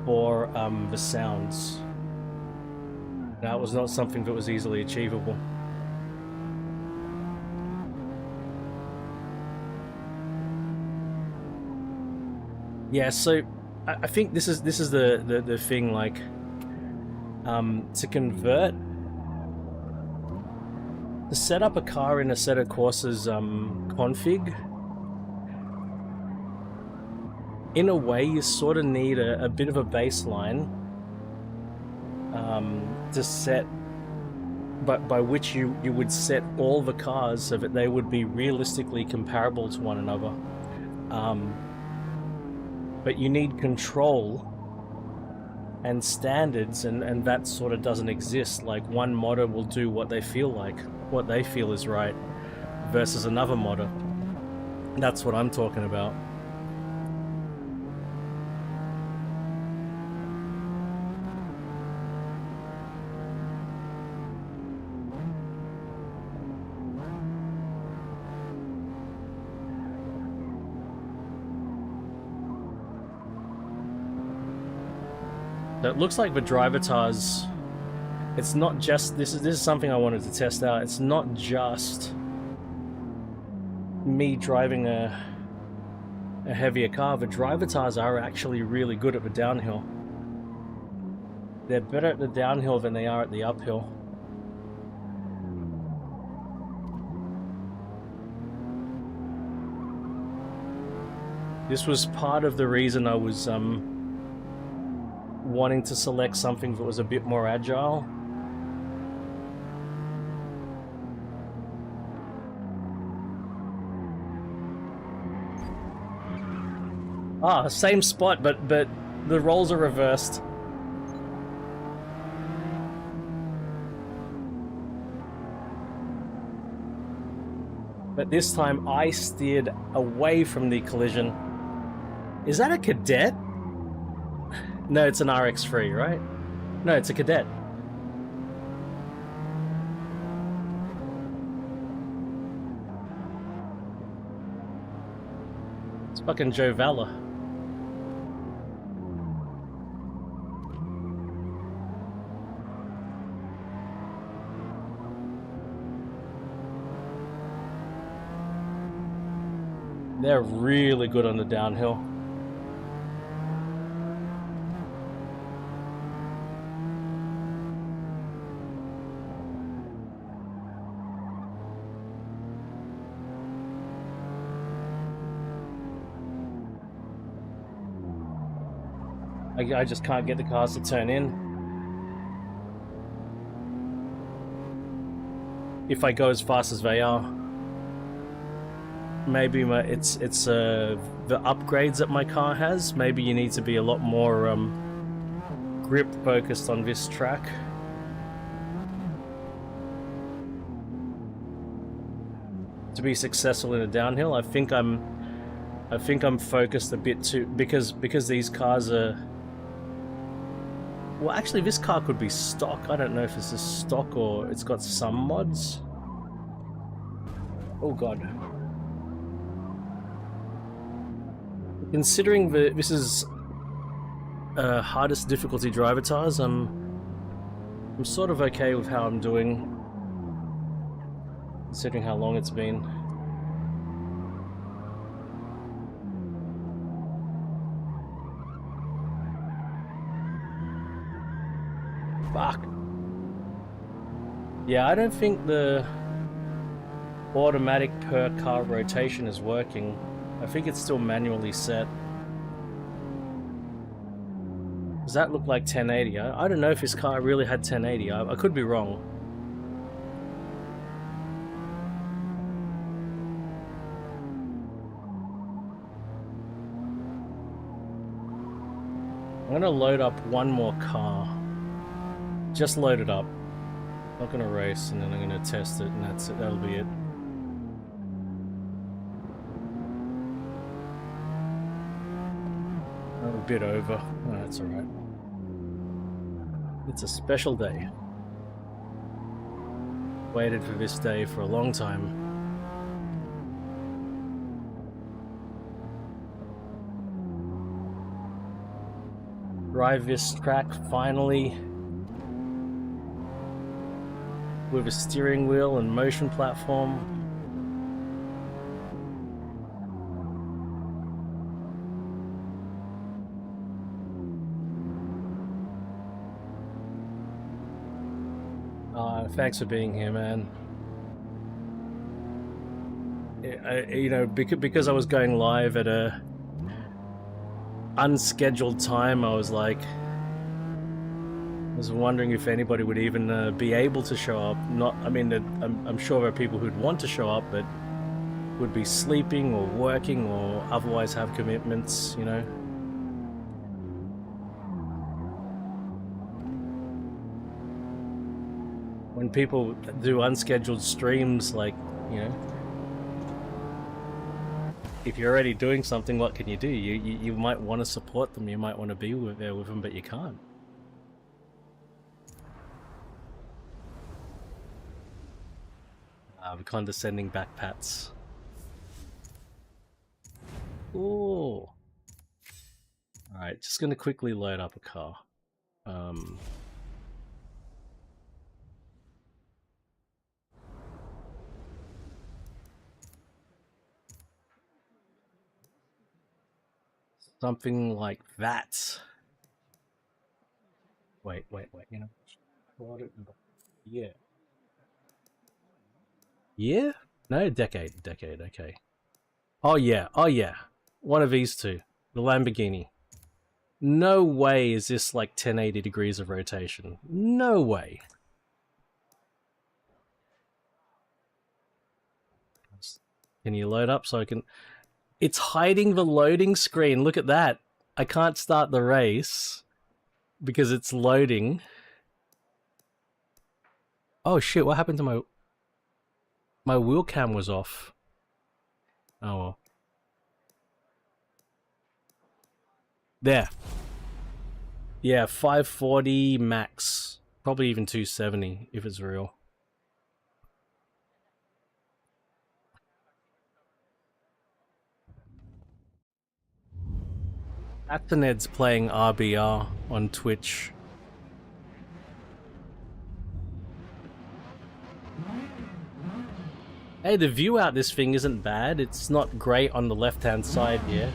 for the sounds. That was not something that was easily achievable. Yeah, so I think this is the thing, like, to convert, to set up a car in Assetto Corsa's config, in a way you sort of need a bit of a baseline to set, by which you would set all the cars so that they would be realistically comparable to one another. But you need control and standards, and that sort of doesn't exist. Like, one modder will do what they feel like, what they feel is right, versus another modder. That's what I'm talking about. So it looks like the Drivatars, it's not just, this is something I wanted to test out, it's not just me driving a heavier car. The Drivatars are actually really good at the downhill. They're better at the downhill than they are at the uphill. This was part of the reason I was wanting to select something that was a bit more agile. Ah, same spot, but the roles are reversed. But this time I steered away from the collision. Is that a cadet? No, it's an RX-3, right? No, it's a cadet. It's fucking Joe Valor. They're really good on the downhill. I just can't get the cars to turn in. If I go as fast as they are. Maybe it's the upgrades that my car has. Maybe you need to be a lot more grip focused on this track. To be successful in a downhill, I think I'm focused a bit too because these cars are. Well, actually, this car could be stock. I don't know if this is stock or it's got some mods. Oh god. Considering that this is hardest difficulty driver tires, I'm sort of okay with how I'm doing, considering how long it's been. Fuck. Yeah, I don't think the automatic per car rotation is working. I think it's still manually set. Does that look like 1080? I don't know if this car really had 1080. I could be wrong. I'm gonna load up one more car. Just load it up. I'm not gonna race, and then I'm gonna test it, and that's it. That'll be it. A bit over. Oh, that's alright. It's a special day. Waited for this day for a long time. Drive this track finally with a steering wheel and motion platform. Thanks for being here, man. You know, because I was going live at a unscheduled time, I was like, I was wondering if anybody would even be able to show up. I mean, I'm sure there are people who'd want to show up, but would be sleeping or working or otherwise have commitments, you know. When people do unscheduled streams, like, you know, if you're already doing something, what can you do? You might want to support them, you might want to be there with them, but you can't. Condescending backpats. Ooh. Alright, just gonna quickly load up a car. Something like that. Wait. You know, yeah. Yeah? No, decade. Okay. Oh yeah. One of these two. The Lamborghini. No way is this like 1080 degrees of rotation. No way. Can you load up so I can... It's hiding the loading screen. Look at that. I can't start the race because it's loading. Oh shit, what happened to my... My wheel cam was off. Oh well. There. Yeah, 540 max. Probably even 270 if it's real. Ataned's playing RBR on Twitch. Hey, the view out this thing isn't bad. It's not great on the left-hand side here.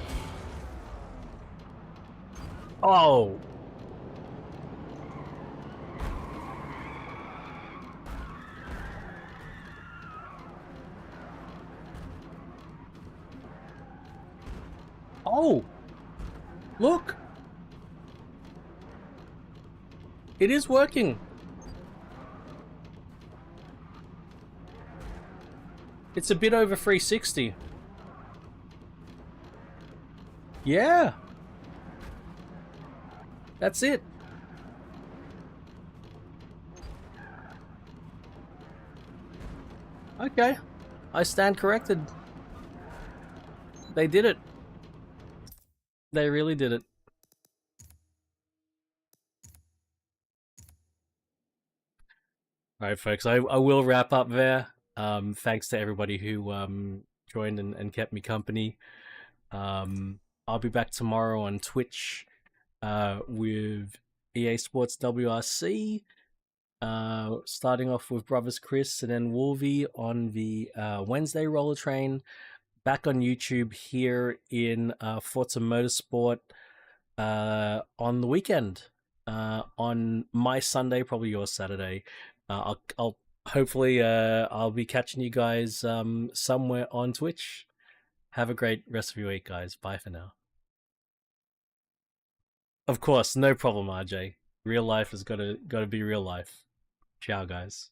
Oh! Oh! Look! It is working! It's a bit over 360. Yeah! That's it. Okay. I stand corrected. They did it. They really did it. Alright, folks, I will wrap up there. Thanks to everybody who joined and kept me company. I'll be back tomorrow on Twitch with EA Sports WRC. Starting off with Brothers Chris and then Wolvie on the Wednesday roller train. Back on YouTube here in Forza Motorsport on the weekend. On my Sunday, probably your Saturday. I'll hopefully I'll be catching you guys somewhere on Twitch. Have a great rest of your week, guys. Bye for now. Of course, no problem, RJ. Real life has got to be real life. Ciao, guys.